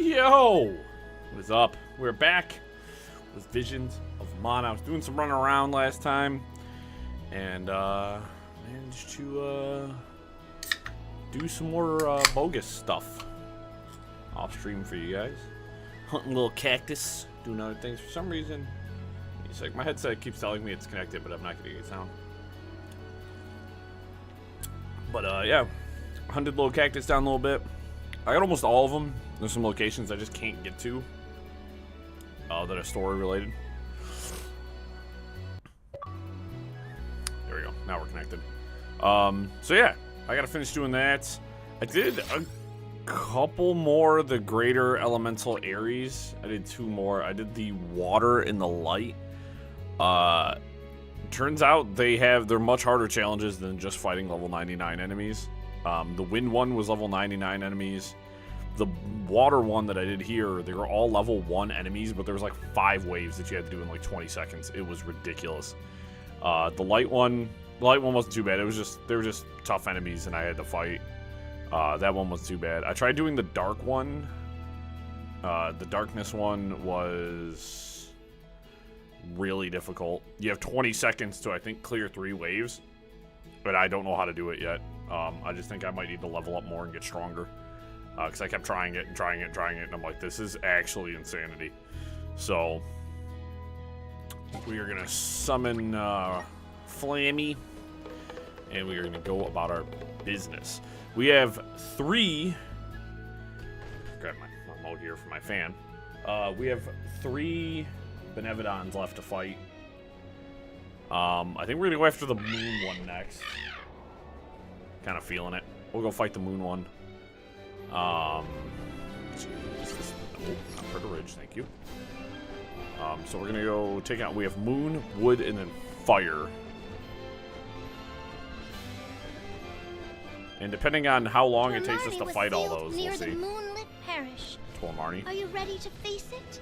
Yo! What is up? We're back with Visions of Mana. I was doing some running around last time and managed to do some more bogus stuff off stream for you guys. Hunting a little cactus, doing other things. For some reason, it's like my headset keeps telling me it's connected, but I'm not getting a sound. But yeah, hunted little cactus down a little bit. I got almost all of them. There's some locations I just can't get to that are story related. There we go. Now we're connected. So yeah, I gotta finish doing that. I did a couple more of the greater elemental Ares. I did 2 more. I did the water and the light. Turns out they're much harder challenges than just fighting level 99 enemies. The wind one was level 99 enemies. The water one that I did here, they were all level 1 enemies, but there was like 5 waves that you had to do in like 20 seconds. It was ridiculous. The light one wasn't too bad. They were just tough enemies and I had to fight. That one was too bad. I tried doing the dark one. The darkness one was really difficult. You have 20 seconds to, I think, clear 3 waves, but I don't know how to do it yet. I just think I might need to level up more and get stronger. Because I kept trying it, and I'm like, this is actually insanity. So, we are going to summon Flammy, and we are going to go about our business. We have 3... Grab my mode here for my fan. We have 3 Benevodons left to fight. I think we're going to go after the moon one next. Kind of feeling it. We'll go fight the moon one. Not Ridge, thank you. So we're gonna go take out. We have moon, wood, and then fire. And depending on how long it takes us to fight all those, we'll see. Moonlit parish. Marnie. Are you ready to face it?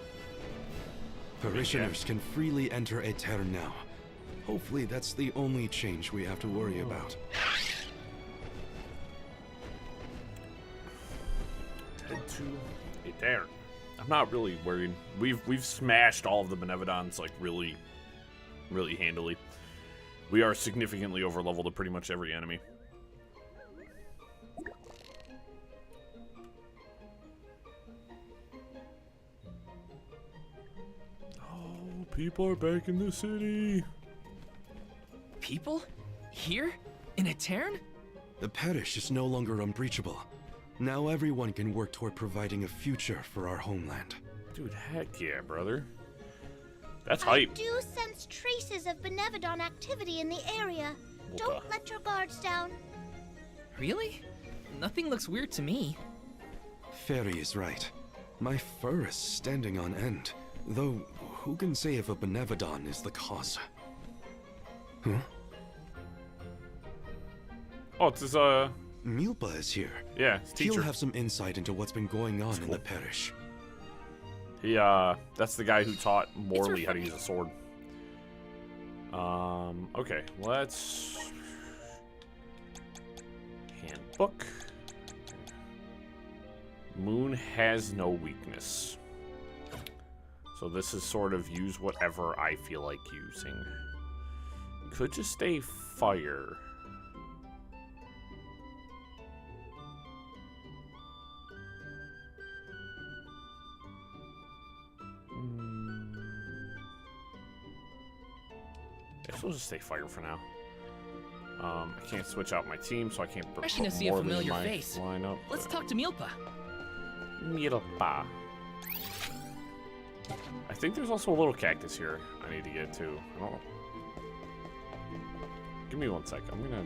Parishioners can freely enter Aetern now. Hopefully that's the only change we have to worry about. Head to Aetern. I'm not really worried. We've smashed all of the Benevodons like really handily. We are significantly over leveled to pretty much every enemy. Oh, people are back in the city. People? Here? In Aetern? The parish is no longer unbreachable. Now everyone can work toward providing a future for our homeland. Dude, heck yeah, brother. That's hype. I do sense traces of Benevodon activity in the area. Don't let your guards down. Really? Nothing looks weird to me. Fairy is right. My fur is standing on end. Though, who can say if a Benevodon is the cause? Huh? Oh, it's his, Milpa is here. Yeah, his teacher. He'll have some insight into what's been going on in the parish. He, that's the guy who taught Morley how to use a sword. Okay, let's... Handbook. Moon has no weakness. So this is sort of use whatever I feel like using. Could just stay fire. I guess we'll just stay fire for now. I can't switch out my team, so I can't put Refreshing to see a familiar face. Lineup, Let's talk to Milpa. Milpa. I think there's also a little cactus here I need to get to. I don't know. Give me 1 sec. I'm gonna...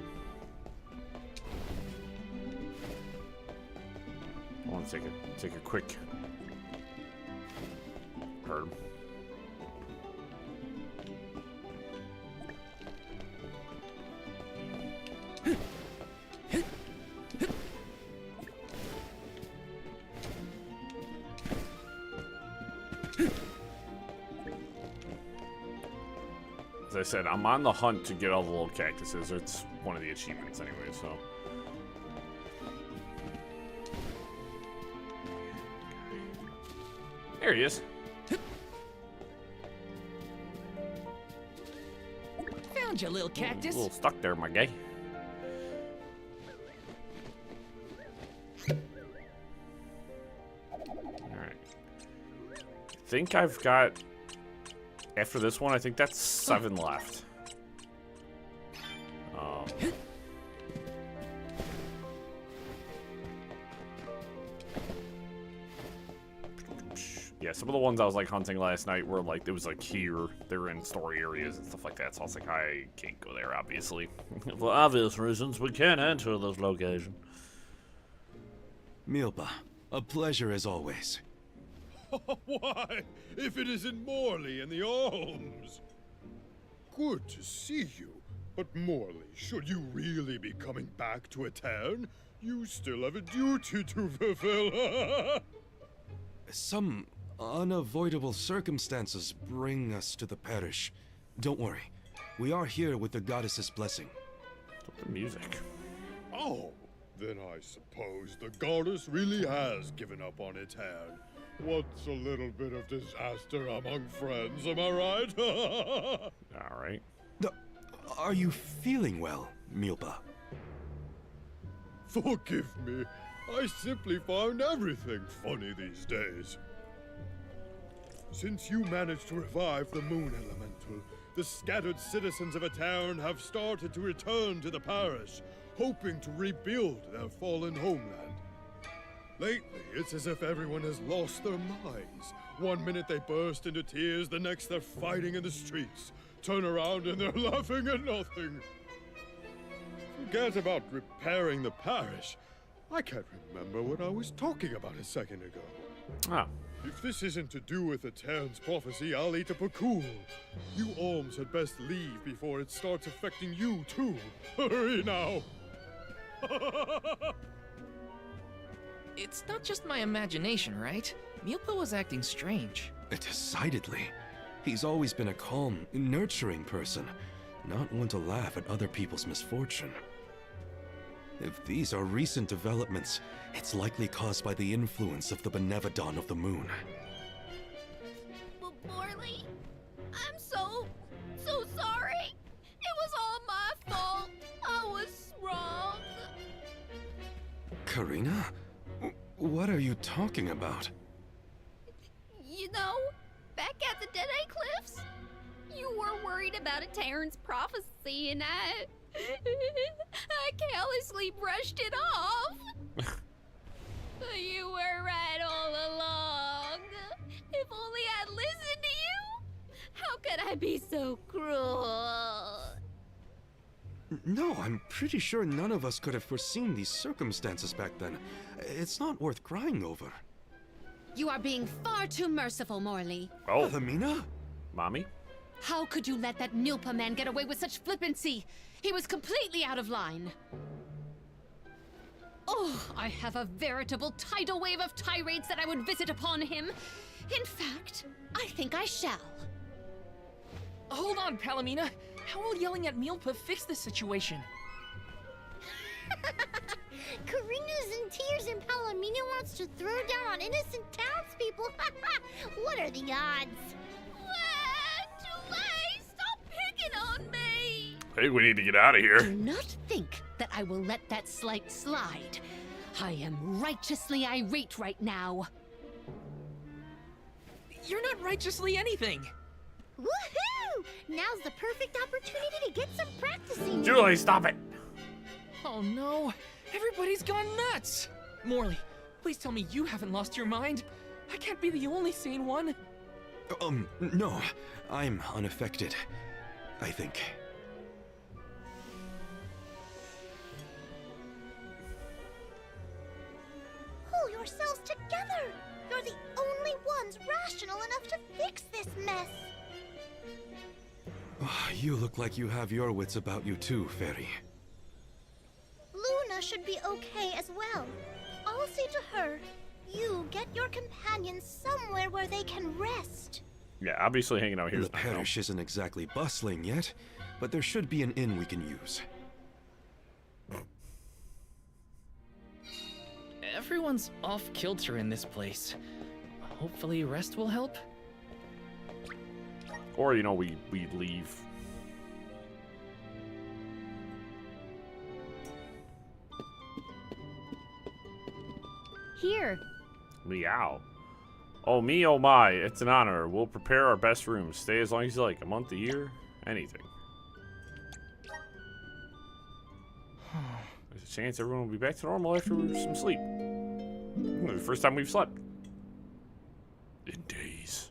I want to take a quick herb. As I said, I'm on the hunt to get all the little cactuses. It's one of the achievements anyway, so. There he is. Found you, little A cactus. little stuck there, my guy. Alright. I think I've got... After this one, I think that's 7 left. Yeah, some of the ones I was like hunting last night were like, it was like here, they were in story areas and stuff like that, so I was like, I can't go there, obviously. For obvious reasons, we can't enter those locations. Milpa, a pleasure as always. Why, if it isn't Morley and the Alms? Good to see you. But Morley, should you really be coming back to a town, you still have a duty to fulfill. Some unavoidable circumstances bring us to the parish. Don't worry. We are here with the goddess's blessing. The music. Oh, then I suppose the goddess really has given up on a town. What's a little bit of disaster among friends, am I right? Alright. Are you feeling well, Milpa? Forgive me. I simply find everything funny these days. Since you managed to revive the moon elemental, the scattered citizens of a town have started to return to the parish, hoping to rebuild their fallen homeland. Lately, it's as if everyone has lost their minds. One minute they burst into tears, the next they're fighting in the streets. Turn around and they're laughing at nothing. Forget about repairing the parish. I can't remember what I was talking about a second ago. Ah. If this isn't to do with the town's prophecy, I'll eat a pakul. You Alms had best leave before it starts affecting you, too. Hurry now! It's not just my imagination, right? Milpa was acting strange. Decidedly. He's always been a calm, nurturing person, not one to laugh at other people's misfortune. If these are recent developments, it's likely caused by the influence of the Benevodon of the Moon. Morley, I'm so sorry. It was all my fault. I was wrong. Karina? What are you talking about? You know, back at the Dead-Eye Cliffs, you were worried about a Terran's prophecy, and I carelessly brushed it off. You were right all along. If only I'd listened to you. How could I be so cruel? No, I'm pretty sure none of us could have foreseen these circumstances back then. It's not worth crying over. You are being far too merciful, Morley. Oh, Amina? mommy? How could you let that Nilpa man get away with such flippancy? He was completely out of line. Oh, I have a veritable tidal wave of tirades that I would visit upon him. In fact, I think I shall. Hold on, Palomina. How will yelling at Milpa fix this situation? Karina's in tears and Palomina wants to throw down on innocent townspeople. What are the odds? Too late! Stop picking on me! Hey, we need to get out of here. Do not think that I will let that slight slide. I am righteously irate right now. You're not righteously anything. Woohoo! Now's the perfect opportunity to get some practicing. Julie, stop it. Oh no, everybody's gone nuts. Morley, please tell me you haven't lost your mind. I can't be the only sane one. No. I'm unaffected, I think. Pull yourselves together! You're the only ones rational enough to fix this mess! You look like you have your wits about you too, Fairy. Luna should be okay as well. I'll see to her. You get your companions somewhere where they can rest. Yeah, obviously hanging out here The is not help. parish isn't exactly bustling yet, but there should be an inn we can use. Everyone's off kilter in this place. Hopefully rest will help. Or, you know, we leave. Here. Meow. Oh, me, oh my. It's an honor. We'll prepare our best rooms. Stay as long as you like. A month, a year, anything. There's a chance everyone will be back to normal after some sleep. The first time we've slept. In days.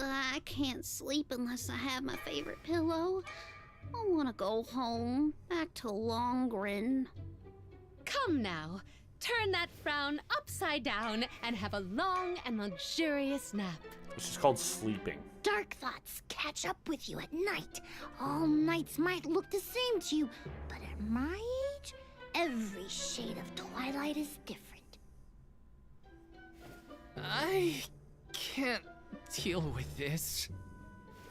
I can't sleep unless I have my favorite pillow. I want to go home, back to Longren. Come now. Turn that frown upside down and have a long and luxurious nap. It's just called sleeping. Dark thoughts catch up with you at night. All nights might look the same to you, but at my age, every shade of twilight is different. I can't deal with this.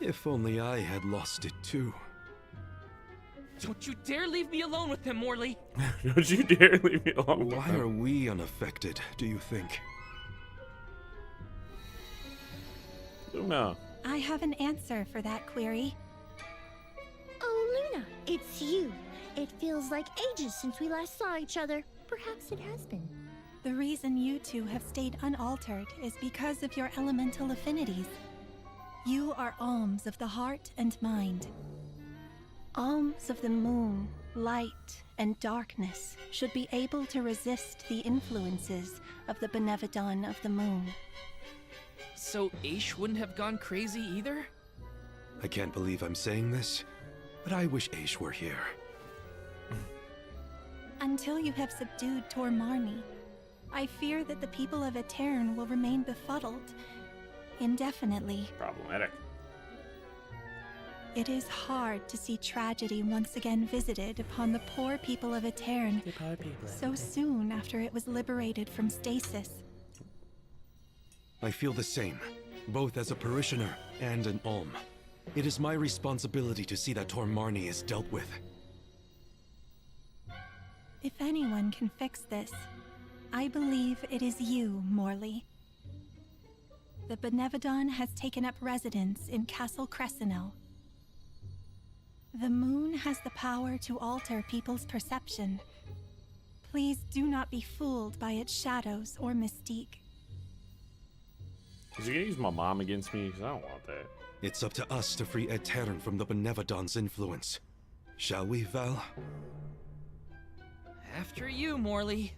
If only I had lost it too. Don't you dare leave me alone with him, Morley. Don't you dare leave me alone. Why are we unaffected, do you think? Luna. I have an answer for that query. Oh, Luna, it's you. It feels like ages since we last saw each other. Perhaps it has been. The reason you two have stayed unaltered is because of your elemental affinities. You are alms of the heart and mind. Alms of the moon, light, and darkness should be able to resist the influences of the Benevodon of the moon. So Aish wouldn't have gone crazy either? I can't believe I'm saying this, but I wish Aish were here. Until you have subdued Tormarni, I fear that the people of Etern will remain befuddled indefinitely. Problematic. It is hard to see tragedy once again visited upon the poor people of Etern so soon after it was liberated from stasis. I feel the same, both as a parishioner and an alm. It is my responsibility to see that Tormarni is dealt with. If anyone can fix this, I believe it is you, Morley. The Benevodon has taken up residence in Castle Crescenel. The moon has the power to alter people's perception. Please do not be fooled by its shadows or mystique. Is he gonna use my mom against me? Because I don't want that. It's up to us to free Etern from the Benevodon's influence. Shall we, Val? After you, Morley.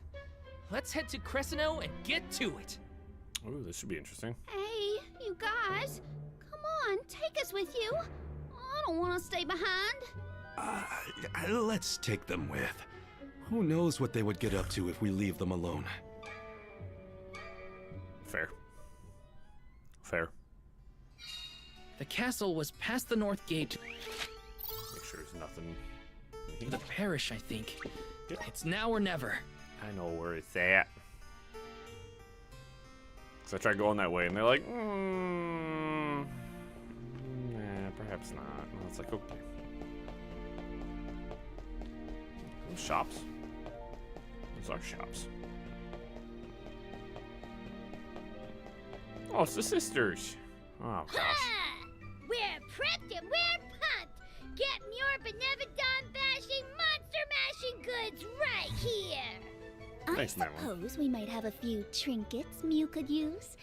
Let's head to Cresceno and get to it. Ooh, this should be interesting. Hey, you guys. Come on, take us with you. I don't want to stay behind. Let's take them with. Who knows what they would get up to if we leave them alone? Fair. Fair. The castle was past the north gate Make sure there's nothing in to the here. parish, I think. Yep. It's now or never. I know where it's at. So I tried going that way, and they're like, nah, perhaps not. And it's like, okay. Those shops. Those are shops. Oh, it's the sisters. Oh, gosh. Ha! We're prepped and we're pumped. Get me your Benevodon bashing, monster mashing goods right here. Thanks, I Madeline. suppose we might have a few trinkets Mew could use.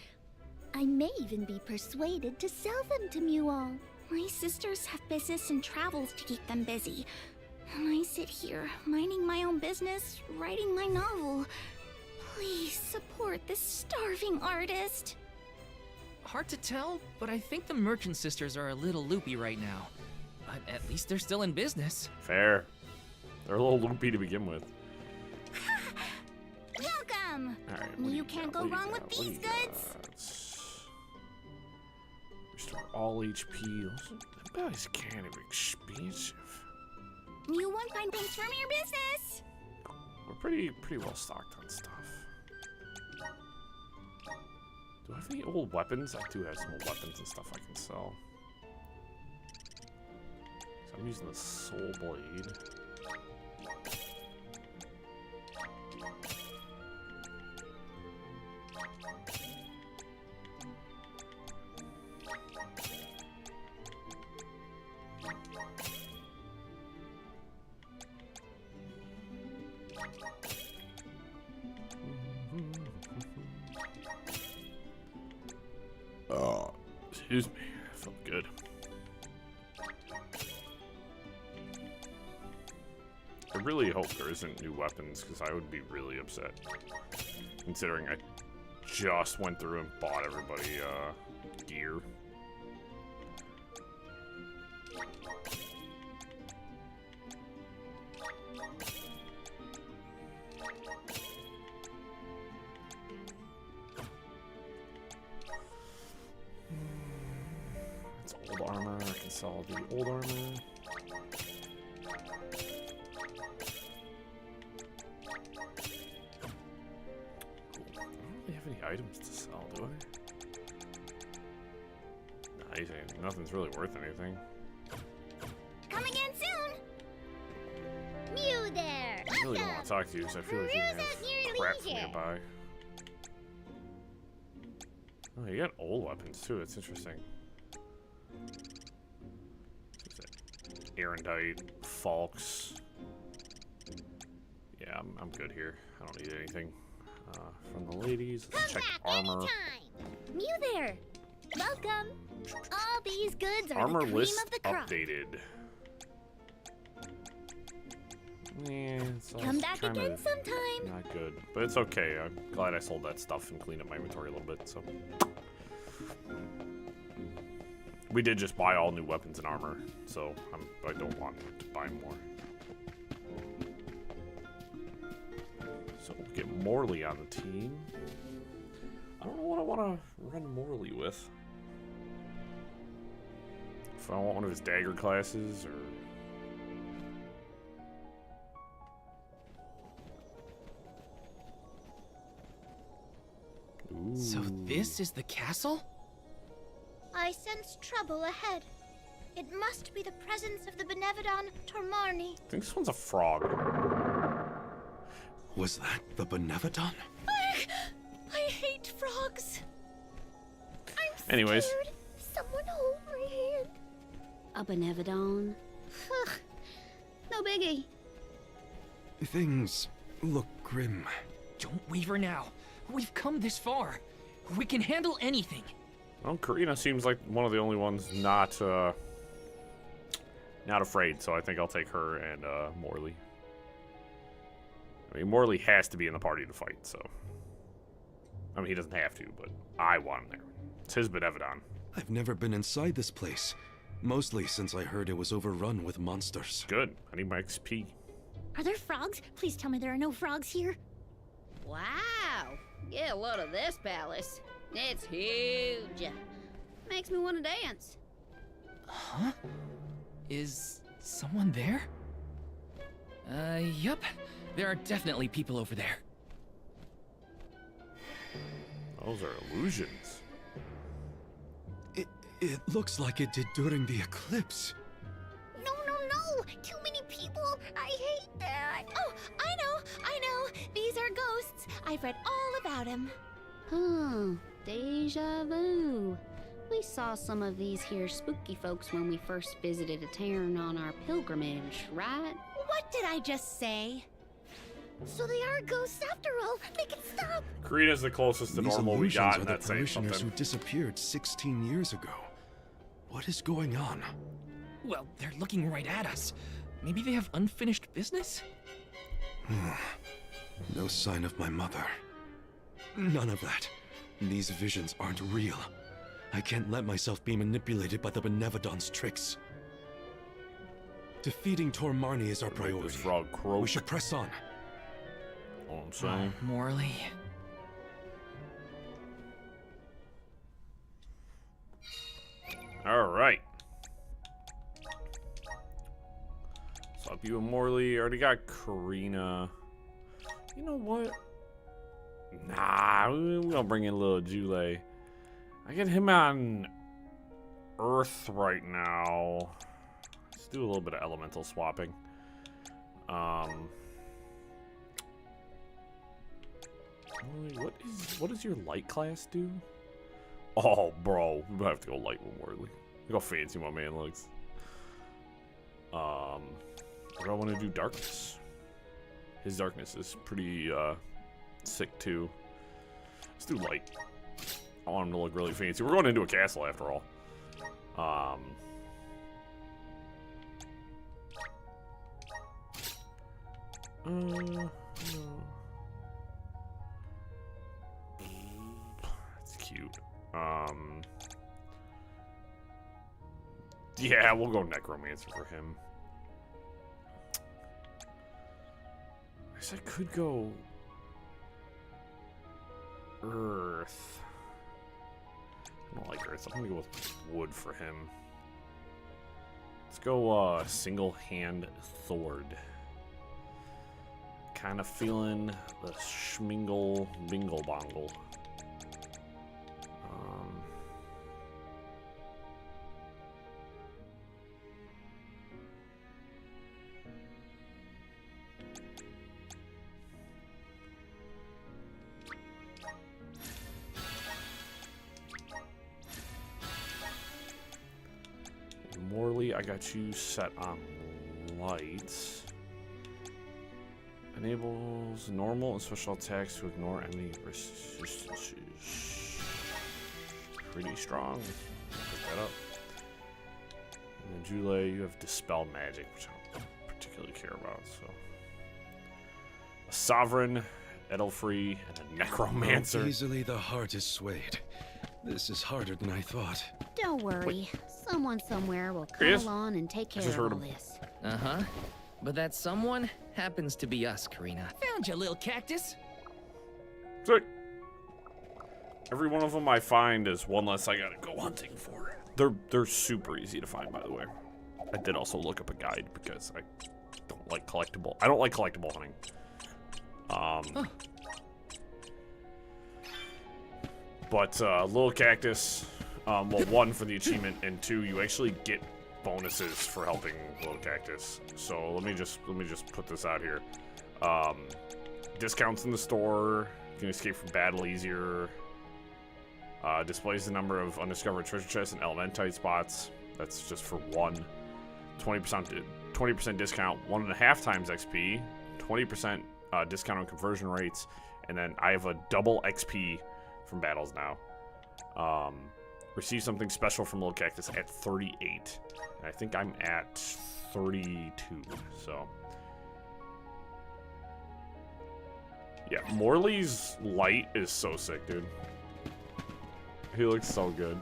I may even be persuaded to sell them to Mew all. My sisters have business and travels to keep them busy. And I sit here, minding my own business, writing my novel. Please support this starving artist. Hard to tell, but I think the merchant sisters are a little loopy right now. But at least they're still in business. Fair. They're a little loopy to begin with. Welcome! All right. You can't go wrong with these goods. Restore all HP. Those guys kind of expensive. You won't find things from your business. We're pretty well stocked on stuff. Do I have any old weapons? I do have some old weapons and stuff I can sell. I'm using the Soul Blade. Excuse me, I felt good. I really hope there isn't new weapons, because I would be really upset. Considering I just went through and bought everybody gear. It's old armor. I can sell the old armor. Items to sell, do I? Nah, nothing's really worth anything. Come again soon. Mew there. I really don't want to talk to you because I feel like you have crap for me to buy. Oh, you got old weapons too. It's interesting. Erendite, Falks. Yeah, I'm good here. I don't need anything. From the ladies, let's check armor. Mew there. Welcome. All these goods are Armor the cream list of the crop. updated. Yeah, it's Come back kinda again sometime. Not good, but it's okay. I'm glad I sold that stuff and cleaned up my inventory a little bit. So we did just buy all new weapons and armor, so I don't want to buy more. So we'll get Morley on the team. I don't know what I want to run Morley with. If I want one of his dagger classes or... Ooh. So this is the castle? I sense trouble ahead. It must be the presence of the Benevodon Tormarni. I think this one's a frog. Was that the Benevodon? I hate frogs. I'm Anyways. scared. Someone hold my hand. A Benevodon? No biggie. Things look grim. Don't waver now. We've come this far. We can handle anything. Well, Karina seems like one of the only ones not afraid, so I think I'll take her and Morley. I mean, Morley has to be in the party to fight, so... I mean, he doesn't have to, but I want him there. It's his Benevodon. I've never been inside this place, mostly since I heard it was overrun with monsters. Good. I need my XP. Are there frogs? Please tell me there are no frogs here. Wow. Get a load of this palace. It's huge. Makes me want to dance. Huh? Is someone there? Yup. There are definitely people over there. Those are illusions. It looks like it did during the eclipse. No. Too many people. I hate that. Oh, I know. These are ghosts. I've read all about them. Deja vu. We saw some of these here spooky folks when we first visited a town on our pilgrimage, right? What did I just say? So they are ghosts after all. Make it stop. Karina's the closest to These normal we illusions got, are and the that's saying parishioners something. who disappeared 16 years ago. What is going on? Well, they're looking right at us. Maybe they have unfinished business? No sign of my mother. None of that. These visions aren't real. I can't let myself be manipulated by the Benevodon's tricks. Defeating Tormarni is our This priority. frog croak. We should press on. All I'm saying. Morley. All right. Swap you and Morley. Already got Karina. You know what? Nah, we're gonna bring in little Jule. I get him on Earth right now. Let's do a little bit of elemental swapping. What does your light class do? Oh, bro, we might have to go light one more. Look how fancy my man looks. What do I want to do? Darkness. His darkness is pretty sick too. Let's do light. I want him to look really fancy. We're going into a castle after all. No. That's cute. Yeah, we'll go Necromancer for him. I guess I could go Earth. I don't like Earth. I'm gonna go with wood for him. Let's go single hand sword. Kind of feeling the schmingle bingle bongle. Morley, I got you set on lights. Enables normal and special attacks to ignore enemy resistances. Pretty strong. Pick that up. And then Jule, you have Dispel Magic, which I don't particularly care about. So, a Sovereign, Edelfree, and a Necromancer. How easily the heart is swayed. This is harder than I thought. Don't worry. Someone somewhere will Here he come is. along and take care just of heard all him. this. Uh-huh. But that someone happens to be us, Karina. Found you, little cactus. Sick. Every one of them I find is one less I gotta go hunting for. They're super easy to find, by the way. I did also look up a guide because I don't like collectible hunting. But little cactus, well, one for the achievement, and two, you actually get bonuses for helping little cactus. So let me just put this out here. Discounts in the store. You can escape from battle easier. Displays the number of undiscovered treasure chests and elementite spots. That's just for one. 20% discount, 1.5 times XP. 20% discount on conversion rates, and then I have a double XP from battles now. Receive something special from Little Cactus at 38. And I think I'm at 32, so. Yeah, Morley's light is so sick, dude. He looks so good.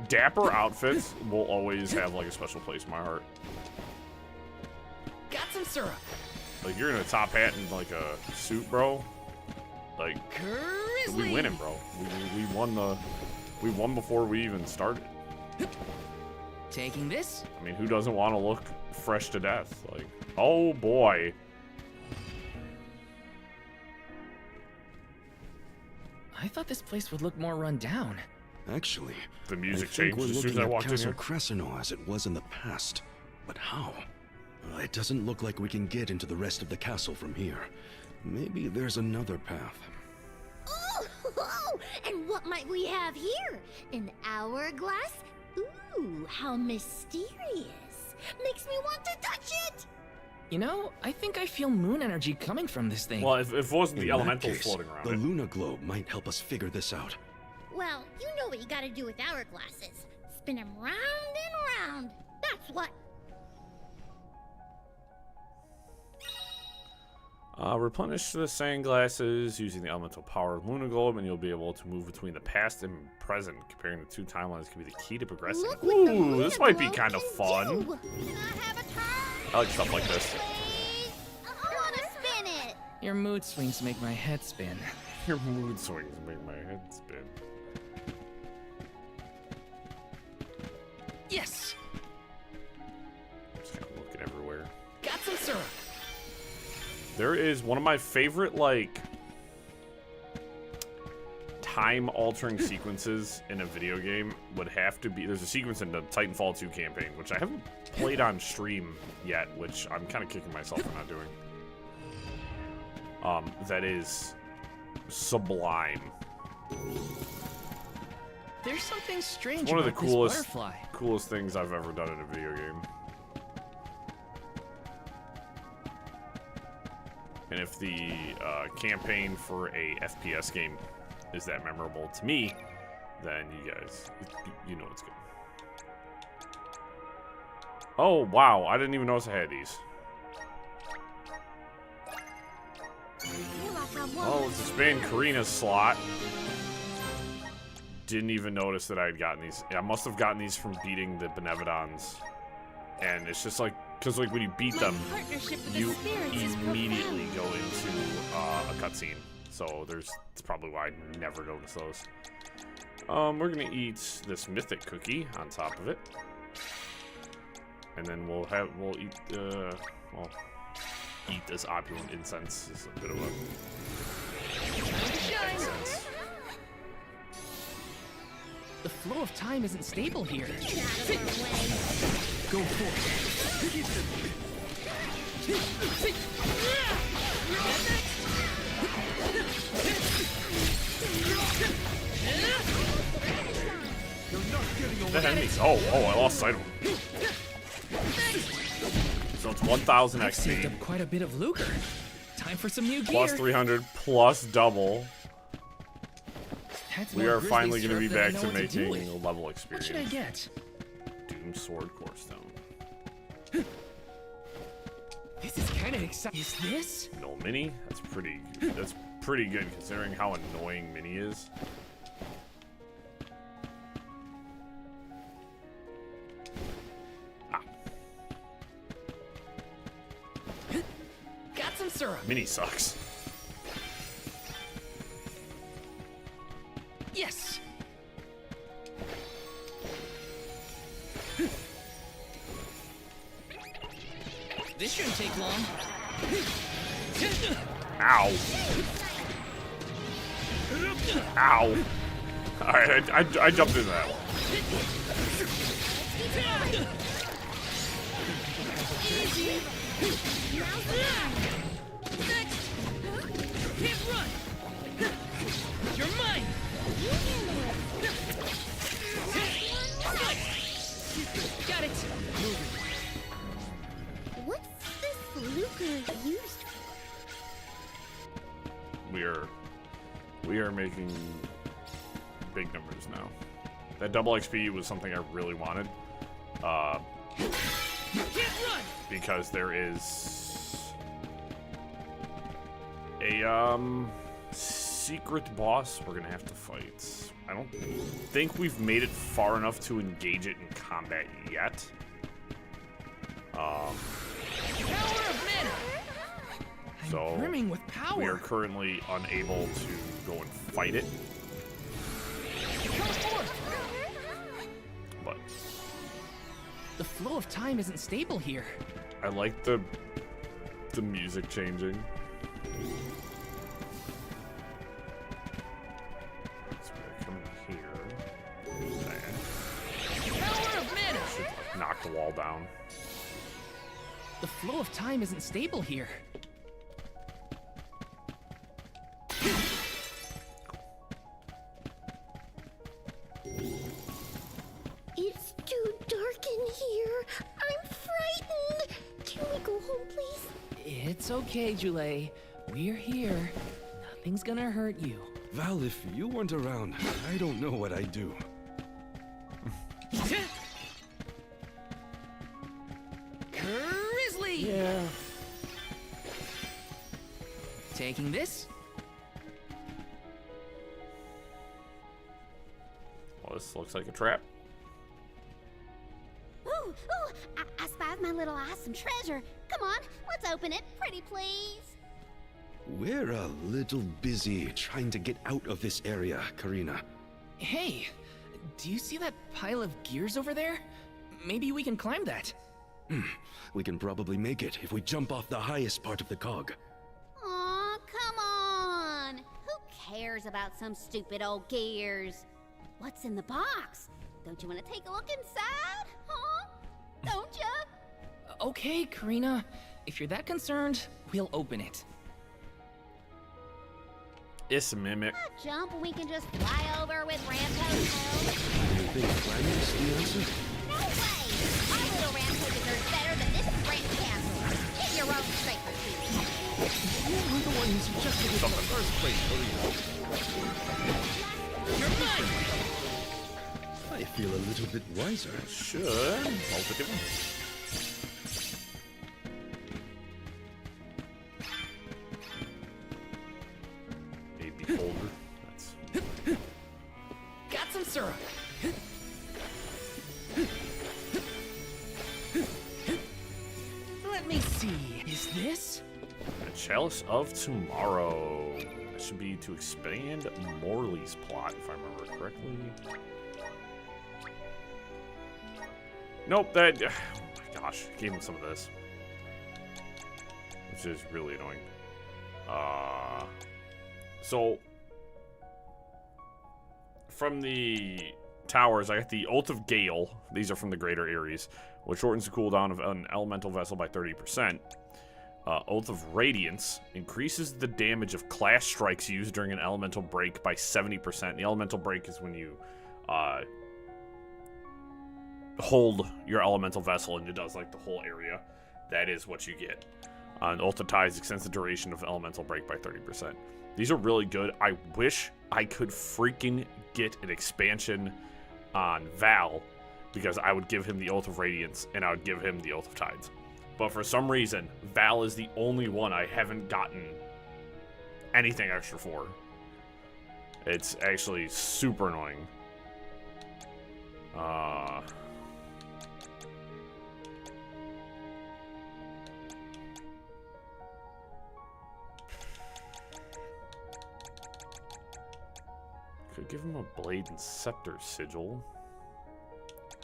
Dapper outfits will always have like a special place in my heart. Got some syrup. Like, you're in a top hat and like a suit, bro. Like, Grizzly. we winning, bro. We won before we even started. Taking this. I mean, who doesn't want to look fresh to death? Like, oh boy. I thought this place would look more run down. Actually, The music I think changed we're as soon as looking I at walked in Castle here. Crescino as it was in the past. But how? It doesn't look like we can get into the rest of the castle from here. Maybe there's another path. Oh, and what might we have here? An hourglass? Ooh, how mysterious. Makes me want to touch it. You know, I think I feel moon energy coming from this thing. Well, if it wasn't the In that elementals case, floating around the it. Luna Globe might help us figure this out. Well, you know what you gotta do with hourglasses. Spin them round and round. That's what. Replenish the sunglasses using the elemental power of Luna Globe, and you'll be able to move between the past and present. Comparing the two timelines can be the key to progressing. Look what the Ooh, this might be Luna kind of Globe fun. can do. Can I have a turn? I like stuff like this. Please? I wanna spin it. Your mood swings make my head spin. Your mood swings make my head spin. Yes. Just kind of looking everywhere. Got some syrup. There is one of my favorite, like, time-altering sequences in a video game would have to be... There's a sequence in the Titanfall 2 campaign, which I haven't played on stream yet, which I'm kind of kicking myself for not doing. That is sublime. There's something strange It's one of the about this butterfly. coolest things I've ever done in a video game. And if the campaign for a FPS game is that memorable to me, then you guys, you know it's good. Oh, wow. I didn't even notice I had these. Oh, let's expand Karina's slot. Didn't even notice that I had gotten these. I must have gotten these from beating the Benevodons. And it's just like, because like when you beat them, you immediately go into a cutscene. So it's probably why I never noticed those. We're gonna eat this mythic cookie on top of it. And then we'll eat eat this opulent incense. Is a bit of a incense. The flow of time isn't stable here. Go for it. The enemies. Oh, I lost sight of them. So it's 1,000 I've saved up XP. quite a bit of lucre. Time for some new gear. Plus 300, plus double. That's We more are finally grizzly going to be syrup than I back know to what do making with. a level What experience. should I get? Doom Sword Core Stone. This is kind of exciting. Is this? No Mini? That's pretty good considering how annoying Mini is. Ah, Got some syrup. Mini sucks. Yes. This shouldn't take long. Ow. Ow. Alright, I jumped into that one. Can't run. You're mine. Got it. What's this lucre used for? We are making big numbers now. That double XP was something I really wanted. Can't run. Because there is a secret boss we're gonna have to fight. I don't think we've made it far enough to engage it in combat yet. Power of mana. So I'm brimming with power. we are currently unable to go and fight it. Come forth. But The flow of time isn't stable here. I like the music changing. So we're coming here. That Power of mana. should knock the wall down. The flow of time isn't stable here. It's too dark in here. I'm frightened. Can we go home, please? It's okay, Jule. We're here. Nothing's gonna hurt you. Val, if you weren't around, I don't know what I'd do. Grizzly! Yeah. Taking this? Well, this looks like a trap. Ooh, I spied my little awesome treasure. Come on, let's open it. Pretty please. We're a little busy trying to get out of this area, Karina. Hey, do you see that pile of gears over there? Maybe we can climb that. We can probably make it if we jump off the highest part of the cog. Aw, come on. Who cares? cares about some stupid old gears? What's in the box? Don't you want to take a look inside? Huh? Don't you? Okay, Karina. If you're that concerned, we'll open it. It's a mimic. Jump and we can just fly over with Rampo's help. You think planning is the answer? No way! Our little Rampo deserves better than this grand castle. Get your own straight, Martini. You were the one who suggested it in the first place, You're mine! I feel a little bit wiser. Should. I'll pick it. Baby folder. That's Got some syrup. Let me see. Is this? a Chalice of Tomorrow. That should be to expand Morley's plot, if I remember correctly. Nope, that. Oh my gosh, gave him some of this, which is really annoying. So from the towers, I got the Oath of Gale. These are from the Greater Ares, which shortens the cooldown of an elemental vessel by 30%. Oath of Radiance increases the damage of class strikes used during an elemental break by 70%. The elemental break is when you hold your elemental vessel and it does like the whole area. That is what you get. And Oath of Ties extends the duration of elemental break by 30%. These are really good. I wish I could freaking get an expansion on Val, because I would give him the Oath of Radiance and I would give him the Oath of Tides. But for some reason, Val is the only one I haven't gotten anything extra for. It's actually super annoying. Could give him a Blade and Scepter Sigil.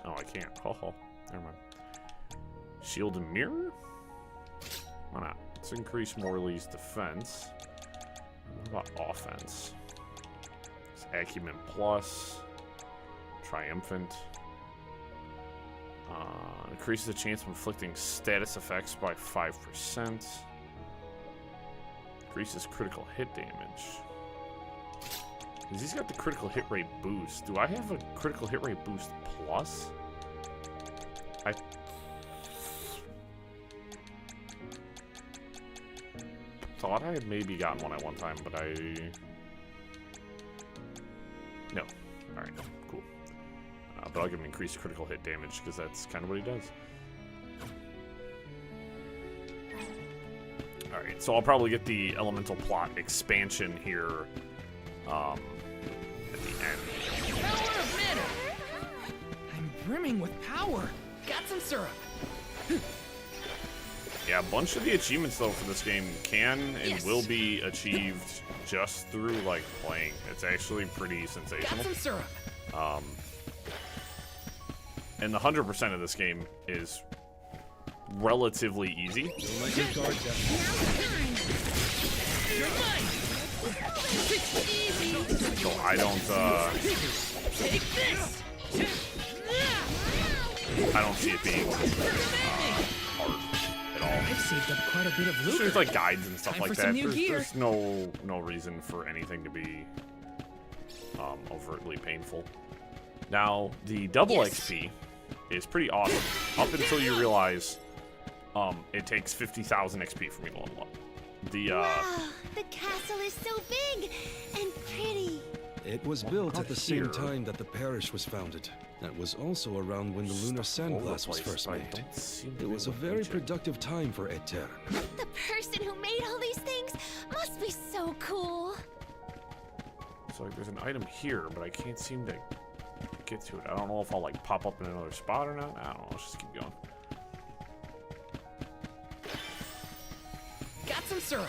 Oh, I can't. Oh, never mind. Shield and Mirror? Why not? Let's increase Morley's defense. What about offense? It's Acumen Plus. Triumphant. Increases the chance of inflicting status effects by 5%. Increases critical hit damage. Because he's got the critical hit rate boost. Do I have a critical hit rate boost plus? I thought I had maybe gotten one at one time, but no. Alright, cool. But I'll give him increased critical hit damage, because that's kind of what he does. Alright, so I'll probably get the Elemental Plot expansion here at the end. Power of mana! I'm brimming with power. Got some syrup. Yeah, a bunch of the achievements, though, for this game can and will be achieved just through, like, playing. It's actually pretty sensational. Got some syrup. And the 100% of this game is relatively easy. Don't let your guard down. You're mine. Easy. So I don't, Take this. I don't see it being hard at all. I've saved up quite a bit of loot. There's like guides and stuff Time like for some that. new gear. There's no reason for anything to be overtly painful. Now the double XP is pretty awesome up until you realize it takes 50,000 XP for me to level up. Wow, the castle is so big and pretty. It was built at the same here. time that the parish was founded. That was also around when the lunar sandblast was first made. It was a very productive time for Aetern. The person who made all these things must be so cool. So like, there's an item here, but I can't seem to get to it. I don't know if I'll like pop up in another spot or not. I don't know. Let's just keep going. Got some syrup.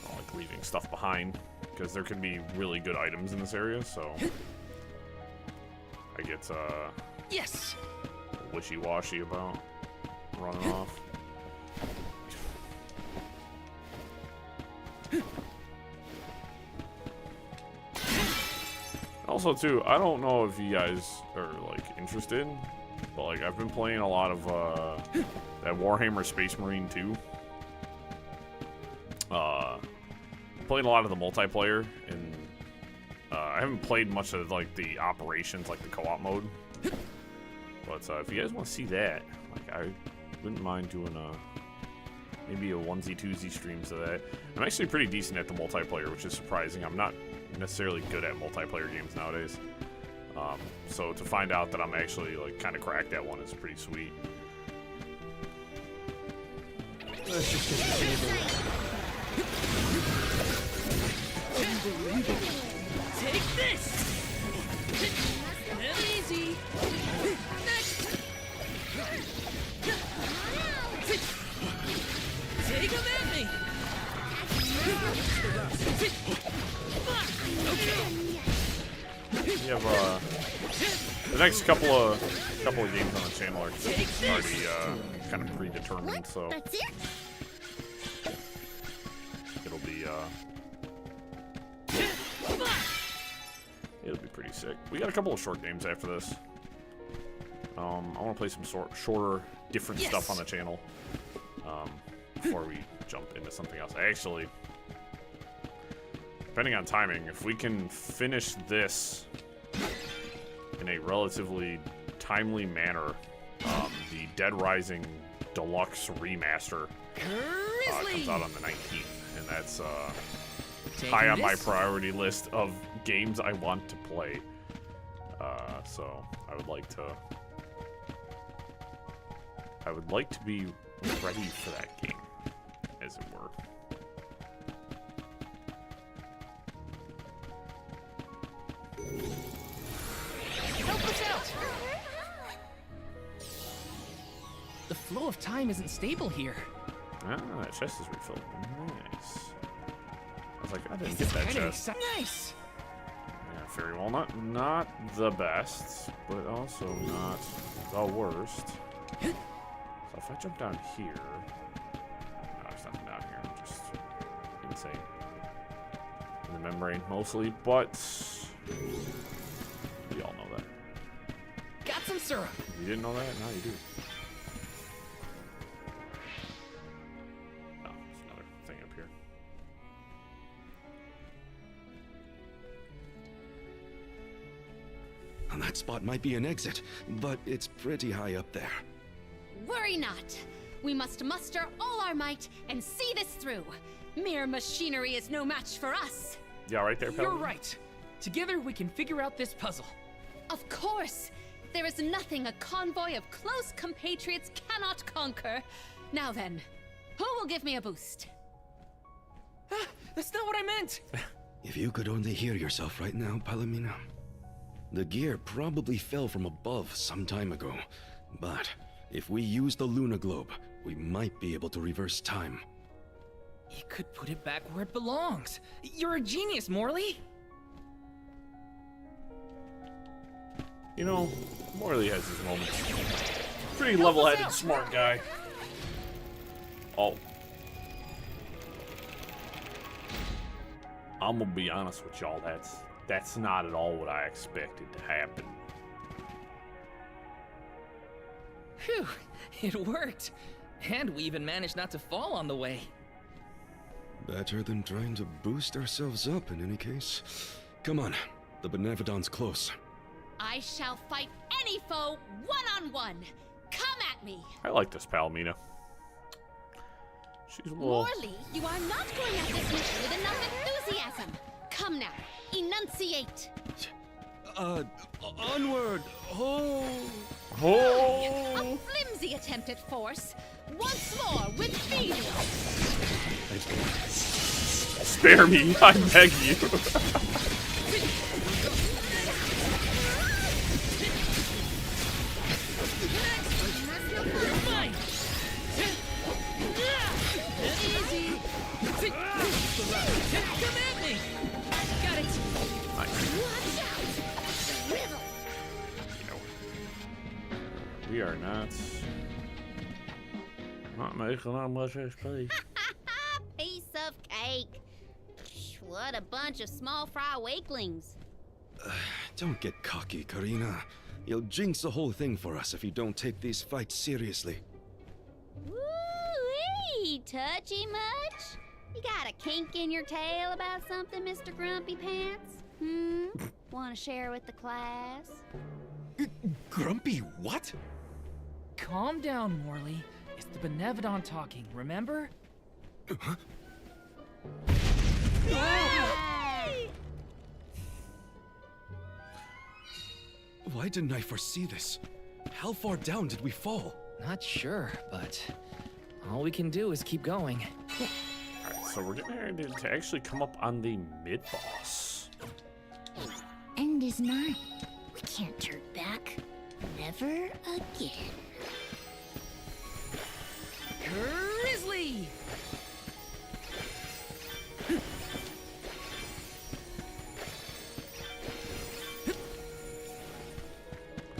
I don't like leaving stuff behind because there can be really good items in this area. So I get Yes. wishy-washy about running off. Also, too, I don't know if you guys are, like, interested, but, like, I've been playing a lot of, that Warhammer Space Marine 2. Playing a lot of the multiplayer, and, I haven't played much of, like, the operations, like the co-op mode. But, if you guys want to see that, like, I wouldn't mind doing, maybe a onesie-twosie streams of that. I'm actually pretty decent at the multiplayer, which is surprising. I'm not necessarily good at multiplayer games nowadays. So to find out that I'm actually like kind of cracked at one is pretty sweet. Let's just get this over with. Take this! Real easy. Next! Take him at me! We have the next couple of games on the channel are already kind of predetermined, so That's it? it'll be pretty sick. We got a couple of short games after this. I want to play some shorter, different stuff on the channel before we jump into something else. Actually, depending on timing, if we can finish this in a relatively timely manner, the Dead Rising Deluxe Remaster comes out on the 19th, and that's high on my priority list of games I want to play. So I would like to be ready for that game, as it were. Help us out! The flow of time isn't stable here. Ah, that chest is refilled. Nice. I was like, I didn't get that chest. Nice. Yeah, Fairy Walnut, not the best, but also not the worst. So if I jump down here, no, there's nothing down here. I'm just insane. In the membrane mostly, but we all know that. Got some syrup. You didn't know that? Now you do. Oh, there's another thing up here. And that spot might be an exit, but it's pretty high up there. Worry not. We must muster all our might and see this through. Mere machinery is no match for us. Yeah, right there, You're Pelican. right. Together we can figure out this puzzle. Of course. There is nothing a convoy of close compatriots cannot conquer. Now then, who will give me a boost? That's not what I meant. If you could only hear yourself right now, Palomino. The gear probably fell from above some time ago, but if we use the Luna Globe, we might be able to reverse time. You could put it back where it belongs. You're a genius, Morley. You know, Morley has his moments. Pretty level-headed, smart guy. Oh. I'm gonna be honest with y'all, that's not at all what I expected to happen. Phew, it worked. And we even managed not to fall on the way. Better than trying to boost ourselves up in any case. Come on, the Benevodon's close. I shall fight any foe one-on-one. Come at me. I like this Palomino. She's a little... Morley, you are not going at this mission with enough enthusiasm. Come now, enunciate. Onward! Oh! A flimsy attempt at force. Once more with feeling. Spare me, I beg you. Easy. Come at me. Got it. Watch out! Riddle! You know, we are not making that much XP. Piece of cake. What a bunch of small fry wakelings. Don't get cocky, Karina. You'll jinx the whole thing for us if you don't take these fights seriously. Woo-wee! Touchy much? You got a kink in your tail about something, Mr. Grumpy Pants? Want to share with the class? Grumpy what? Calm down, Morley. It's the Benevodon talking, remember? Why didn't I foresee this? How far down did we fall? Not sure, but all we can do is keep going. Alright, so we're getting ready to actually come up on the mid-boss. End is nigh. We can't turn back. Never again. Grizzly!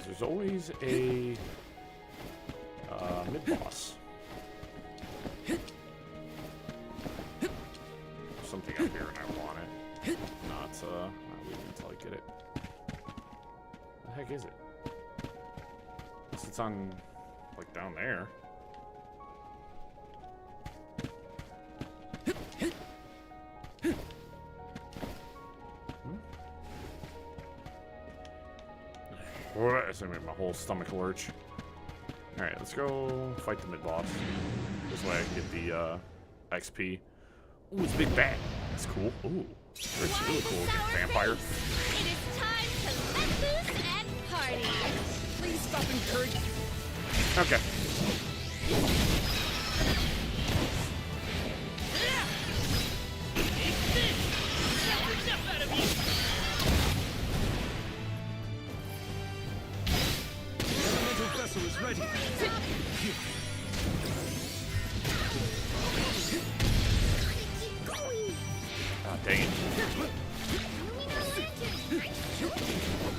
There's always a mid-boss. Something up here and I want it. Not leaving until I get it. What the heck is it? Unless it's on, like, down there. That's gonna make my whole stomach lurch. Alright, let's go fight the mid-boss. This way I can get the XP. Ooh, it's a big bat. That's cool. Ooh, it's really cool. Vampire. It is time to let loose and party. Please stop encouraging. Okay. Vessel is ready. Ah, dang it.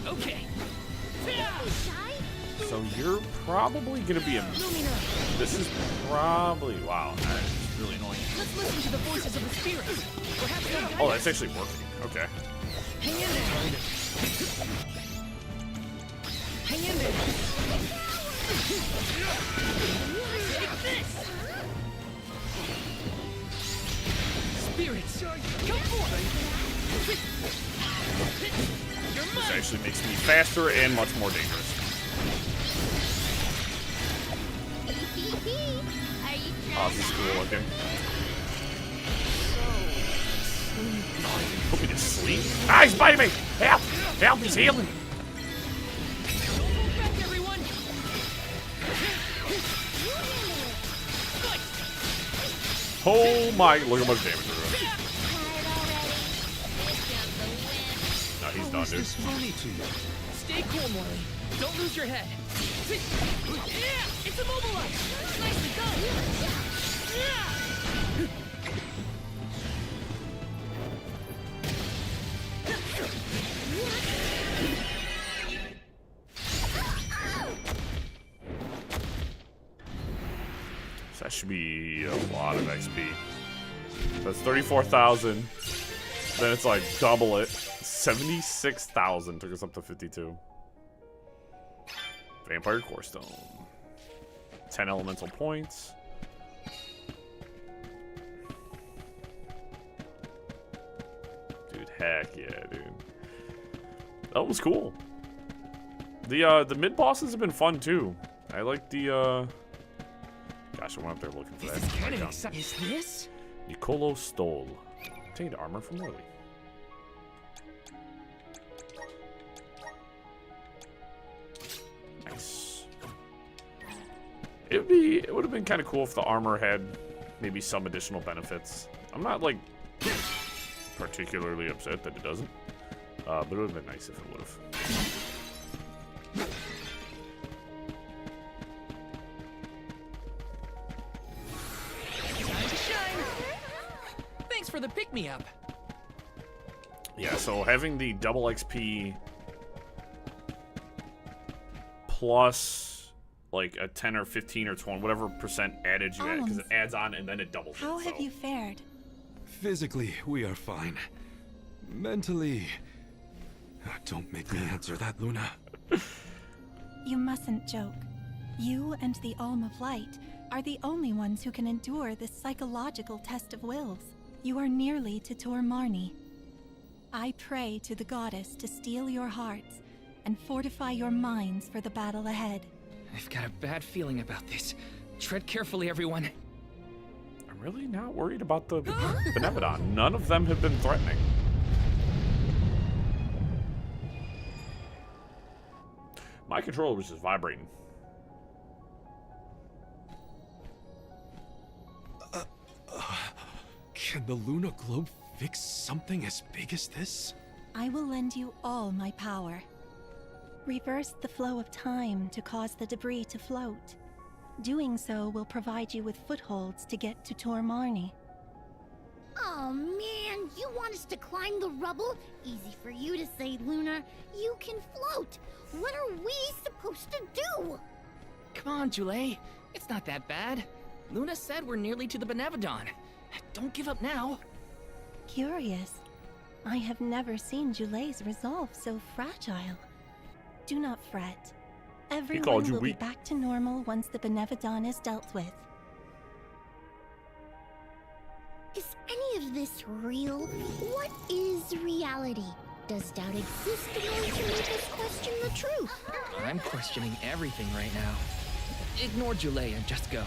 Okay. So you're probably gonna be a. This is probably wow. That's really annoying. Let's listen to the voices of the spirits. Perhaps they'll guide Oh, us. that's actually working. Okay. Hang in there. Hang in there. Take this. Spirits, come forth. You're This mine. actually makes me faster and much more dangerous. Are you Oh, this is cool looking. Oh, you put me to sleep? Ah, he's biting me! Help! Help, he's healing! Don't hold back, everyone. Oh my, look how much damage we're doing. No, he's done, dude. It's funny to you. Stay cool, Morley. Don't lose your head. Yeah, it's immobilized. Nicely done. So that should be a lot of XP. That's 34,000. Then it's like double it. 76,000 took us up to 52. Vampire Core Stone. 10 elemental points. Dude, heck yeah, dude. That was cool. The mid bosses have been fun too. I like the gosh, I went up there looking for that. This is kind of Icon. exciting. Is this? Nicolo Stoll. Obtained armor from Morley. Nice. It would have been kind of cool if the armor had maybe some additional benefits. I'm not like particularly upset that it doesn't. But it would have been nice if it would have. Time to shine. Thanks for the pick-me-up. Yeah, so having the double XP plus like a 10 or 15 or 20, whatever percent added you add, because it adds on and then it doubles it. How have so. you fared? Physically, we are fine. Mentally, Don't make me answer that, Luna. You mustn't joke. You and the Alm of Light are the only ones who can endure this psychological test of wills. You are nearly to Tor Marni. I pray to the goddess to steel your hearts and fortify your minds for the battle ahead. I've got a bad feeling about this. Tread carefully, everyone. I'm really not worried about the Benevodon. None of them have been threatening. My controller was just vibrating. Can the Luna Globe fix something as big as this? I will lend you all my power. Reverse the flow of time to cause the debris to float. Doing so will provide you with footholds to get to Tor Marni. Oh man, you want us to climb the rubble? Easy for you to say, Lunar. You can float. What are we supposed to do? Come on, Jule. It's not that bad. Luna said we're nearly to the Benevodon. Don't give up now. Curious. I have never seen Jule's resolve so fragile. Do not fret. Everyone called you will be weak. back to normal once the Benevodon is dealt with. Is any of this real? What is reality? Does doubt exist in order to make us question the truth? I'm questioning everything right now. Ignore Jule and just go.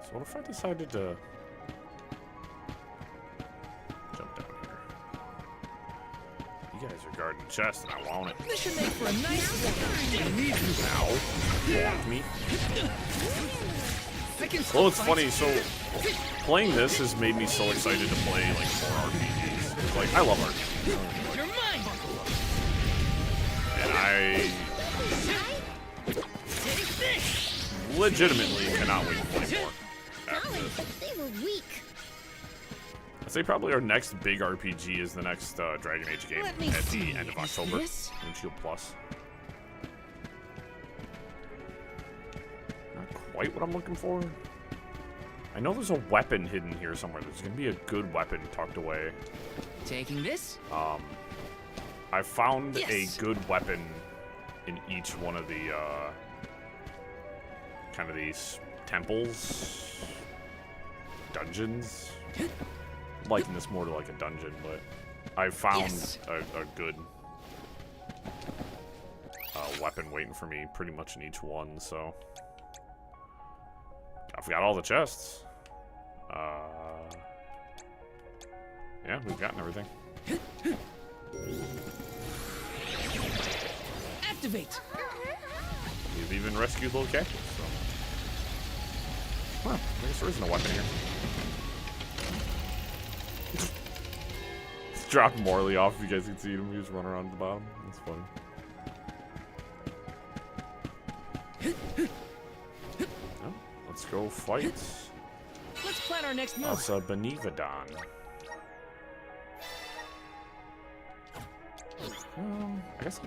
So what if I decided to jump down here? You guys are guarding the chest and I want it. This should make for a nice one. I need you now. Want me? I can Well, it's funny, so playing this has made me so excited to play like more RPGs. Like, I love RPGs. You're mine. And I legitimately cannot wait to play more. Challenge, but they were weak. I'd say probably our next big RPG is the next Dragon Age game Let me at see. the end of Is October. this? Windshield Plus. Not quite what I'm looking for. I know there's a weapon hidden here somewhere. There's gonna be a good weapon tucked away. Taking this? I found Yes. a good weapon in each one of the kind of these temples, dungeons. I'm liking this more to like a dungeon, but I found Yes. a good weapon waiting for me pretty much in each one, so I've got all the chests. Yeah, we've gotten everything. Activate. We've even rescued little cactus, so. Huh, I guess there isn't a weapon here. Just drop Morley off if you guys can see him. He just run around at the bottom. That's funny. Oh, let's go fight. Let's plan our next move. That's a Benevodon. I guess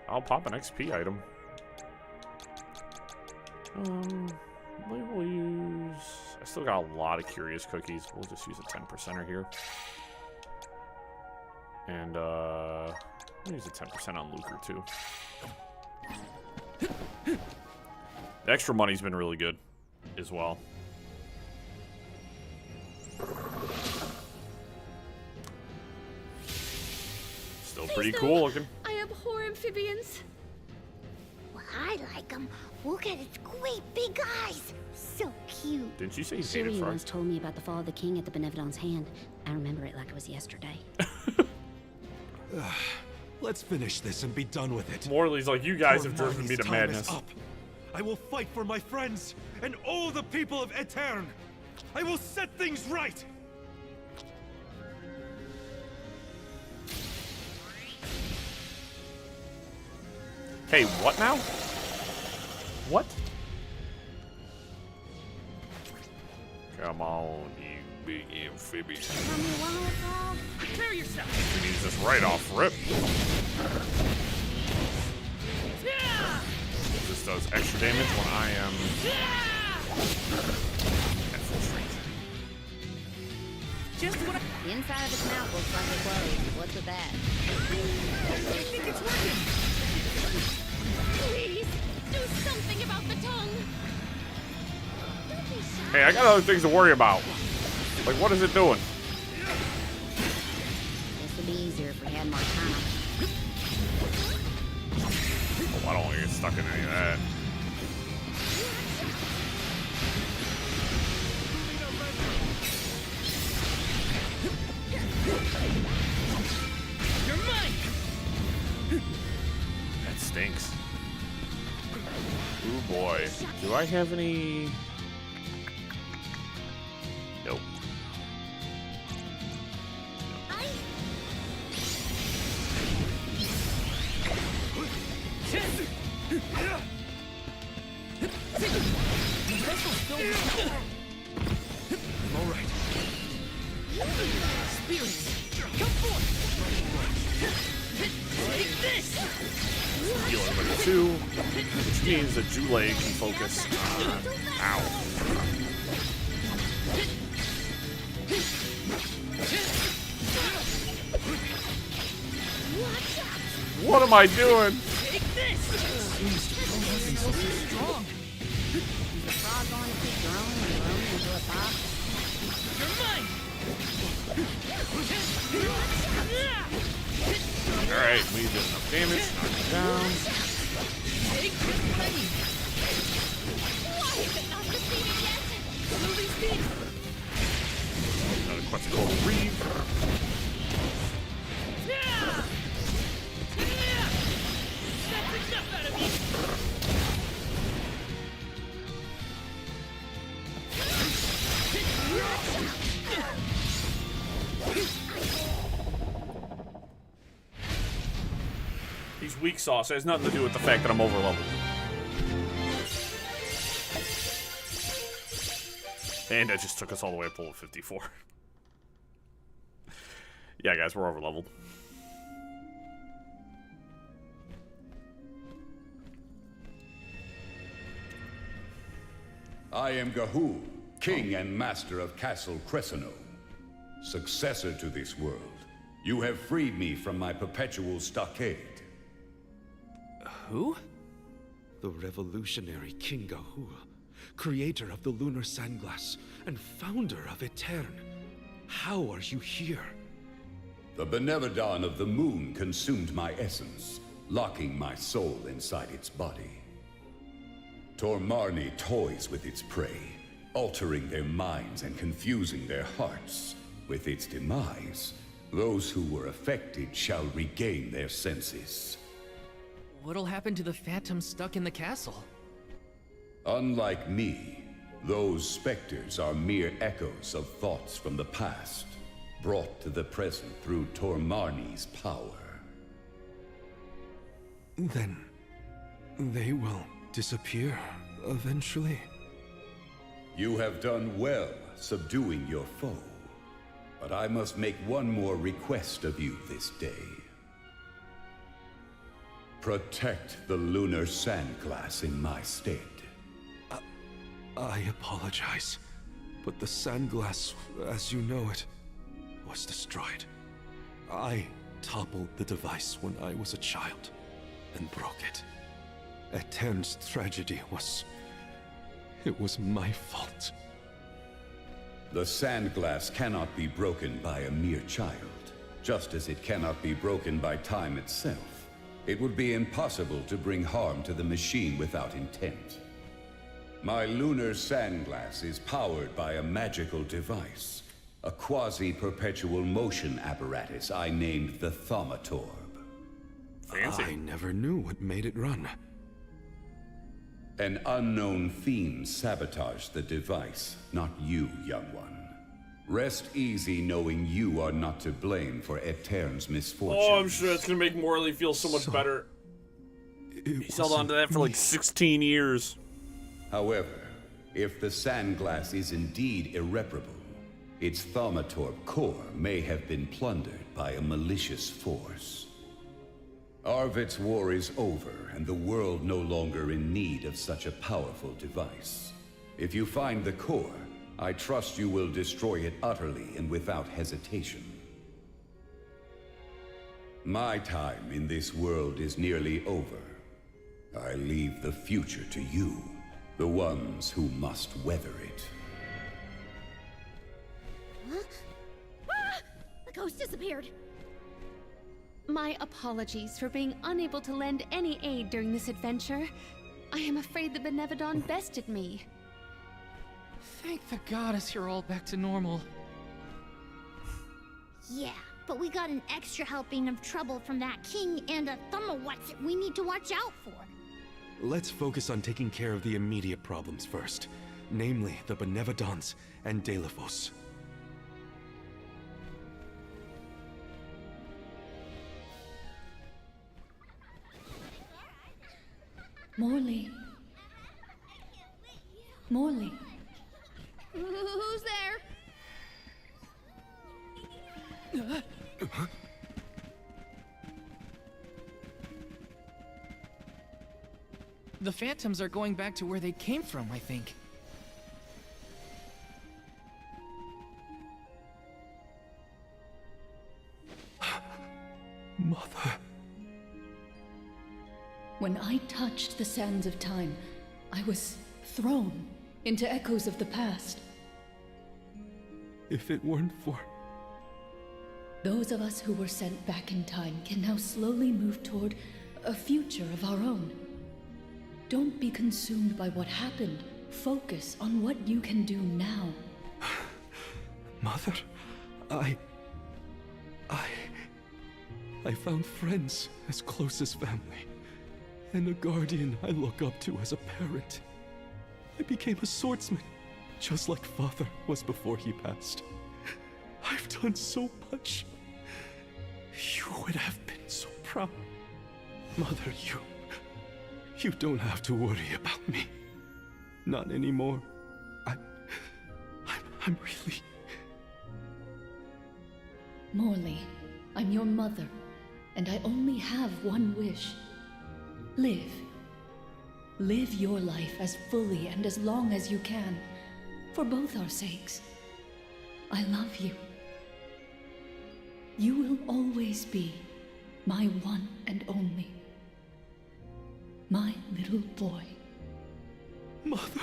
I'll pop an XP item. We will use... I still got a lot of curious cookies. We'll just use a 10%er here. And, we'll use a 10% on Lucre, too. The extra money's been really good, as well. Still pretty cool looking. I abhor amphibians. Well, I like them. Look at its great big eyes. So cute. Didn't you say you hated Shiri fries? once told me about the fall of the king at the Benevodon's hand. I remember it like it was yesterday. Let's finish this and be done with it. Morley's like, you guys have Tor driven me Marni's to time is madness. up. I will fight for my friends and all the people of Aetern. I will set things right. Hey, what now? What? Come on, you big amphibian. Tell me one more. Prepare yourself. You can use this right off rip. This does extra damage when I am at full strength. just what The inside of its mouth looks like a closed. What's with that? I think it's working. Please, do something about the tongue. Don't be shy. Hey, I got other things to worry about. Like, what is it doing? This would be easier if we had more time. Oh, I don't want to get stuck in any of that. You're mine. That stinks. Ooh, boy. Do I have any... Nope. All right. Spirits, come forth. Take this. Healing number 2, which means that Jule can focus on... Ow. What am I doing? Take this. So strong. Is the frog going to keep growing and growing into a box? You're mine. Alright, we did enough damage. Knock it down. Take just what I need. Why is it not defeated yet? Slowly speed. Another Quetzalcoatl Reeve. That's enough out of you. He's weak sauce. It has nothing to do with the fact that I'm over leveled. And that just took us all the way up to level 54. Yeah, guys, we're over leveled. I am Gahul, king and master of Castle Cresceno, successor to this world. You have freed me from my perpetual stockade. Who? The revolutionary King Gahul, creator of the lunar sandglass and founder of Etern. How are you here? The Benevodon of the moon consumed my essence, locking my soul inside its body. Tormarni toys with its prey, altering their minds and confusing their hearts. With its demise, those who were affected shall regain their senses. What'll happen to the phantoms stuck in the castle? Unlike me, those specters are mere echoes of thoughts from the past, brought to the present through Tormarni's power. Then they will disappear eventually. You have done well subduing your foe, but I must make one more request of you this day. Protect the lunar sandglass in my stead. I apologize, but the sandglass, as you know it, was destroyed. I toppled the device when I was a child and broke it. Etern's tragedy was... it was my fault. The sandglass cannot be broken by a mere child, just as it cannot be broken by time itself. It would be impossible to bring harm to the machine without intent. My lunar sandglass is powered by a magical device, a quasi-perpetual motion apparatus I named the Thaumatorb. Fancy. I never knew what made it run. An unknown fiend sabotaged the device, not you, young one. Rest easy knowing you are not to blame for Etern's misfortunes. Oh, I'm sure it's gonna make Morley feel so much better. He's held on to that for like 16 years. However, if the sandglass is indeed irreparable, its Thaumatorb core may have been plundered by a malicious force. Arvid's war is over, and the world no longer in need of such a powerful device. If you find the core, I trust you will destroy it utterly and without hesitation. My time in this world is nearly over. I leave the future to you, the ones who must weather it. Huh? Ah! The ghost disappeared. My apologies for being unable to lend any aid during this adventure. I am afraid the Benevodon bested me. Thank the goddess you're all back to normal. Yeah, but we got an extra helping of trouble from that king and a thumb-a-what's we need to watch out for. Let's focus on taking care of the immediate problems first, namely the Benevodons and Delphos. Morley. Morley. Who's there? The phantoms are going back to where they came from, I think. Mother. When I touched the sands of time, I was thrown into echoes of the past. If it weren't for... Those of us who were sent back in time can now slowly move toward a future of our own. Don't be consumed by what happened. Focus on what you can do now. Mother, I found friends as close as family, and a guardian I look up to as a parent. I became a swordsman, just like Father was before he passed. I've done so much. You would have been so proud. Mother, you don't have to worry about me. Not anymore. I'm really... Morley, I'm your mother, and I only have one wish. Live. Live your life as fully and as long as you can, for both our sakes. I love you. You will always be my one and only. My little boy. Mother.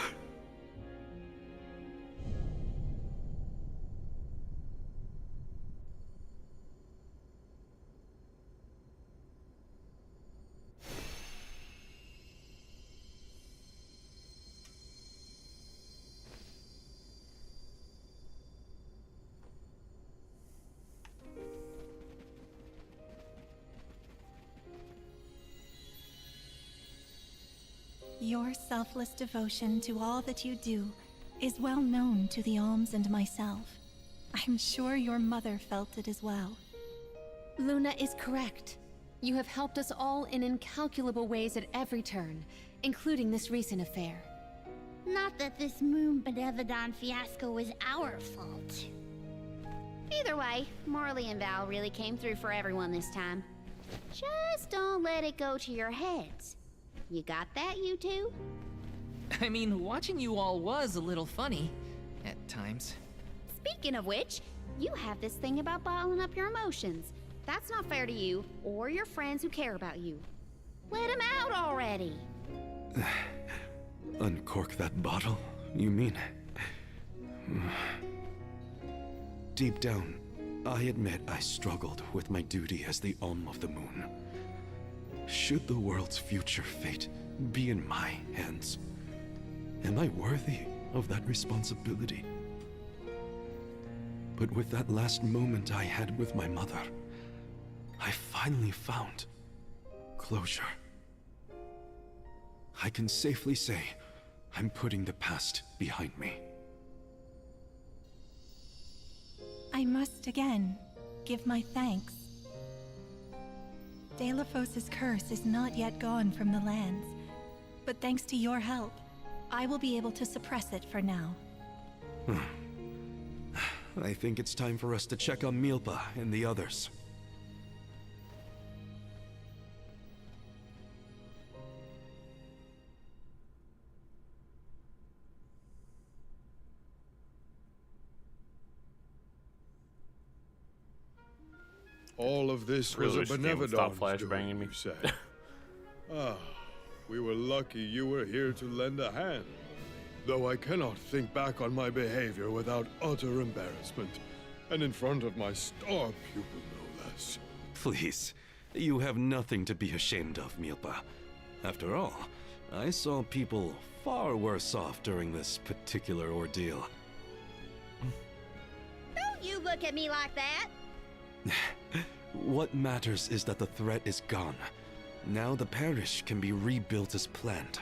Your selfless devotion to all that you do is well known to the Alms and myself. I'm sure your mother felt it as well. Luna is correct. You have helped us all in incalculable ways at every turn, including this recent affair. Not that this Moon Benevodon fiasco was our fault. Either way, Morley and Val really came through for everyone this time. Just don't let it go to your heads. You got that, you two? I mean, watching you all was a little funny at times. Speaking of which, you have this thing about bottling up your emotions. That's not fair to you or your friends who care about you. Let them out already. Uncork that bottle, you mean? Deep down, I admit I struggled with my duty as the Alm of the Moon. Should the world's future fate be in my hands, am I worthy of that responsibility? But with that last moment I had with my mother, I finally found closure. I can safely say I'm putting the past behind me. I must again give my thanks. Delphos' curse is not yet gone from the lands, but thanks to your help, I will be able to suppress it for now. I think it's time for us to check on Milpa and the others. All of this Really was wish a the game would stop Benevodon's flashbanging doing, me. you said. Ah, we were lucky you were here to lend a hand. Though I cannot think back on my behavior without utter embarrassment, and in front of my star pupil, no less. Please, you have nothing to be ashamed of, Milpa. After all, I saw people far worse off during this particular ordeal. Don't you look at me like that! What matters is that the threat is gone. Now the parish can be rebuilt as planned.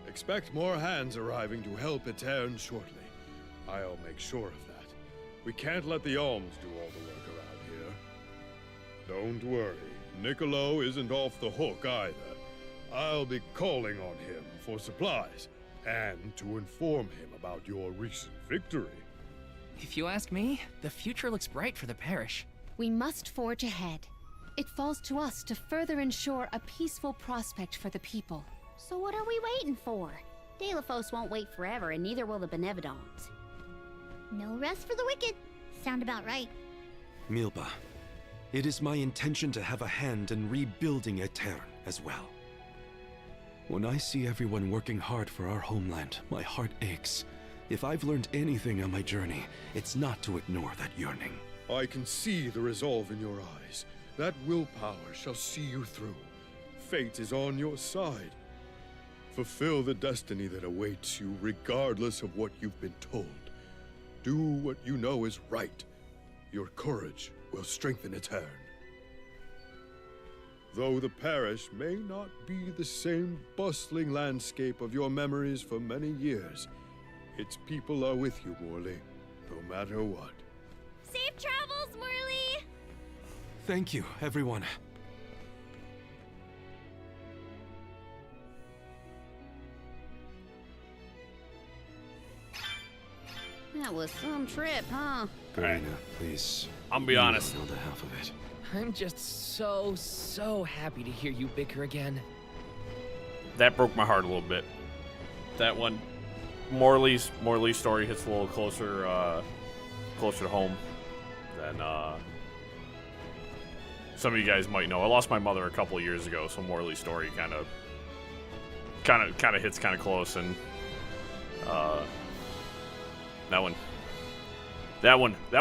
Expect more hands arriving to help Etern shortly. I'll make sure of that. We can't let the alms do all the work around here. Don't worry, Niccolo isn't off the hook either. I'll be calling on him for supplies, and to inform him about your recent victory. If you ask me, the future looks bright for the parish. We must forge ahead. It falls to us to further ensure a peaceful prospect for the people. So what are we waiting for? Delafos won't wait forever, and neither will the Benevodons. No rest for the wicked. Sound about right. Milpa, it is my intention to have a hand in rebuilding Etern as well. When I see everyone working hard for our homeland, my heart aches. If I've learned anything on my journey, it's not to ignore that yearning. I can see the resolve in your eyes. That willpower shall see you through. Fate is on your side. Fulfill the destiny that awaits you, regardless of what you've been told. Do what you know is right. Your courage will strengthen Etern. Though the parish may not be the same bustling landscape of your memories for many years, its people are with you, Morley, no matter what. Safe travels, Morley! Thank you, everyone. That was some trip, huh? Karina, please. I'm gonna be honest. You know the half of it. I'm just so happy to hear you bicker again. That broke my heart a little bit. That one, Morley's story hits a little closer to home than some of you guys might know. I lost my mother a couple of years ago, so Morley's story kind of hits kind of close, and that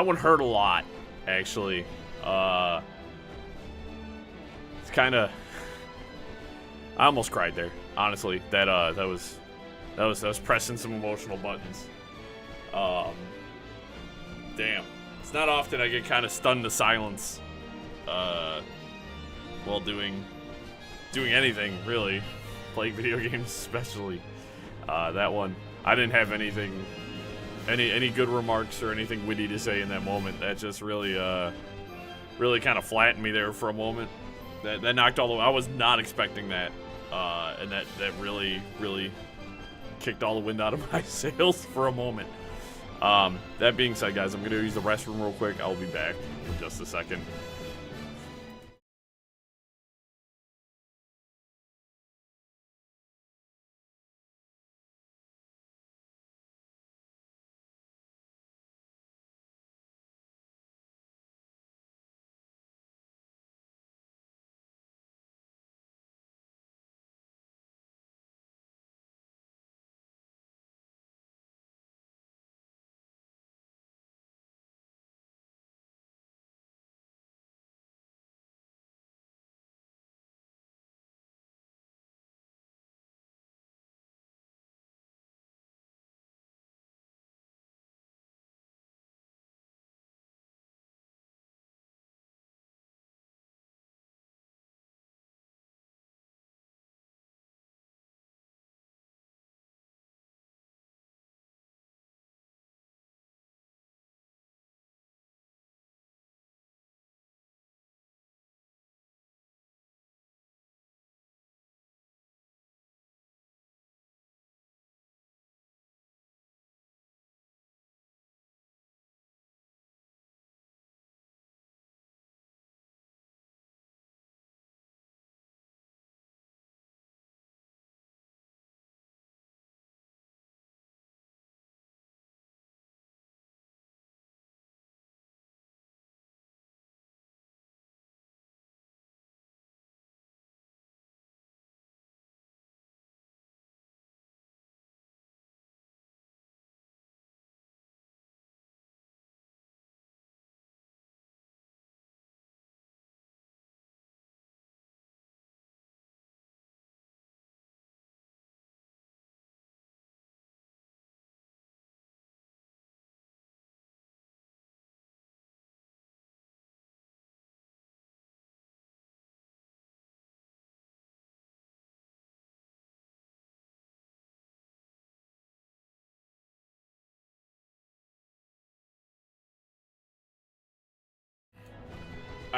one hurt a lot, actually. It's kind of, I almost cried there, honestly. That was pressing some emotional buttons. Damn, it's not often I get kind of stunned to silence while doing anything, really, playing video games especially. That one, I didn't have anything, any good remarks or anything witty to say in that moment. That just really kind of flattened me there for a moment. That knocked all the way. I was not expecting that, and that really kicked all the wind out of my sails for a moment. That being said, guys, I'm gonna use the restroom real quick. I'll be back in just a second.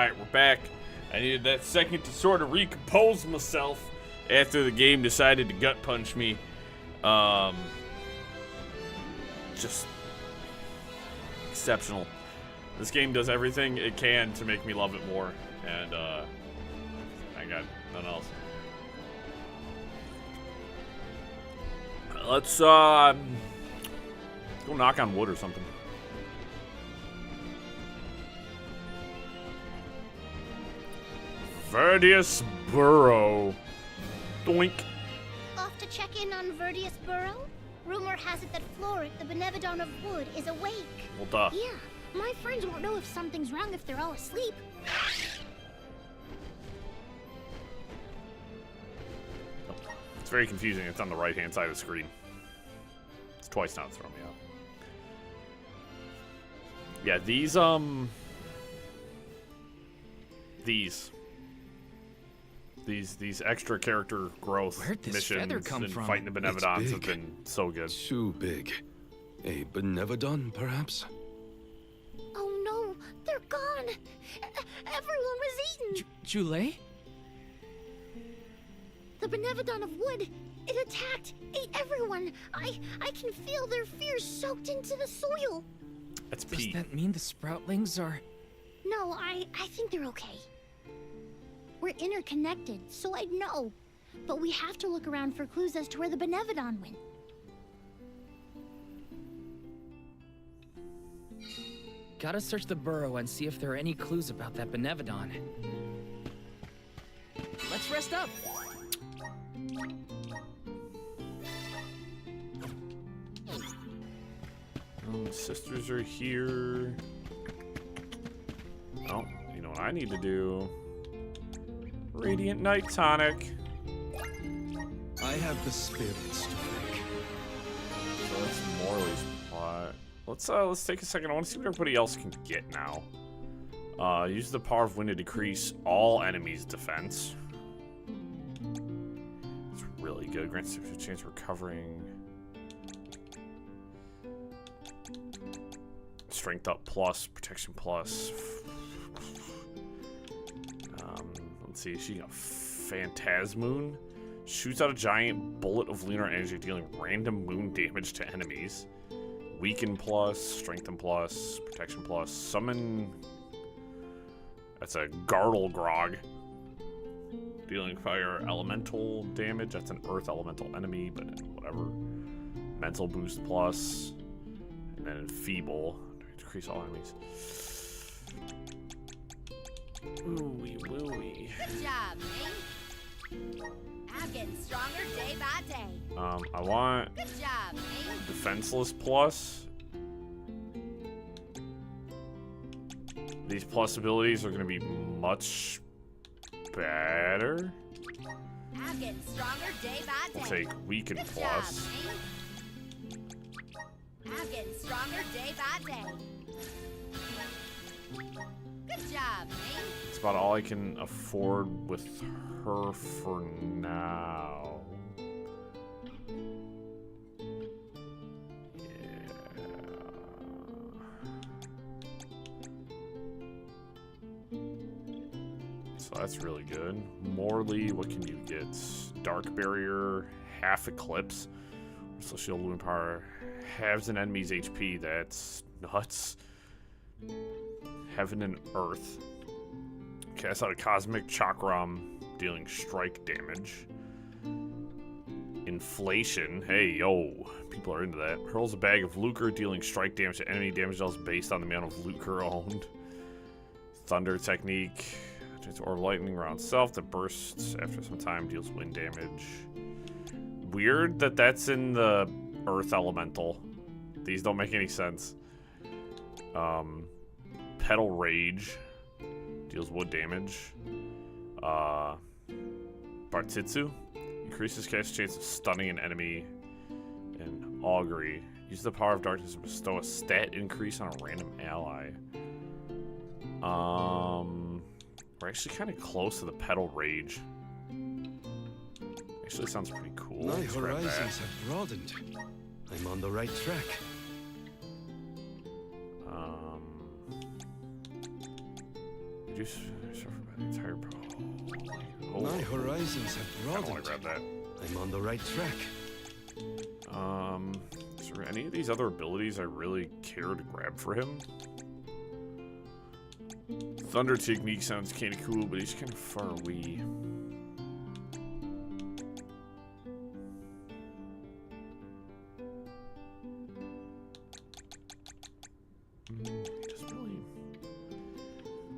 Alright, we're back. I needed that second to sort of recompose myself after the game decided to gut punch me. Just exceptional. This game does everything it can to make me love it more, and I got nothing else. Let's go knock on wood or something. Verdius Burrow. Doink. Off to check in on Verdius Burrow? Rumor has it that Floric, the Benevodon of Wood, is awake. Well, duh. Yeah, my friends won't know if something's wrong if they're all asleep. It's very confusing. It's on the right-hand side of the screen. It's twice now. It's throwing me off. Yeah, these extra character growth missions and fighting the Benevodons have been so good. Too big. A Benevodon, perhaps? Oh no, they're gone. Everyone was eaten. Jule? The Benevodon of Wood, it attacked, ate everyone. I can feel their fears soaked into the soil. That's Does Pete. that mean the Sproutlings are... No, I think they're okay. We're interconnected, so I'd know. But we have to look around for clues as to where the Benevodon went. Gotta search the burrow and see if there are any clues about that Benevodon. Let's rest up. Sisters are here. Oh, you know what I need to do? Radiant Night Tonic. I have the spirits to thank. So that's Morley's plot. Let's take a second. I want to see what everybody else can get now. Use the power of wind to decrease all enemies' defense. It's really good. Grants a chance of recovering. Strength up plus, protection plus. Let's see, she got Phantasmoon. Shoots out a giant bullet of lunar energy, dealing random moon damage to enemies. Weaken plus, strengthen plus, protection plus. Summon. That's a Gartle Grog. Dealing fire elemental damage. That's an earth elemental enemy, but whatever. Mental boost plus. And then Feeble. Decrease all enemies. Ooey wooey. Good job, me. I'm getting stronger day by day. I want Good job, me. Defenseless plus. These plus abilities are going to be much better. I'm getting stronger day by day. We'll take Weaken Good plus. job, me. I'm getting stronger day by day. Good job, me. It's about all I can afford with her for now. Yeah. So that's really good. Morley, what can you get? Dark Barrier, half Eclipse. So shield lumen power halves an enemy's HP. That's nuts. Heaven and Earth. Cast out a Cosmic Chakram, dealing strike damage. Inflation. Hey, yo. People are into that. Hurls a bag of lucre, dealing strike damage to enemy damage levels based on the amount of lucre owned. Thunder Technique. Or lightning around self that bursts after some time, deals wind damage. Weird that that's in the Earth Elemental. These don't make any sense. Petal Rage deals wood damage. Bartitsu increases cast chance of stunning an enemy. And Augury, use the power of darkness to bestow a stat increase on a random ally. We're actually kind of close to the Petal Rage. Actually sounds pretty cool. My Let's grab horizons that. have broadened. I'm on the right track. reduce suffer by the entire oh. My horizons have I want broadened. to grab that. I'm on the right track. Is there any of these other abilities I really care to grab for him? Thunder technique sounds kind of cool, but he's kind of far away.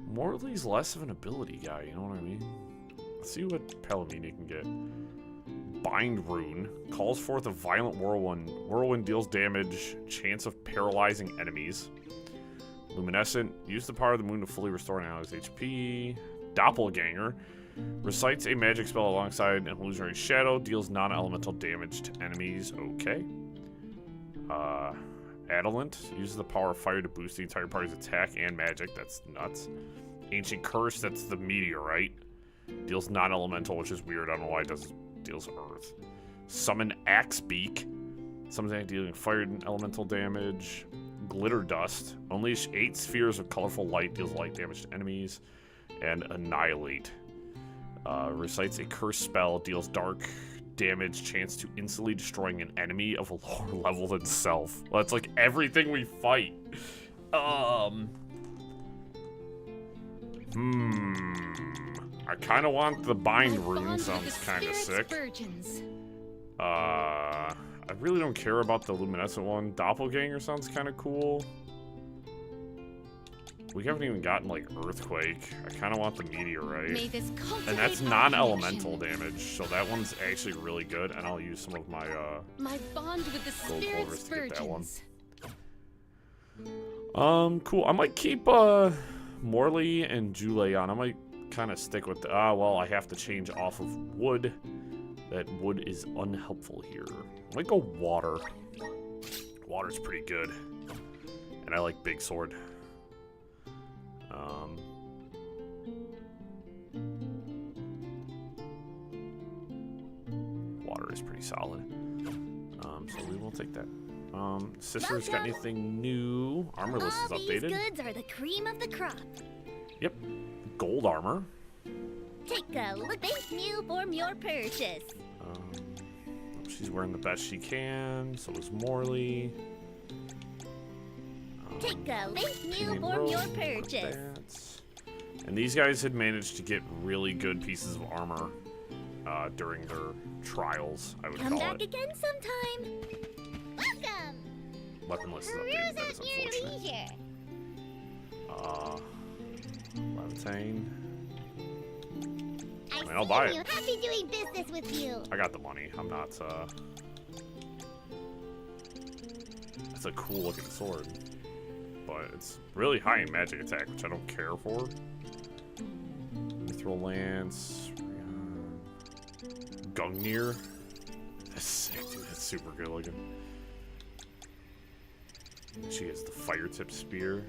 Morley's less of an ability guy, you know what I mean? Let's see what Palomino can get. Bind Rune. Calls forth a violent whirlwind. Whirlwind deals damage, chance of paralyzing enemies. Luminescent. Use the power of the moon to fully restore an ally's HP. Doppelganger. Recites a magic spell alongside an illusionary shadow. Deals non-elemental damage to enemies. Okay. Adolent. Uses the power of fire to boost the entire party's attack and magic. That's nuts. Ancient Curse. That's the meteorite. Deals non-elemental, which is weird. I don't know why it deals earth. Summon Axebeak. Summons dealing fire and elemental damage. Glitter Dust. Unleash 8 spheres of colorful light. Deals light damage to enemies. And Annihilate. Recites a curse spell. Deals dark damage. Chance to instantly destroying an enemy of a lower level than self. Well, that's like everything we fight. I kind of want the Bind Rune. Sounds kind of sick. I really don't care about the luminescent one. Doppelganger sounds kind of cool. We haven't even gotten like Earthquake. I kind of want the meteorite. And that's non-elemental damage, so that one's actually really good. And I'll use some of my bond with the gold clovers to get that one. Virgins. Cool. I might keep Morley and Jule on. I might kind of stick with the well, I have to change off of wood. That wood is unhelpful here. I might go water. Water's pretty good. And I like big sword. Water is pretty solid. So we will take that. Sister's got anything new? Armor list is updated. These goods are the cream of the crop. Yep. Gold armor. Take a look. Thank you for your purchase. She's wearing the best she can. So is Morley. Take a thank you for your purchase. And these guys had managed to get really good pieces of armor during their trials, I would Come call back it. again sometime. Welcome. Weapon list is updated. That is unfortunate. Levitane. I mean, I'll buy it. Happy doing business with you. I got the money. I'm not, That's a cool looking sword. But it's really high in magic attack, which I don't care for. Mithril Lance. Gungnir. That's sick, dude. That's super good looking. She has the fire tip spear.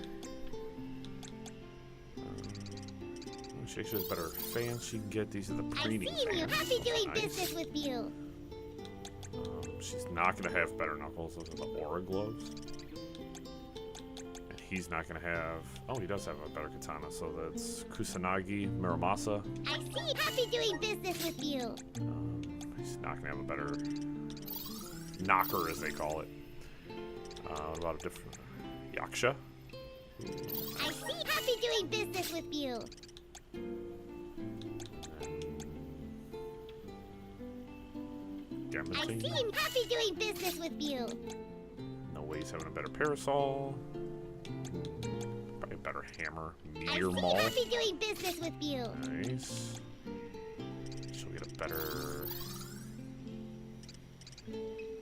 She actually has better fans she can get. These are the preening fans. I'm happy doing Nice. business with you. She's not going to have better knuckles. Those are the aura gloves. And he's not going to have... Oh, he does have a better katana. So that's Kusanagi Muramasa. I see. Happy doing business with you. He's not going to have a better knocker, as they call it. What about a different... Yaksha? I see. Happy doing business with you. I see. Happy doing business with you. No way he's having a better parasol. Probably a better hammer. Meteor I see. Maul. Happy doing business with you. Nice. She'll get a better...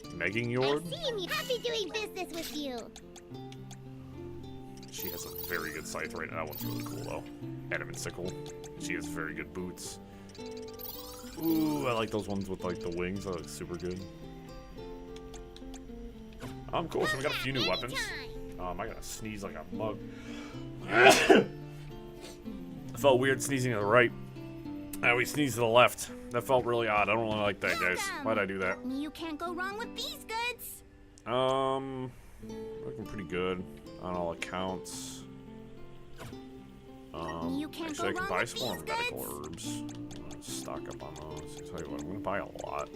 Megging Yord. I see. Happy doing business with you. She has a very good scythe right now. That one's really cool, though. Adamant Sickle. She has very good boots. Ooh, I like those ones with, like, the wings. That look super good. Cool. So we got a few new weapons. I gotta sneeze like a mug. I felt weird sneezing to the right. Now we sneeze to the left. That felt really odd. I don't really like that, guys. Why'd I do that? You can't go wrong with these goods. Looking pretty good on all accounts. You can't Actually, I go can wrong buy with some more these medical goods. herbs. I'm gonna stock up on those. I tell you what, I'm gonna buy a lot.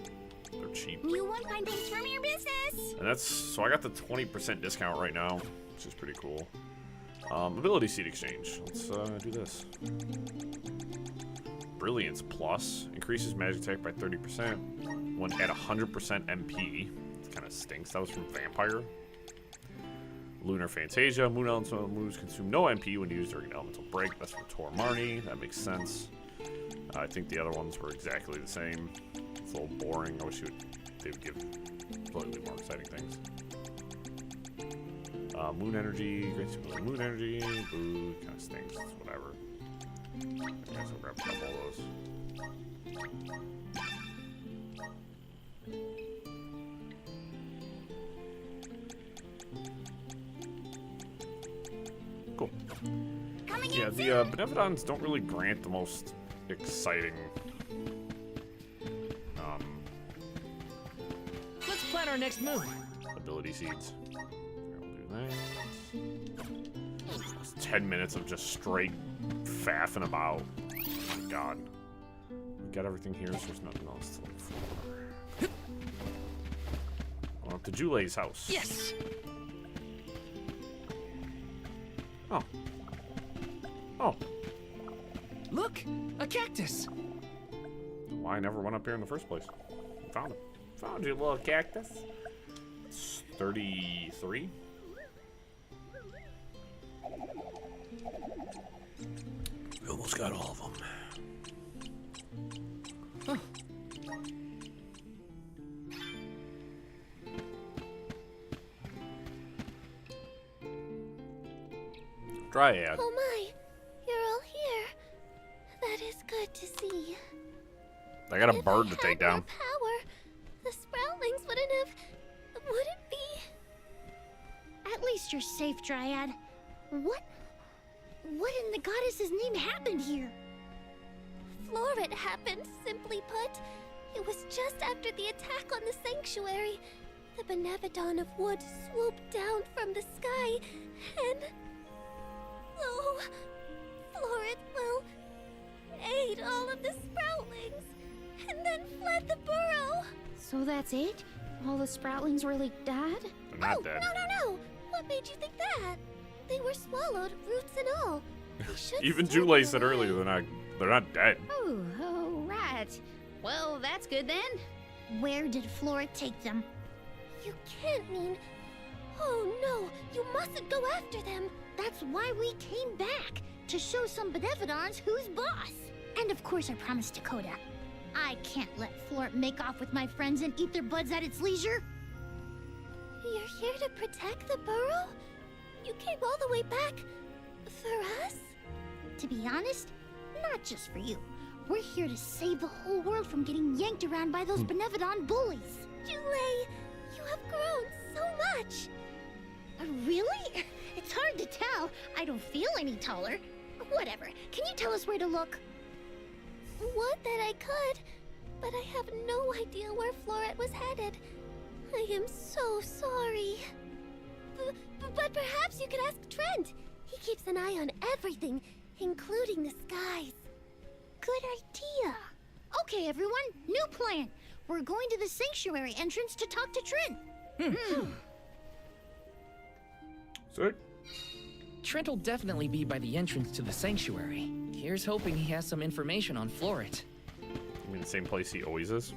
They're cheap. You won't find things from your business. And that's, so I got the 20% discount right now, which is pretty cool. Ability seed exchange. Let's do this. Brilliance plus increases magic attack by 30% when at 100% MP. It kind of stinks. That was from Vampire. Lunar Fantasia. Moon elemental moves consume no MP when used during elemental break. That's from Tor Marnie. That makes sense. I think the other ones were exactly the same. It's a little boring. I wish they would give slightly more exciting things. Moon energy. Great super moon energy. Boo. Kind of stinks. It's whatever. I guess I'll grab a couple of those. Cool. Yeah, the Benevodons don't really grant the most exciting Let's plan our next move. ability seeds. I'll do that. It's 10 minutes of just straight faffing about. Oh my god. We got everything here, so there's nothing else to look for. Going up to Jule's house. Yes. Oh. Oh. Look, a cactus. Why I never went up here in the first place. Found it. Found you, little cactus. It's 33. We almost got all of them. Huh. Dryad. Oh my, you're all here. That is good to see. I got a If bird I to had take more down. Power, the Sproutlings wouldn't have. Would it be? At least you're safe, Dryad. What in the goddess's name happened here? Floret happened, simply put. It was just after the attack on the sanctuary. The Benevodon of Wood swooped down from the sky, and... Oh, Floret, well, ate all of the Sproutlings, and then fled the burrow. So that's it? All the Sproutlings really died? They're not Oh, dead. no. What made you think that? They were swallowed, roots and all. They should Even still Jule be said alive. earlier they're not dead. Oh, right. Well, that's good then. Where did Flora take them? You can't mean... Oh no, you mustn't go after them. That's why we came back, to show some Benevodons who's boss. And of course I promised Dakota. I can't let Flora make off with my friends and eat their buds at its leisure. You're here to protect the burrow? You came all the way back for us? To be honest, not just for you. We're here to save the whole world from getting yanked around by those Benevodon bullies. Jule, you have grown so much. Really? It's hard to tell. I don't feel any taller. Whatever. Can you tell us where to look? Would that I could, but I have no idea where Floret was headed. I am so sorry. But perhaps you could ask Trent. He keeps an eye on everything, including the skies. Good idea. Okay, everyone, new plan. We're going to the sanctuary entrance to talk to Trent. Sick. Trent will definitely be by the entrance to the sanctuary. Here's hoping he has some information on Floret. You mean the same place he always is?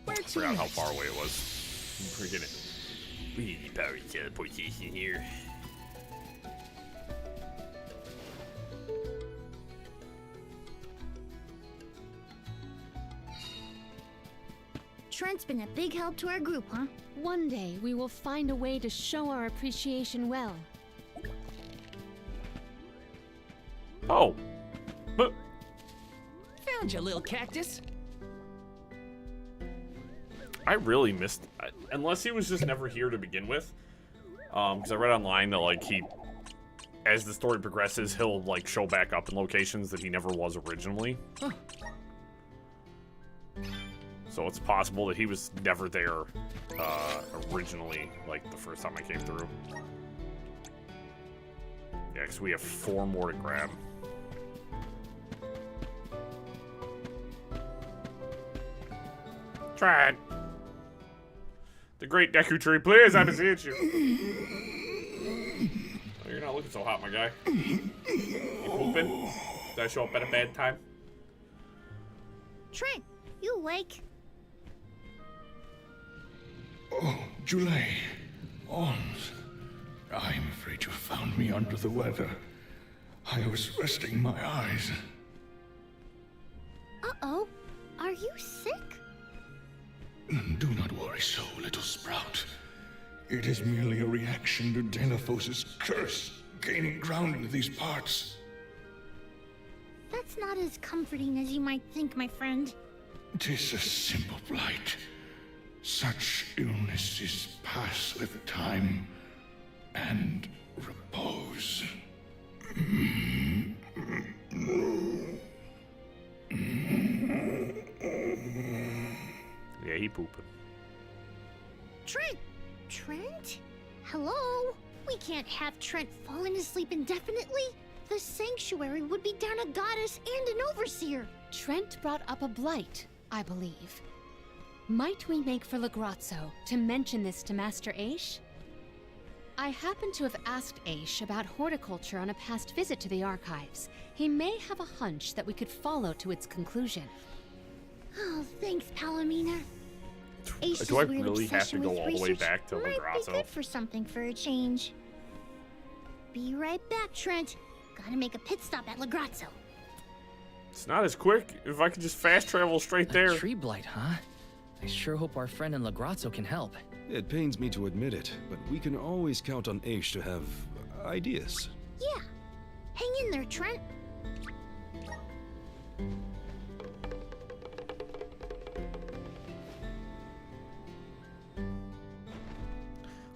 Where to Forgot how next? far away it was. Freaking really power teleportation here. Trent's been a big help to our group, huh? One day we will find a way to show our appreciation well. Oh. Huh. Found you, little cactus. I really missed, unless he was just never here to begin with, Because I read online that, like, as the story progresses, he'll, like, show back up in locations that he never was originally. Huh. So it's possible that he was never there originally, like, the first time I came through. Yeah, because we have 4 more to grab. Try it. The great Deku Tree, please, I beseech you. Oh, you're not looking so hot, my guy. You pooping? Did I show up at a bad time? Trent, you awake? Oh, Julie. Ons. I'm afraid you found me under the weather. I was resting my eyes. Uh-oh. Are you sick? Do not worry so, little sprout. It is merely a reaction to Delaphos's curse gaining ground in these parts. That's not as comforting as you might think, my friend. 'Tis a simple blight. Such illnesses pass with time and repose. Yeah, he pooping. Trent! Trent? Hello? We can't have Trent falling asleep indefinitely. The sanctuary would be down a goddess and an overseer. Trent brought up a blight, I believe. Might we make for Legrazzo to mention this to Master Aish? I happen to have asked Aish about horticulture on a past visit to the archives. He may have a hunch that we could follow to its conclusion. Oh, thanks, Palomina. Aish's Do I weird really have to obsession go with all the way research back to might be Legrazzo? good for something for a change. Be right back, Trent. Gotta make a pit stop at Legrazzo. It's not as quick. If I could just fast travel straight there. Tree blight, huh? I sure hope our friend in Legrazzo can help. It pains me to admit it, but we can always count on Aish to have ideas. Yeah. Hang in there, Trent.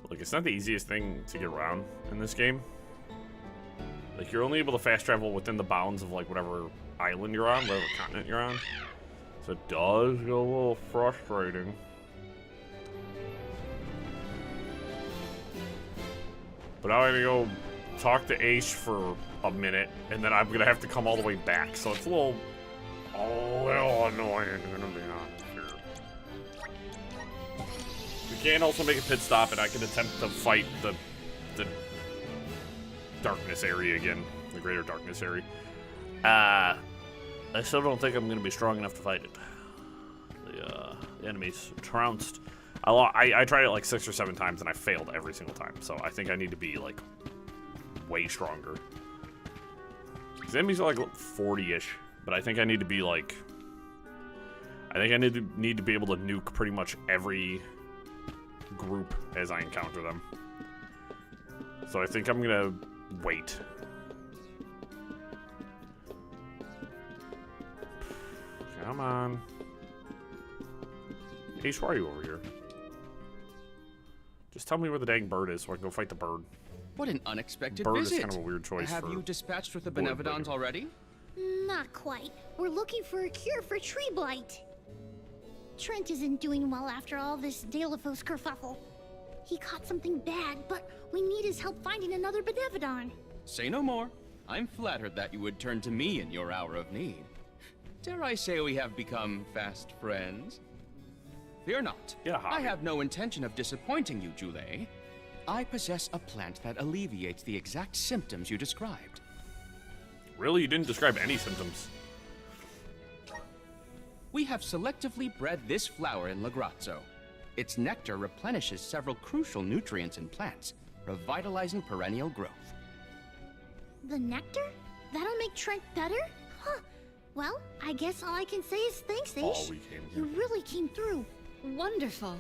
Like, it's not the easiest thing to get around in this game. Like, you're only able to fast travel within the bounds of, like, whatever island you're on, whatever continent you're on. So it does get a little frustrating. But now I'm gonna go talk to Aish for a minute, and then I'm gonna have to come all the way back. So it's a little annoying, gonna be honest here. We can also make a pit stop, and I can attempt to fight the darkness area again, the greater darkness area. I still don't think I'm gonna be strong enough to fight it. The enemy's trounced. I tried it like 6 or 7 times and I failed every single time. So I think I need to be like way stronger. These enemies are like 40-ish, but I think I need to be like, I think I need to be able to nuke pretty much every group as I encounter them. So I think I'm gonna wait. Come on. Aish, why are you over here? Just tell me where the dang bird is so I can go fight the bird. What an unexpected bird visit. is kind of a weird choice. Have you dispatched with the Benevodons already? Not quite. We're looking for a cure for tree blight. Trent isn't doing well after all this Delaphos kerfuffle. He caught something bad, but we need his help finding another Benevodon. Say no more. I'm flattered that you would turn to me in your hour of need. Dare I say we have become fast friends? Fear not. I have no intention of disappointing you, Julie. I possess a plant that alleviates the exact symptoms you described. Really? You didn't describe any symptoms. We have selectively bred this flower in Legrazzo. Its nectar replenishes several crucial nutrients in plants, revitalizing perennial growth. The nectar? That'll make Trent better? Huh. Well, I guess all I can say is thanks, Aish. You really came through. Wonderful.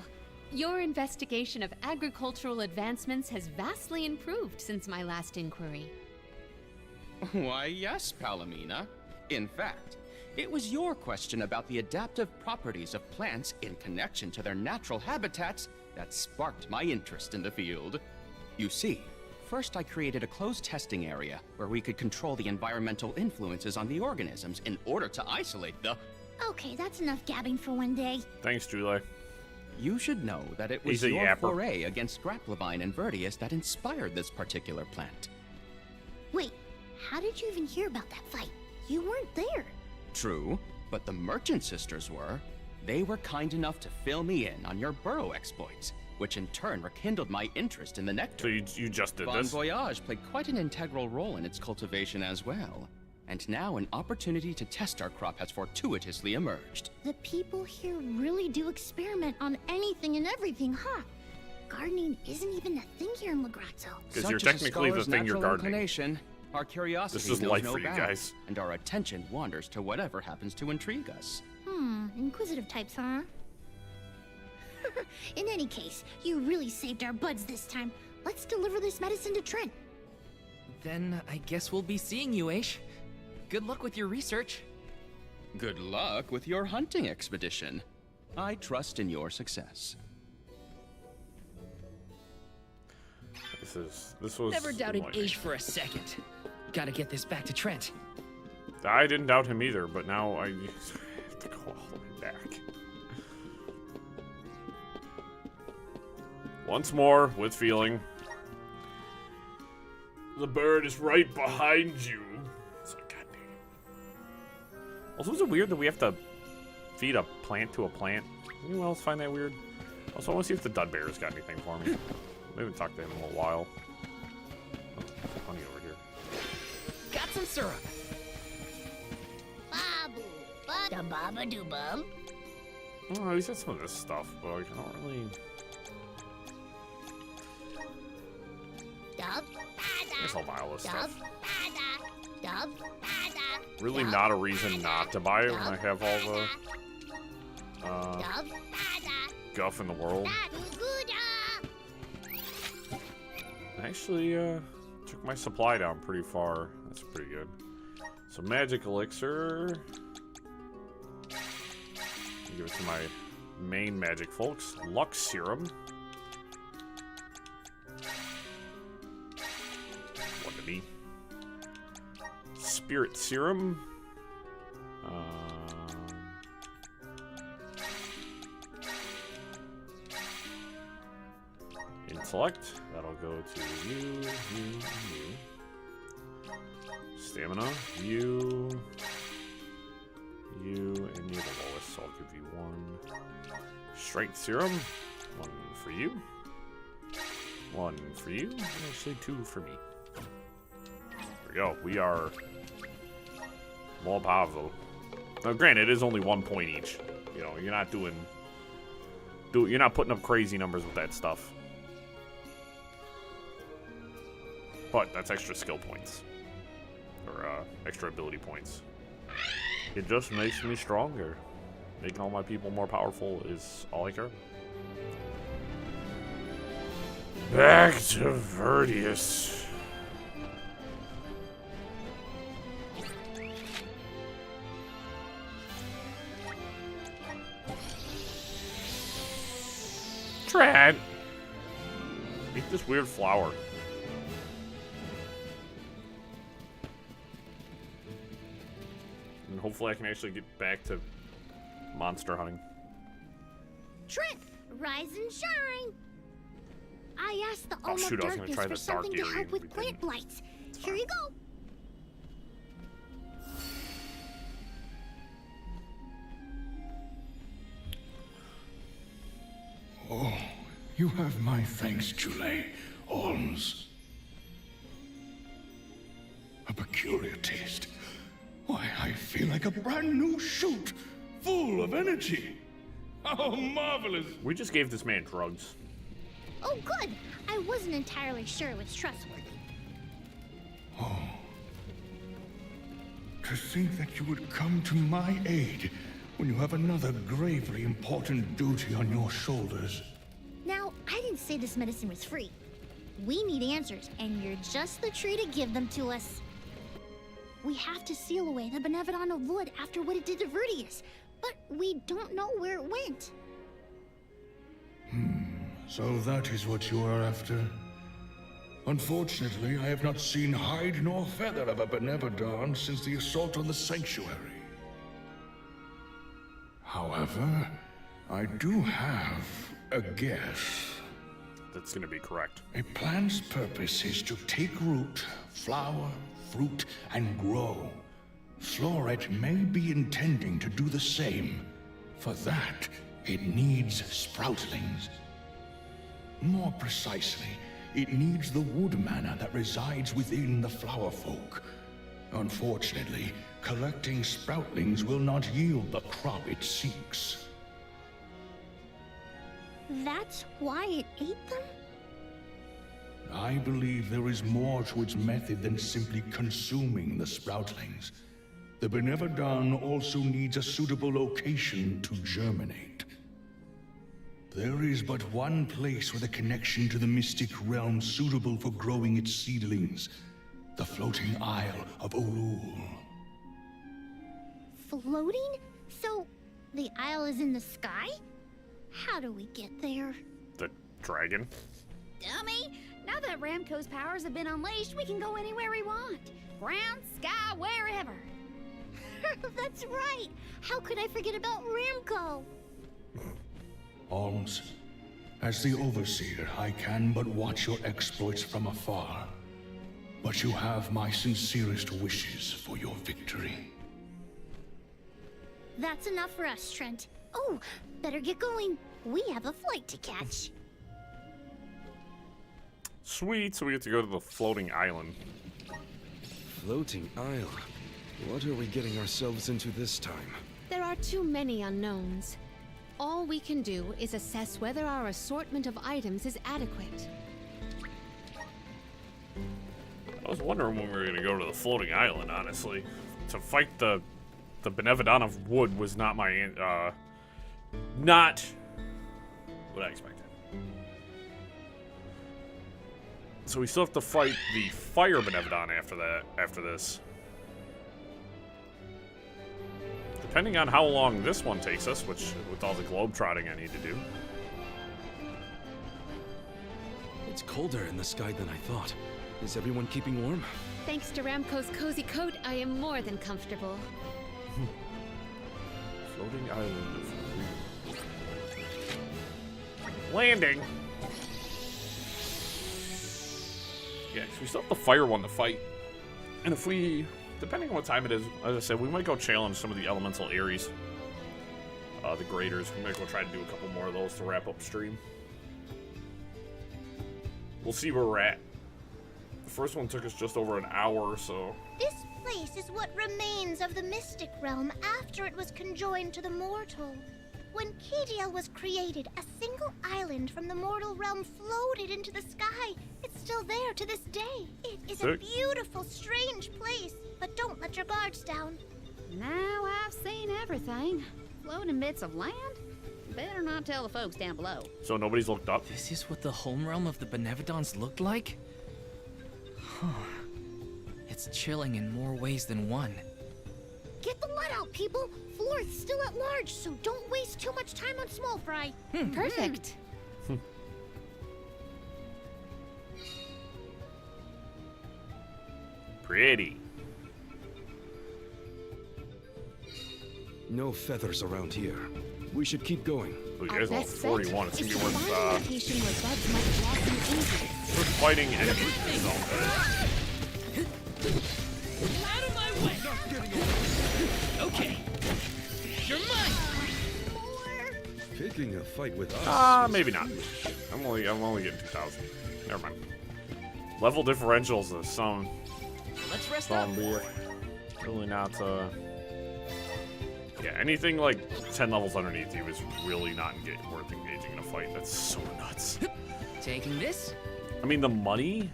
Your investigation of agricultural advancements has vastly improved since my last inquiry. Why, yes, Palomina. In fact, it was your question about the adaptive properties of plants in connection to their natural habitats that sparked my interest in the field. You see, first I created a closed testing area where we could control the environmental influences on the organisms in order to isolate the... Okay, that's enough gabbing for one day. Thanks, Julie. You should know that it was your foray against Grapplevine and Vertius that inspired this particular plant. Wait, how did you even hear about that fight? You weren't there. True, but the Merchant Sisters were. They were kind enough to fill me in on your burrow exploits, which in turn rekindled my interest in the nectar. So you just did Bon this? Voyage played quite an integral role in its cultivation as well. And now an opportunity to test our crop has fortuitously emerged. The people here really do experiment on anything and everything, huh? Gardening isn't even a thing here in Legrazzo. Because you're technically the thing you're gardening. Our curiosity This is knows life no for you bounds, guys. and our attention wanders to whatever happens to intrigue us. Inquisitive types, huh? In any case, you really saved our buds this time. Let's deliver this medicine to Trent. Then I guess we'll be seeing you, Aish. Good luck with your research. Good luck with your hunting expedition. I trust in your success. This was Never doubted Aish for a second. Gotta get this back to Trent. I didn't doubt him either, but now I have to go all the way back. Once more, with feeling. The bird is right behind you. It's like, goddamn. Also, is it weird that we have to feed a plant to a plant? Anyone else find that weird? Also, I want to see if the dud bear's got anything for me. We haven't talked to him in a little while. Oh, there's honey over here. Got some syrup. Babu, bada baba doo bum. Oh, he's got some of this stuff, but like, I don't really. Dub, There's a vial of stuff. dub, Really not a reason not to buy it when I have all the guff in the world. I actually took my supply down pretty far. That's pretty good. So magic elixir. Give it to my main magic folks. Lux serum. What to be? Spirit serum. Intellect. That'll go to you, you, you. Stamina. You, and you're the lowest, so I'll give you one. Strength serum. One for you. One for you. And actually 2 for me. There we go. We are more powerful. Now, granted, it is only 1 point each. You know, you're not you're not putting up crazy numbers with that stuff. But that's extra skill points. Or extra ability points. It just makes me stronger. Making all my people more powerful is all I care about. Back to Vertius. Trent! Eat this weird flower. And hopefully I can actually get back to monster hunting. Trent, rise and shine. I asked the Alma shoot, I was gonna Darkness try for the something to Dark help Eerie, with we plant didn't. blights. Here you go. Oh, you have my thanks, Julie. Alms. A peculiar taste. Why, I feel like a brand new shoot, full of energy. How marvelous! We just gave this man drugs. Oh, good. I wasn't entirely sure it was trustworthy. Oh. To think that you would come to my aid when you have another gravely important duty on your shoulders. Now, I didn't say this medicine was free. We need answers, and you're just the tree to give them to us. We have to seal away the Benevodon of Wood after what it did to Vertius, but we don't know where it went. So that is what you are after? Unfortunately, I have not seen hide nor feather of a Benevodon since the assault on the sanctuary. However, I do have a guess. That's gonna be correct. A plant's purpose is to take root, flower, fruit, and grow. Floret may be intending to do the same. For that, it needs sproutlings. More precisely, it needs the wood mana that resides within the flower folk. Unfortunately, collecting sproutlings will not yield the crop it seeks. That's why it ate them? I believe there is more to its method than simply consuming the sproutlings. The Benevodon also needs a suitable location to germinate. There is but one place with a connection to the mystic realm suitable for growing its seedlings. The floating Isle of Olul. Floating? So, the isle is in the sky? How do we get there? The dragon? Dummy! Now that Ramco's powers have been unleashed, we can go anywhere we want. Ground, sky, wherever. That's right! How could I forget about Ramco? Alms, as the Overseer, I can but watch your exploits from afar. But you have my sincerest wishes for your victory. That's enough for us, Trent. Oh, better get going. We have a flight to catch. Sweet, so we have to go to the floating island. Floating Isle? What are we getting ourselves into this time? There are too many unknowns. All we can do is assess whether our assortment of items is adequate. I was wondering when we were gonna go to the floating island, honestly. To fight the Benevodon of Wood was not my, not what I expected. So we still have to fight the Fire Benevodon after this. Depending on how long this one takes us, which, with all the globe-trotting I need to do. It's colder in the sky than I thought. Is everyone keeping warm? Thanks to Ramco's cozy coat, I am more than comfortable. Floating island of landing. Yeah, so we still have the fire one to fight. And if we, depending on what time it is, as I said, we might go challenge some of the elemental Ares. The graders. We might go try to do a couple more of those to wrap up stream. We'll see where we're at. The first one took us just over an hour, so... This place is what remains of the mystic realm after it was conjoined to the mortal. When Kadiel was created, a single island from the mortal realm floated into the sky. It's still there to this day. It is a beautiful, strange place, but don't let your guards down. Now I've seen everything. Floating bits of land? Better not tell the folks down below. So nobody's looked up? This is what the home realm of the Benevodons looked like? Huh. It's chilling in more ways than one. Get the let out, people! Florith's still at large, so don't waste too much time on small fry. Perfect. Pretty. No feathers around here. We should keep going. Oh, you guys all 41. It's gonna be worth, location where buds might blossom easily. we're fighting enemies. Out of my way! Okay. You're mine! Picking a fight with us. Maybe not. I'm only getting 2,000. Never mind. Level differentials is some. Let's rest up. Really not. Yeah, anything like 10 levels underneath you is really not worth engaging in a fight. That's so nuts. Taking this? I mean, the money,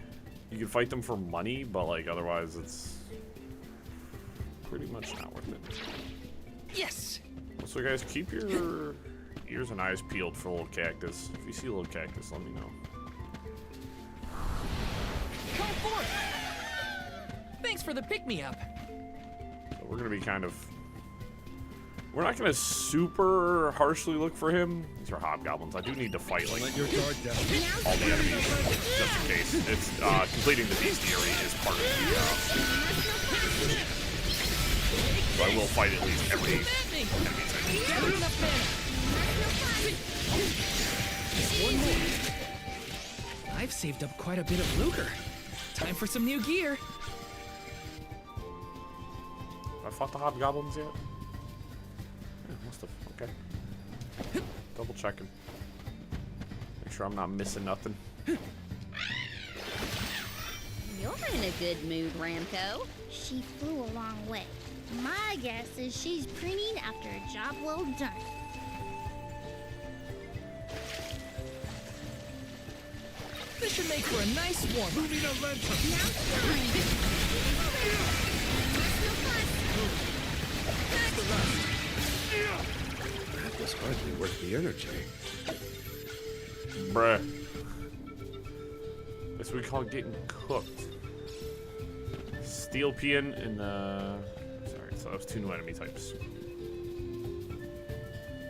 you can fight them for money, but like otherwise it's pretty much not worth it. Yes. So guys, keep your ears and eyes peeled for a little cactus. If you see a little cactus, let me know. Come forth. Thanks for the pick-me-up. So we're gonna be kind of We're not gonna super harshly look for him. These are hobgoblins. I do need to fight like Let your guard down. all the enemies just in case. It's completing the bestiary is part of the. So I will fight at least every enemy type. I've saved up quite a bit of lucre. Time for some new gear. Have I fought the hobgoblins yet? Yeah, must have. Okay. Double checking. Make sure I'm not missing nothing. You're in a good mood, Ramco. She flew a long way. My guess is she's preening after a job well done. This should make for a nice warm-up. Now That was hardly worth the energy. Bruh. That's what we call getting cooked. Steel Peon and sorry, so that was 2 new enemy types.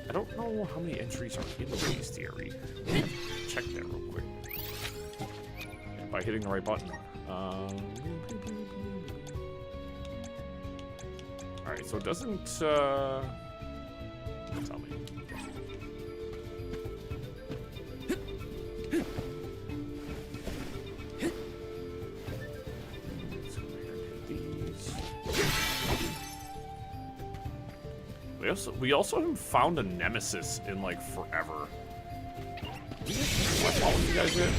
I don't know how many entries are in the bestiary. Check that real quick. By hitting the right button. Alright, so it doesn't tell me. We also haven't found a nemesis in like forever. What followed you guys in?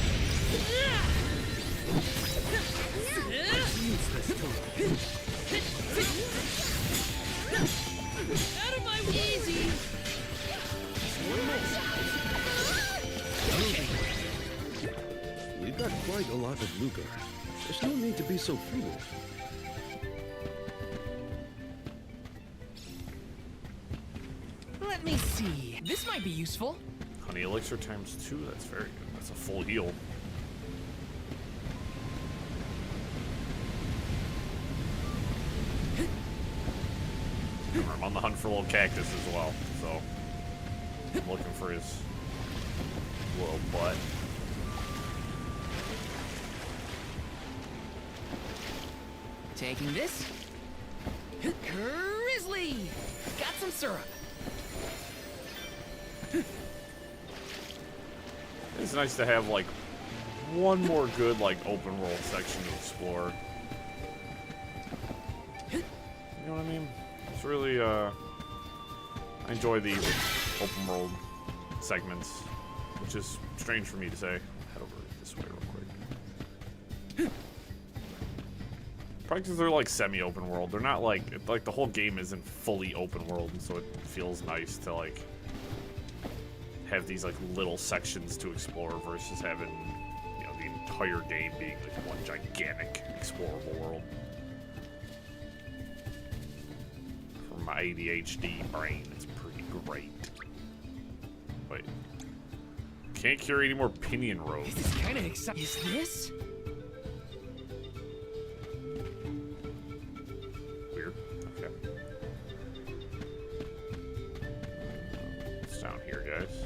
Out of my way! Easy! You've got quite a lot of lucre. There's no need to be so foolish. Let me see. This might be useful. Honey elixir times 2, that's very good. That's a full heal. I'm on the hunt for a little cactus as well, so I'm looking for his little butt. Taking this. Grizzly! Got some syrup. It's nice to have like one more good like open world section to explore. You know what I mean? It's really I enjoy the open world segments, which is strange for me to say. Head over this way real quick. Probably because they're like semi-open world. They're not like the whole game isn't fully open world, and so it feels nice to like have these like little sections to explore versus having, you know, the entire game being like one gigantic explorable world. For my ADHD brain, it's pretty great. Wait. Can't carry any more pinion robes. This is kind of exciting. Is this? Weird. Okay. It's down here, guys.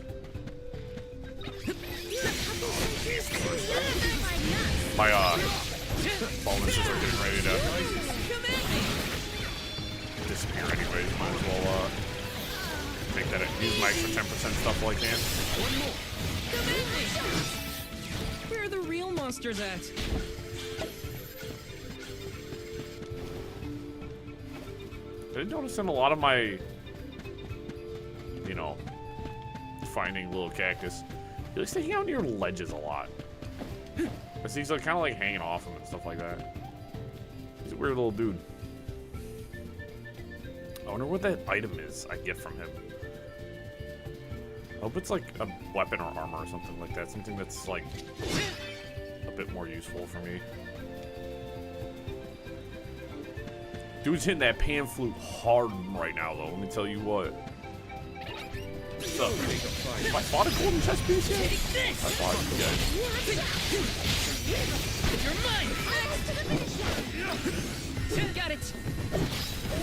My bonuses are getting ready to disappear anyways. Might as well make that use my extra 10% stuff while I can. Where are the real monsters at? I did notice in a lot of my, you know, finding little cactus, he likes to hang out near ledges a lot. Cause he's like kind of like hanging off him and stuff like that. He's a weird little dude. I wonder what that item is I get from him. I hope it's like a weapon or armor or something like that. Something that's like a bit more useful for me. Dude's hitting that pan flute hard right now, though. Let me tell you what. What's up? Have I fought a golden chest piece yet? I fought you guys. You're mine! Got it!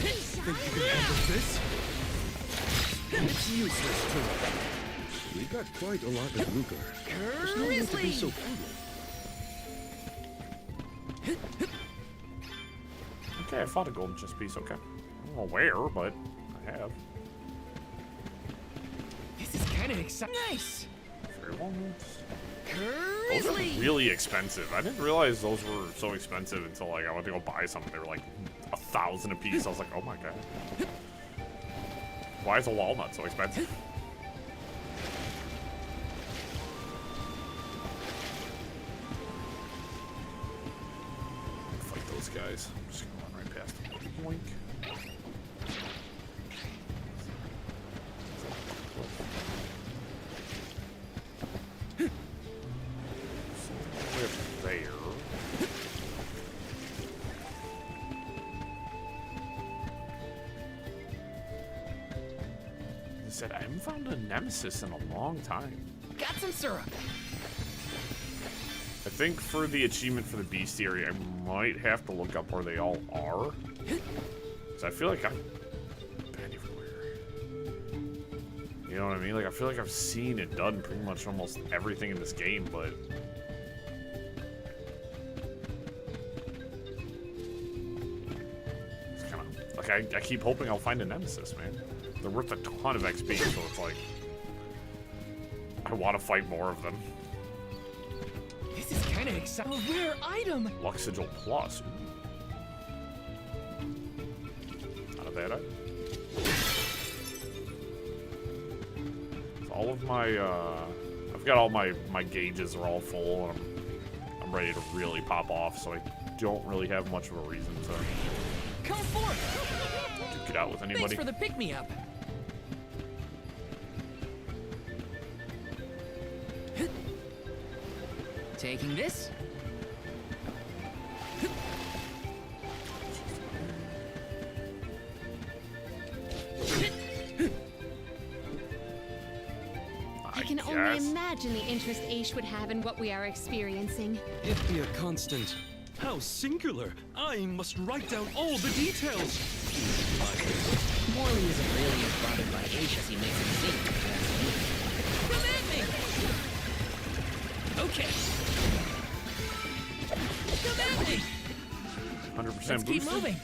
Think you can handle this? It's useless too. We got quite a lot of lucre. There's no need to be so frugal. Okay, I fought a golden chess piece, okay. I don't know where, but I have. This is kind of exciting. Nice. Very walnuts. Those are really expensive. I didn't realize those were so expensive until like I went to go buy something. They were like 1,000 a piece. I was like, oh my god. Why is a walnut so expensive? Fight those guys. I'm just gonna run right past them. Boink. There. I said I haven't found a nemesis in a long time. Got some syrup. I think for the achievement for the bestiary, I might have to look up where they all are. Because I feel like I've been everywhere. You know what I mean? Like, I feel like I've seen and done pretty much almost everything in this game, but... it's kind of... like, I keep hoping I'll find a nemesis, man. They're worth a ton of XP, so it's like... I want to fight more of them. This is kind of exciting. A rare item. Lux Sigil Plus. Ooh. Not a bad item. So all of my, I've got all my gauges are all full, and I'm ready to really pop off, so I don't really have much of a reason to come forth. Duke it out with anybody. Thanks for the pick-me-up. Taking this. I can only imagine the interest Aish would have in what we are experiencing. It be a constant. How singular! I must write down all the details. Morley isn't really as bothered by Aish as he makes it seem. Come at me! Okay. Come at me! 100% Let's keep boosted. moving.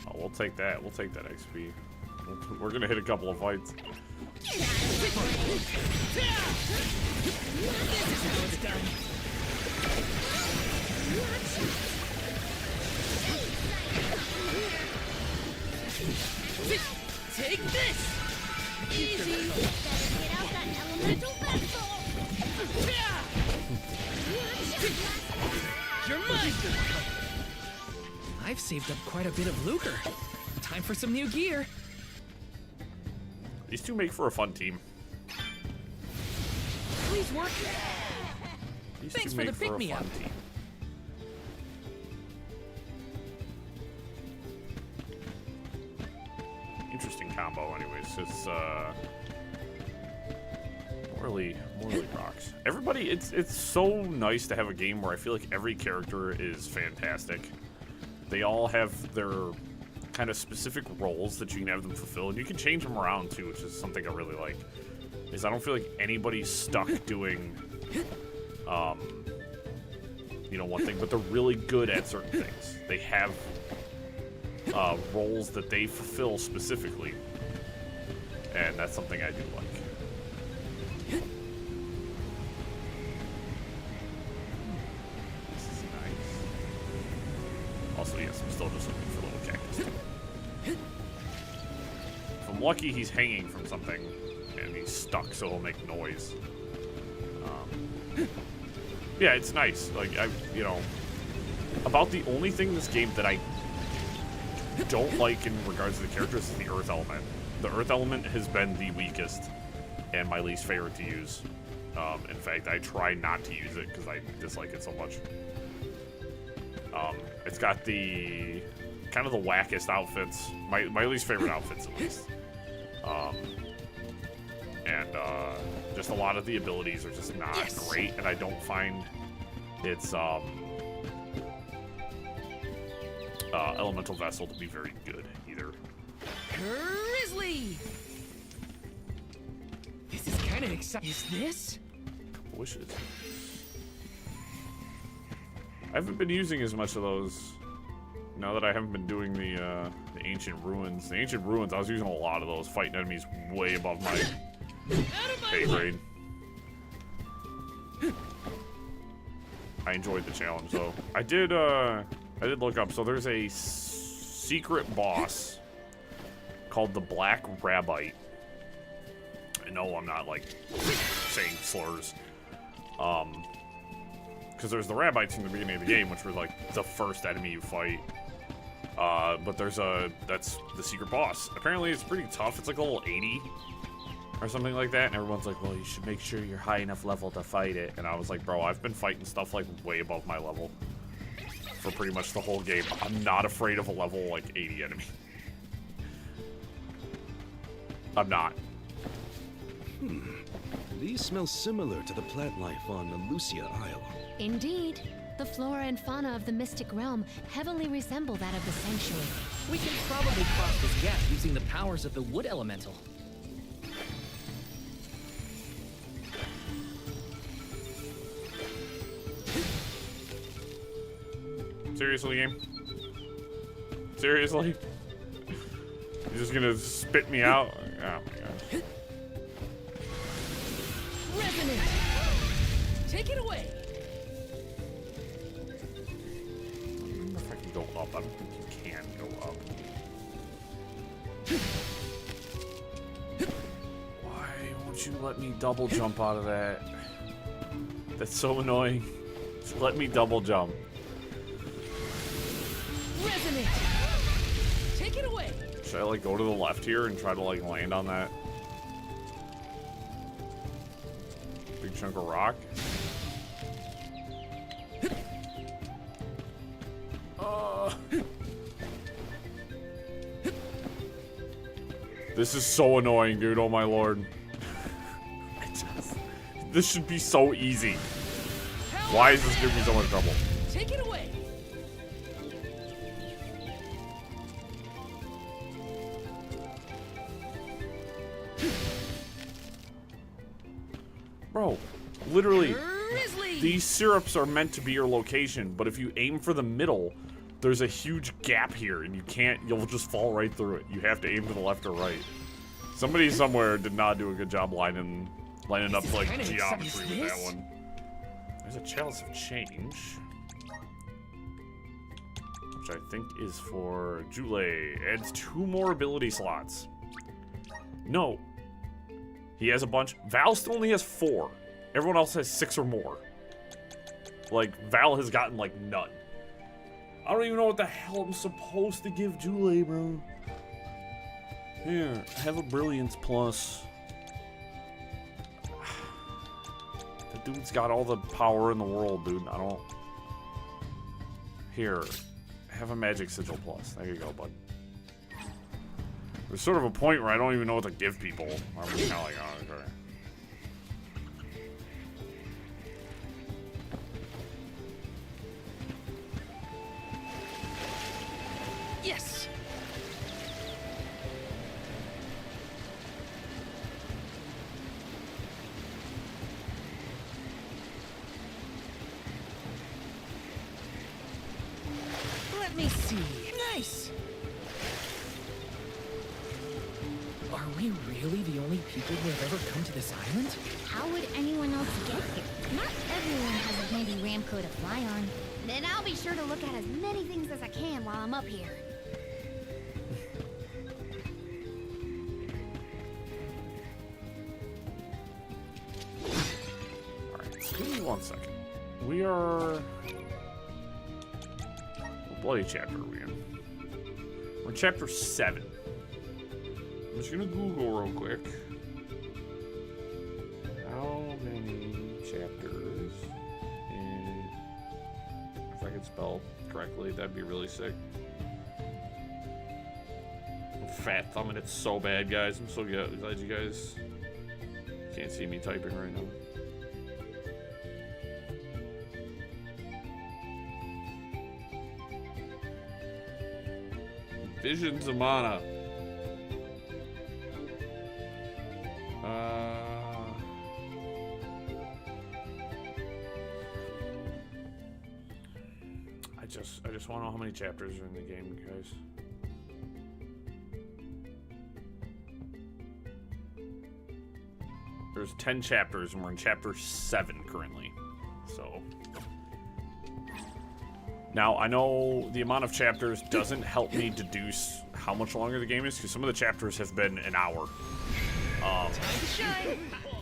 Oh, we'll take that. We'll take that XP. We're gonna hit a couple of fights. This is how it's done. Take this! Easy! Better get out that elemental vessel! You're mine! I've saved up quite a bit of lucre. Time for some new gear. These two make for a fun team. Please work. These Thanks two for the make for a pick-me-up. fun team. Interesting combo, anyways. It's Morley rocks. Everybody, it's so nice to have a game where I feel like every character is fantastic. They all have their kind of specific roles that you can have them fulfill, and you can change them around too, which is something I really like. Is I don't feel like anybody's stuck doing, you know, one thing, but they're really good at certain things. They have roles that they fulfill specifically, and that's something I do like. This is nice. Also, yes, I'm still just looking for little cactus. If I'm lucky, he's hanging from something, and he's stuck, so he'll make noise. Yeah, it's nice. Like, you know, about the only thing in this game that I don't like in regards to the characters is the earth element. The earth element has been the weakest and my least favorite to use. In fact, I try not to use it because I dislike it so much. It's got the kind of the wackest outfits, my least favorite outfits at least. And just a lot of the abilities are just not great, and I don't find its elemental vessel to be very good either. Grizzly! This is kind of exciting. Is this? Wishes. I haven't been using as much of those now that I haven't been doing the ancient ruins. The ancient ruins, I was using a lot of those, fighting enemies way above my pay grade. I enjoyed the challenge though. I did look up, so there's a secret boss called the Black Rabbite. I know I'm not like saying slurs. Because there's the Rabbites in the beginning of the game, which were like the first enemy you fight. But that's the secret boss. Apparently it's pretty tough. It's like a level 80 or something like that. And everyone's like, well, you should make sure you're high enough level to fight it. And I was like, bro, I've been fighting stuff like way above my level for pretty much the whole game. I'm not afraid of a level like 80 enemy. I'm not. These smell similar to the plant life on Lucia Isle. Indeed. The flora and fauna of the Mystic Realm heavily resemble that of the Sanctuary. We can probably cross this gap using the powers of the wood elemental. Seriously, game? Seriously? You're just gonna spit me out? Oh my gosh. Resonant! Take it away! I don't know if I can go up. I don't think you can go up. Why won't you let me double jump out of that? That's so annoying. Just let me double jump. Resonant! Take it away! Should I like go to the left here and try to like land on that big chunk of rock? This is so annoying, dude. Oh my lord. This should be so easy. Why is this giving me so much trouble? Take it away! Bro, literally, Grizzly! these syrups are meant to be your location, but if you aim for the middle, there's a huge gap here, and you'll just fall right through it. You have to aim to the left or right. Somebody somewhere did not do a good job lining up like geometry with that one. There's a chalice of change, which I think is for Jule. Adds 2 more ability slots. No. He has a bunch. Val still only has 4. Everyone else has 6 or more. Like, Val has gotten, like, none. I don't even know what the hell I'm supposed to give Jule, bro. Here, have a Brilliance Plus. The dude's got all the power in the world, dude. I don't... Here, have a Magic Sigil Plus. There you go, bud. There's sort of a point where I don't even know what to give people. I'm kind of like, oh, okay. Yes! Let me see. Nice! Are we really the only people who have ever come to this island? How would anyone else get here? Not everyone has a handy Ramco to fly on. Then I'll be sure to look at as many things as I can while I'm up here. Alright, give me 1 second. We are... What bloody chapter are we in? We're in chapter 7. I'm just gonna Google real quick. How many chapters in... If I could spell correctly, that'd be really sick. I'm fat thumbing it so bad, guys. I'm so glad you guys can't see me typing right now. Visions of Mana. I just want to know how many chapters are in the game, guys. There's 10 chapters, and we're in chapter 7 currently. So now I know the amount of chapters doesn't help me deduce how much longer the game is, because some of the chapters have been an hour.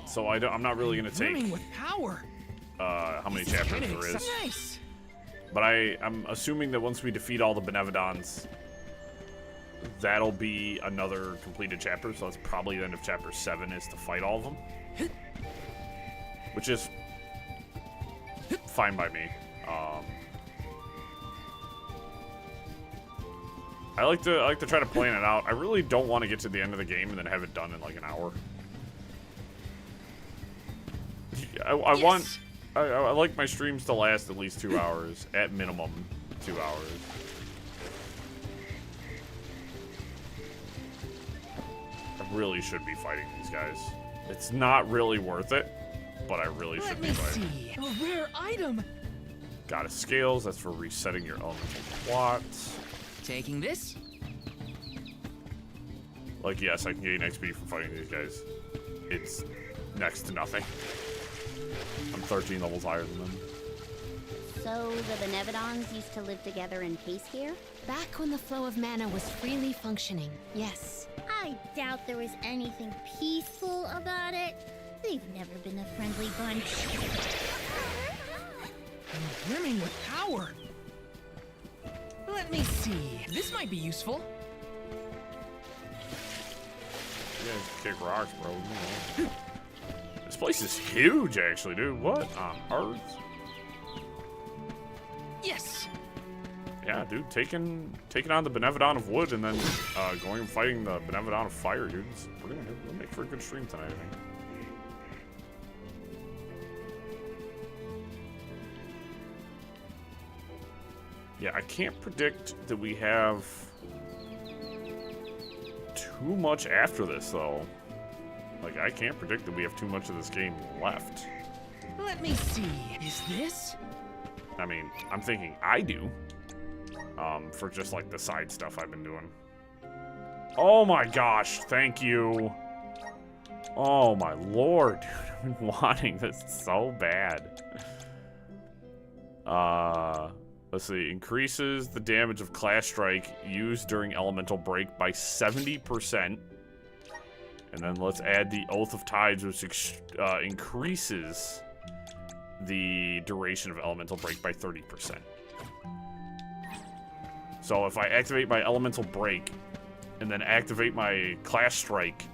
So I'm not really gonna take with power. How many chapters there is. Nice. But I'm assuming that once we defeat all the Benevodons, that'll be another completed chapter. So that's probably the end of chapter 7 is to fight all of them, which is fine by me. I like to try to plan it out. I really don't want to get to the end of the game and then have it done in like an hour. I like my streams to last at least 2 hours, at minimum 2 hours. I really should be fighting these guys. It's not really worth it, but I really should be fighting. Let me see. A rare item. Got a scales. That's for resetting your elemental plots. Taking this? Like, yes, I can gain XP from fighting these guys. It's next to nothing. I'm 13 levels higher than them. So the Benevodons used to live together in peace here? Back when the flow of mana was freely functioning, yes. I doubt there was anything peaceful about it. They've never been a friendly bunch. I'm brimming with power. Let me see. This might be useful. You guys kick rocks, bro. You know. This place is huge, actually, dude. What on earth? Yes. Yeah, dude. Taking on the Benevodon of Wood and then going and fighting the Benevodon of Fire, dude. We're gonna make for a good stream tonight, I think. Yeah, I can't predict that we have too much after this, though. Like, I can't predict that we have too much of this game left. Let me see. Is this? I mean, I'm thinking I do. For just, like, the side stuff I've been doing. Oh my gosh, thank you. Oh my lord, dude. I've been wanting this so bad. Let's see. Increases the damage of Class Strike used during Elemental Break by 70%. And then let's add the Oath of Tides, which increases the duration of Elemental Break by 30%. So if I activate my Elemental Break and then activate my Class Strike,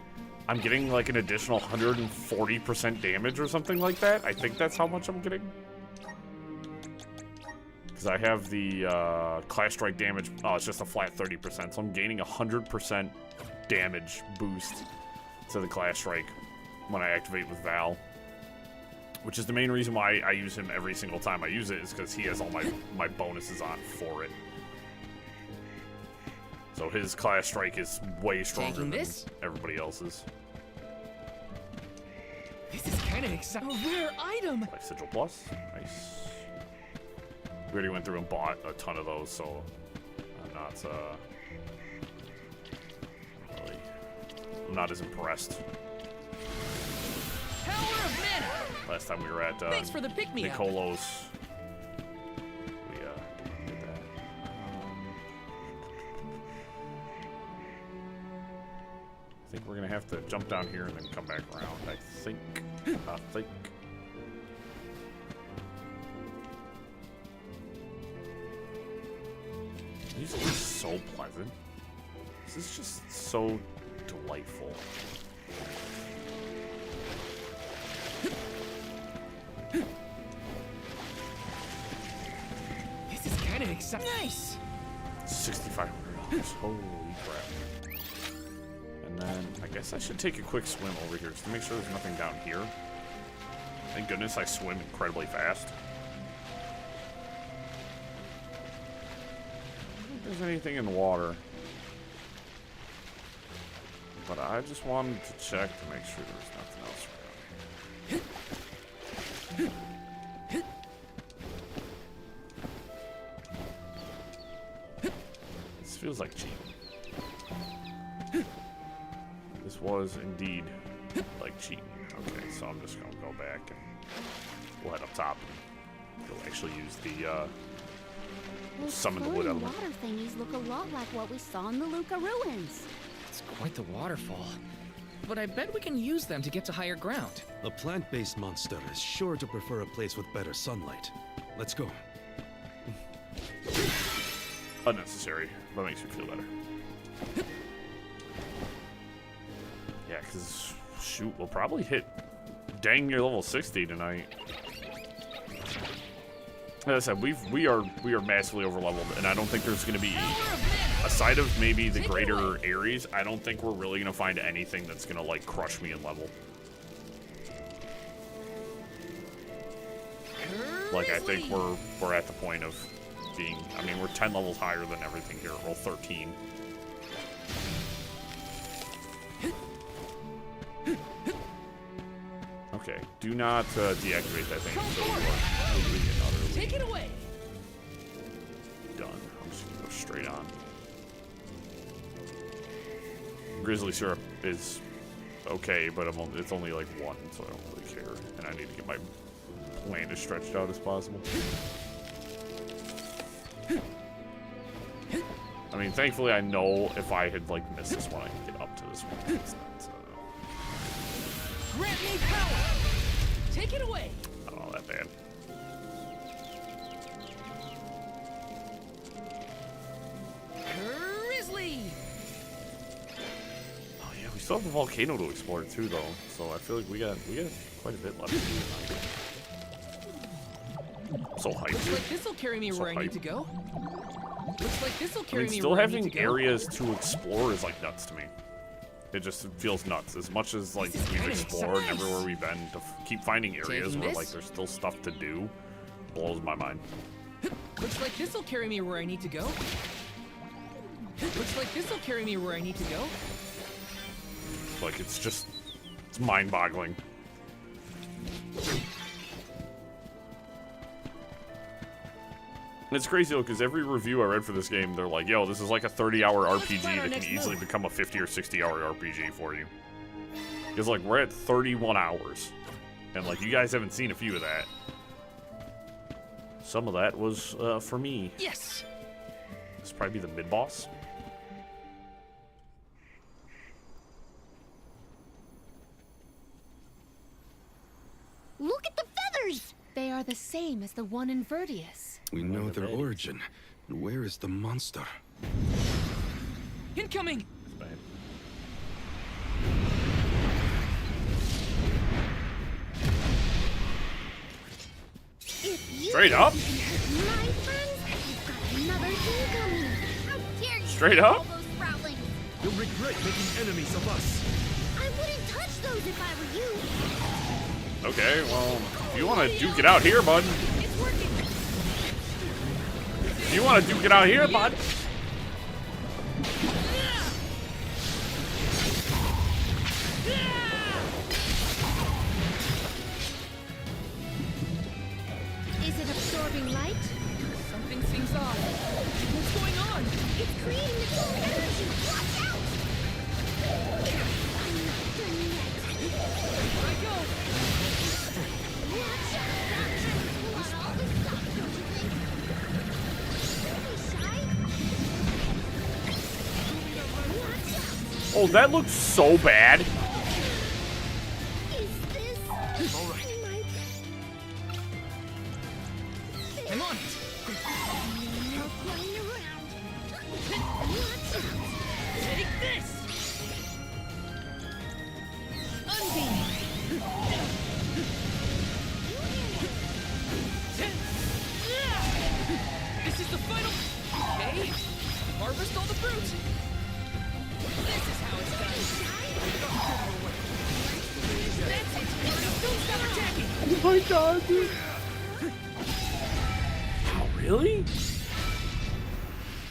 I'm getting like an additional 140% damage or something like that. I think that's how much I'm getting. Because I have the Class Strike damage. Oh, it's just a flat 30%. So I'm gaining 100% damage boost to the Class Strike when I activate with Val. Which is the main reason why I use him every single time I use it, is because he has all my bonuses on for it. So his Class Strike is way stronger than everybody else's. This is kind of exciting. A rare item. Life Sigil Plus. Nice. We already went through and bought a ton of those, so I'm not as impressed. Power of mana. Last time we were at Thanks for the pick-me-up. Nicolo's, we did that. I think we're gonna have to jump down here and then come back around. I think. These are so pleasant. This is just so delightful. This is kind of exciting. Nice. $6,500. Holy crap. And then I guess I should take a quick swim over here just to make sure there's nothing down here. Thank goodness I swim incredibly fast. I don't think there's anything in the water. But I just wanted to check to make sure there was nothing else around here. feels like cheating. This was indeed like cheating. Okay, so I'm just gonna go back and we'll head up top. We'll actually use the summon the wood Flowing element. water thingies look a lot like what we saw in the Luca ruins. It's quite the waterfall. But I bet we can use them to get to higher ground. A plant-based monster is sure to prefer a place with better sunlight. Let's go. Unnecessary, but makes me feel better. Yeah, because, shoot, we'll probably hit dang near level 60 tonight. As I said, we are massively overleveled, and I don't think there's going to be, aside of maybe the greater Ares, I don't think we're really going to find anything that's going to, like, crush me in level. Like, I think we're at the point of being, I mean, we're 10 levels higher than everything here. Roll 13. Okay, do not deactivate that thing until you are moving another lead. Take it away. Done. I'm just gonna go straight on. Grizzly syrup is okay, but it's only like 1, so I don't really care. And I need to get my plan as stretched out as possible. I mean, thankfully I know if I had like missed this one, I can get up to this one. It's not, Grant me power. Take it away. not all that bad. Grizzly. Oh yeah, we still have the volcano to explore too, though. So I feel like we got quite a bit left to do tonight. I'm so hyped. Looks like this'll carry me where I need to go. Looks like this'll I carry mean, me still where I need having to go. areas to explore is like nuts to me. It just feels nuts. As much as like we've explored and everywhere we've been, to keep finding areas Taking where this? like there's still stuff to do blows my mind. Looks like this'll carry me where I need to go. Looks like this'll carry me where I need to go. Like it's mind-boggling. And it's crazy though, because every review I read for this game, they're like, yo, this is like a 30-hour RPG that can easily become a 50 or 60-hour RPG for you. Because like we're at 31 hours. And like you guys haven't seen a few of that. Some of that was for me. Yes. This will probably be the mid-boss. Look at the feathers! They are the same as the one in Verdius. We know their origin. And where is the monster? Incoming. Straight up? My friends, you've got another thing coming. How dare you Straight take up? all those sproutlings? You'll regret making enemies of us. I wouldn't touch those if I were you. Okay, well, if you want to duke it out here, bud. It's working. If you want to duke it out here, bud. Is it absorbing light? Something seems off. What's going on? It's creating its own energy. Watch out! I'm not done yet. Here I go. Watch out! Pull out all the stuff, don't you think? Don't be shy. Watch out! Oh, that looks so bad. Is this All right. I'm on it. No playing around. Watch out! Take this. Unbeam. This is the final. Okay. Harvest all the fruit. This is how it's done. That's it. Now don't stop attacking. Oh my god, dude. Oh, really?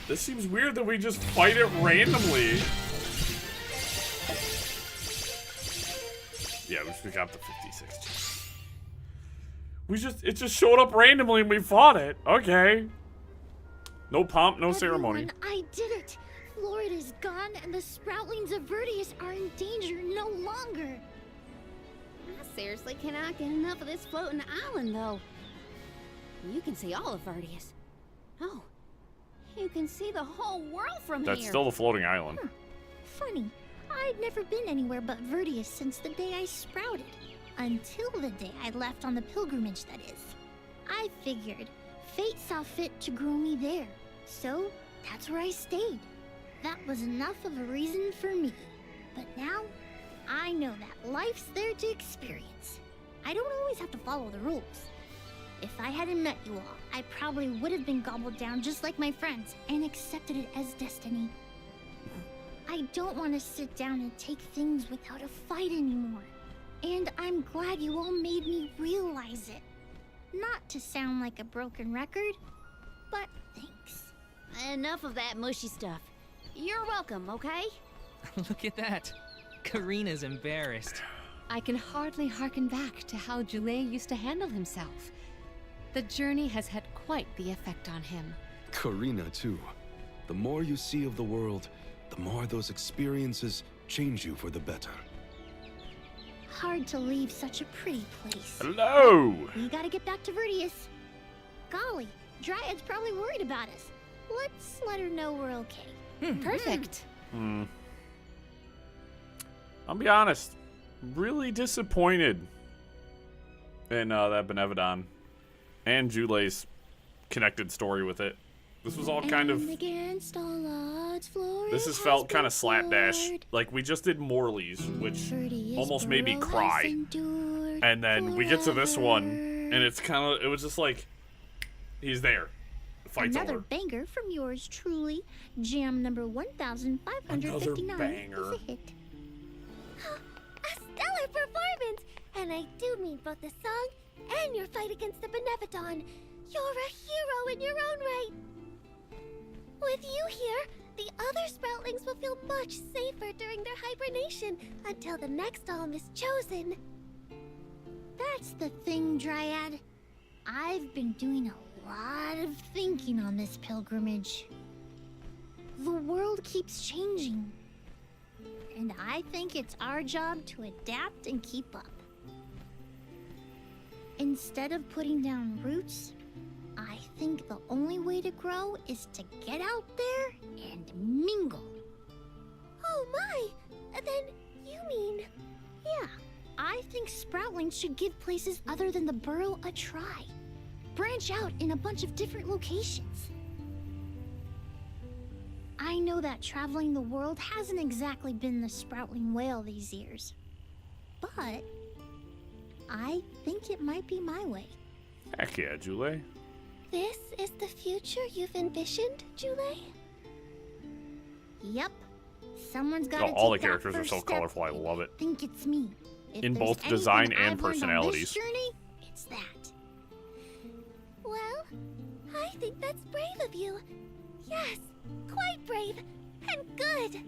This seems weird that we just fight it randomly. Yeah, we just got the 56. It just showed up randomly and we fought it. Okay. No pomp, no ceremony. I did it! Florid is gone, and the sproutlings of Verdius are in danger no longer. I seriously cannot get enough of this floating island, though. You can see all of Verdius. Oh, you can see the whole world from here. That's still the floating island. Funny, I'd never been anywhere but Verdius since the day I sprouted. Until the day I left on the pilgrimage, that is. I figured fate saw fit to grow me there, so that's where I stayed. That was enough of a reason for me. But now, I know that life's there to experience. I don't always have to follow the rules. If I hadn't met you all, I probably would have been gobbled down just like my friends and accepted it as destiny. I don't want to sit down and take things without a fight anymore. And I'm glad you all made me realize it. Not to sound like a broken record, but thanks. Enough of that mushy stuff. You're welcome, okay? Look at that. Karina's embarrassed. I can hardly hearken back to how Joulet used to handle himself. The journey has had quite the effect on him. Karina, too. The more you see of the world, the more those experiences change you for the better. Hard to leave such a pretty place. Hello! We gotta get back to Verdius. Golly, Dryad's probably worried about us. Let's let her know we're okay. Perfect. I'll be honest. Really disappointed in that Benevodon and Joulet's connected story with it. This was all kind of... Against all odds, This has felt kind of slapdash. Like, we just did Morley's, which almost made me cry. And then we get to this one, and it's kind of... It was just like... He's there. The fight's Another over. banger from yours truly. Jam number 1559 Another banger. is a hit. A stellar performance! And I do mean both the song and your fight against the Benevodon. You're a hero in your own right. With you here, the other sproutlings will feel much safer during their hibernation until the next alm is chosen. That's the thing, Dryad. I've been doing a lot of thinking on this pilgrimage. The world keeps changing, and I think it's our job to adapt and keep up. Instead of putting down roots, I think the only way to grow is to get out there and mingle. Oh my! Then you mean... Yeah, I think sproutlings should give places other than the burrow a try. Branch out in a bunch of different locations. I know that traveling the world hasn't exactly been the sproutling whale these years. But I think it might be my way. Heck yeah, Joulet. This is the future you've envisioned, Joulet? Yep. Someone's got to all the take that characters are first so step. colorful. I love it. I think it's me. If In there's both anything design and I've learned on personalities. this journey, it's that. Well, I think that's brave of you. Yes, quite brave and good.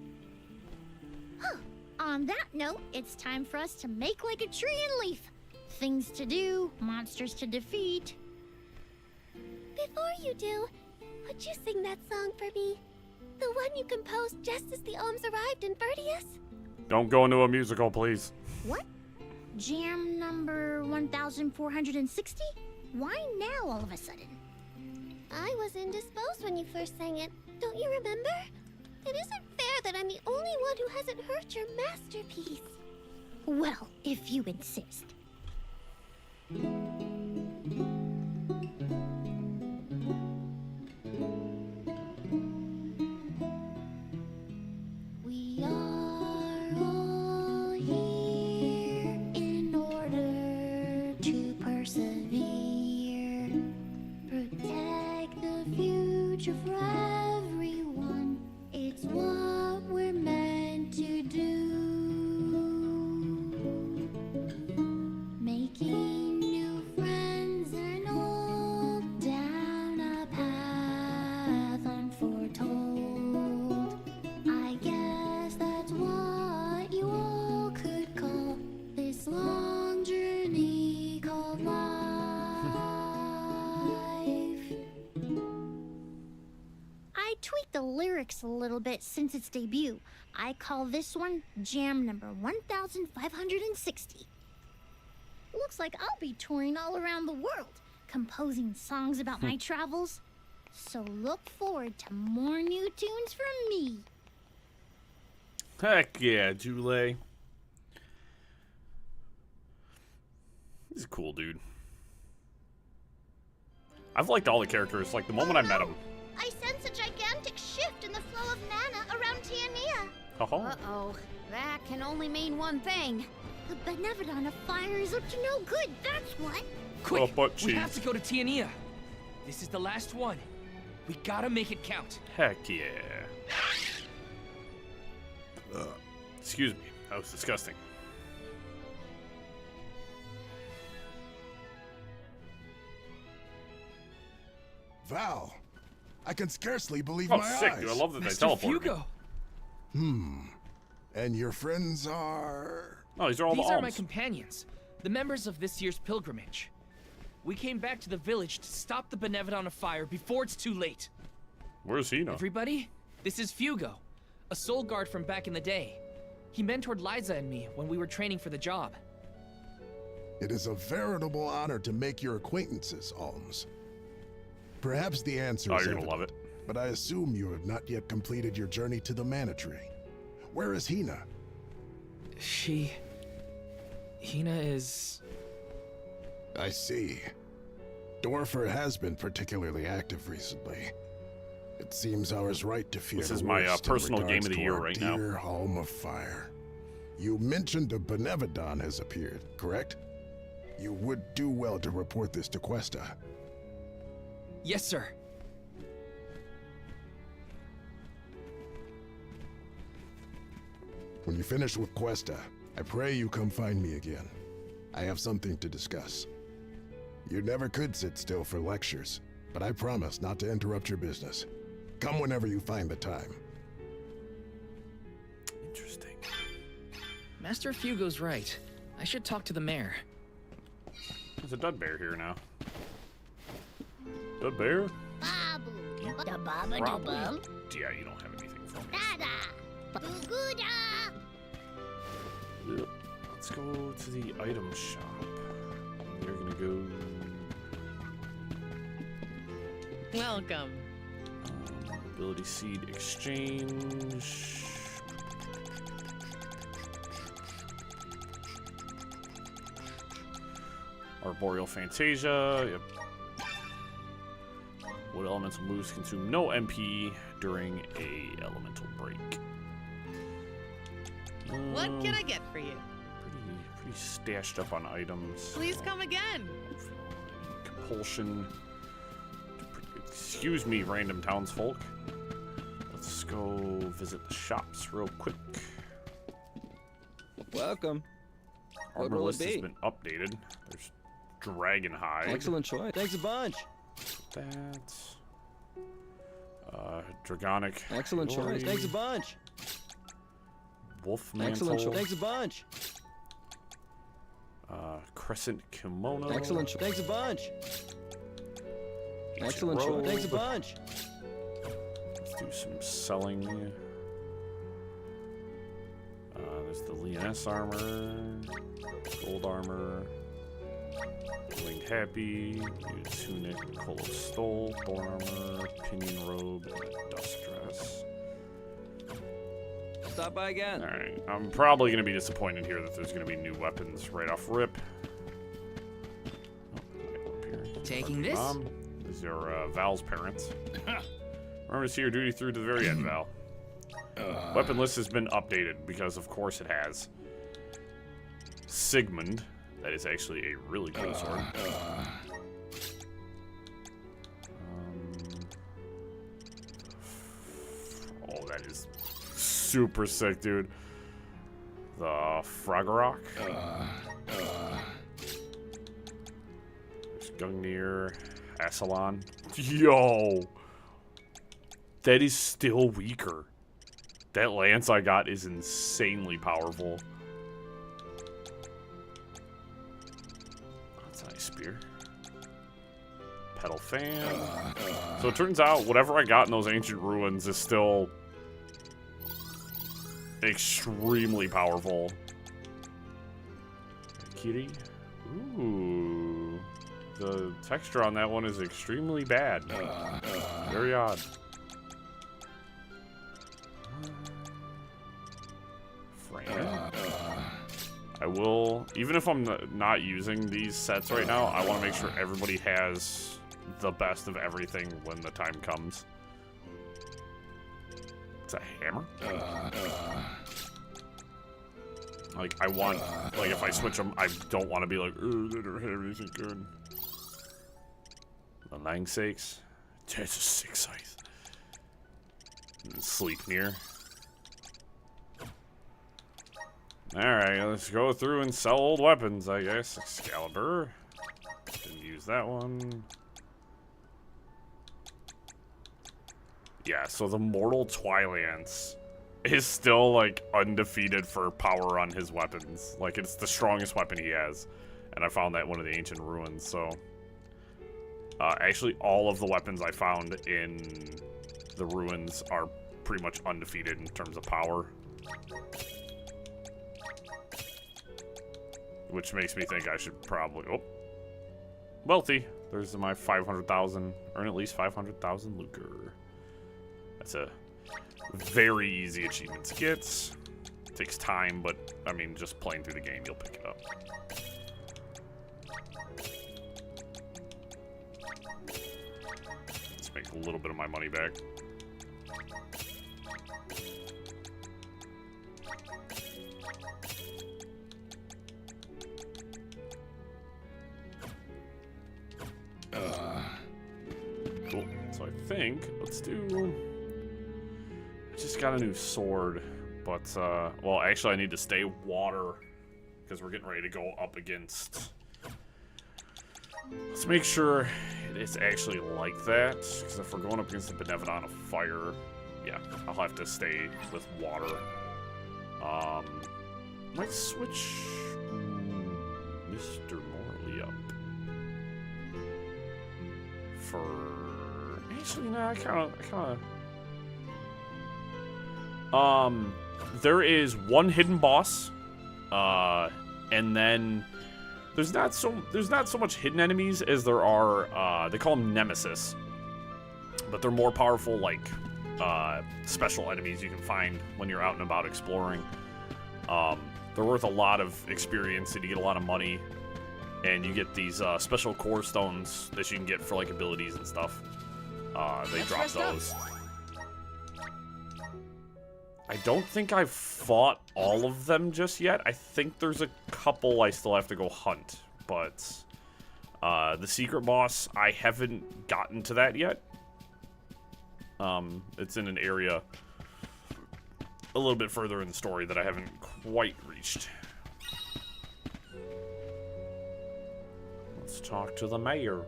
On that note, it's time for us to make like a tree and leaf. Things to do, monsters to defeat. Before you do, would you sing that song for me? The one you composed just as the alms arrived in Verdius? Don't go into a musical, please. What? Jam number 1460? Why now all of a sudden? I was indisposed when you first sang it. Don't you remember? It isn't fair that I'm the only one who hasn't heard your masterpiece. Well, if you insist. We are all here in order to persevere. Protect the future for everyone. It's what we're meant to do. Making new a little bit since its debut. I call this one Jam number 1560. Looks like I'll be touring all around the world, composing songs about my travels. So look forward to more new tunes from me. Heck yeah, Jule. He's a cool dude. I've liked all the characters, like the moment I met him. I sense a gigantic shift in the flow of mana around Tiania. Uh-oh. That can only mean one thing. The Benevodon of Fire is up to no good, that's what. Quick, butt we cheeks. have to go to Tiania. This is the last one. We gotta make it count. Heck yeah. Excuse me, that was disgusting. Val, I can scarcely believe Oh, my sick, eyes. dude. I love that they Mr. teleport me. Fugo. And your friends are... Oh, these are all These the are my alms. companions, the members of this year's pilgrimage. We came back to the village to stop the Benevodon of Fire before it's too late. Where's he now? Everybody, this is Fugo, a soul guard from back in the day. He mentored Liza and me when we were training for the job. It is a veritable honor to make your acquaintances, Alms. Perhaps the answer Oh, is you're gonna evident, love it. but I assume you have not yet completed your journey to the Mana Tree. Where is Hina? Hina is... I see. Dwarfer has been particularly active recently. It seems ours right to fear This the is my worst in personal game regards of the to year our right now. dear home of fire. You mentioned a Benevodon has appeared, correct? You would do well to report this to Questa. Yes, sir. When you finish with Questa, I pray you come find me again. I have something to discuss. You never could sit still for lectures, but I promise not to interrupt your business. Come whenever you find the time. Interesting. Master Fugo's right. I should talk to the mayor. There's a Dud Bear here now. Dud Bear? Babu, da baba da Probably. bum, Yeah, you don't have anything for me. da da, buguda. Yep. Let's go to the item shop. We're gonna go. Welcome. Ability Seed Exchange. Arboreal Fantasia. Yep. What elemental moves consume no MP during a elemental break? What can I get for you? Pretty stashed up on items. Please come again. Compulsion. Excuse me, random townsfolk. Let's go visit the shops real quick. Welcome. What Armor will it list has be? been updated. There's Dragon Hide. Excellent choice. Thanks a bunch. That's Dragonic. Excellent Glory. choice. Thanks a bunch. Wolf Mantle. Excellent choice. Thanks a bunch. Crescent Kimono. Excellent choice. Thanks a bunch. Ancient Excellent choice. Robe. Thanks a bunch. Let's do some selling. There's the Leoness armor, gold armor, winged happy, new tunic, coal of stole, thorn armor, pinion robe, and dust dress. Stop by again. All right, I'm probably gonna be disappointed here that there's gonna be new weapons right off rip. Taking this? These are Val's parents. Remember to see your duty through to the very end, Val. Weapon list has been updated because, of course, it has. Sigmund. That is actually a really cool sword. Oh, that is super sick, dude. The Froggerok. There's Gungnir. Assalon. Yo! That is still weaker. That lance I got is insanely powerful. That's a nice spear. Petal fan. So it turns out whatever I got in those ancient ruins is still extremely powerful. Kitty. Ooh. The texture on that one is extremely bad. Very odd. Fran. I will, even if I'm not using these sets right now, I want to make sure everybody has the best of everything when the time comes. It's a hammer? Like, I want, like, if I switch them, I don't want to be like, oh, they don't have anything good. The lang sakes. That's a 6 scythe. Sleep near. Alright, let's go through and sell old weapons, I guess. Excalibur. Didn't use that one. Yeah, so the Mortal Twilance is still, like, undefeated for power on his weapons. Like, it's the strongest weapon he has. And I found that in one of the ancient ruins, so... actually, all of the weapons I found in the ruins are pretty much undefeated in terms of power. Which makes me think I should probably... Oh. Wealthy. There's my 500,000. Earn at least 500,000 lucre. That's a very easy achievement to get. Takes time, but, I mean, just playing through the game, you'll pick it up. Let's make a little bit of my money back. Cool. So I think, let's do... I just got a new sword, but, well, actually I need to stay water, because we're getting ready to go up against... Let's make sure it's actually like that, because if we're going up against the Benevodon of Fire, yeah, I'll have to stay with water. Might switch Mr. Morley up. For... Actually, no, I kinda... There is one hidden boss, and then there's not so much hidden enemies as there are, they call them Nemesis, but they're more powerful, like, special enemies you can find when you're out and about exploring. They're worth a lot of experience, and you get a lot of money, and you get these, special core stones that you can get for, like, abilities and stuff. They drop those. I don't think I've fought all of them just yet. I think there's a couple I still have to go hunt, but the secret boss, I haven't gotten to that yet. It's in an area a little bit further in the story that I haven't quite reached. Let's talk to the mayor.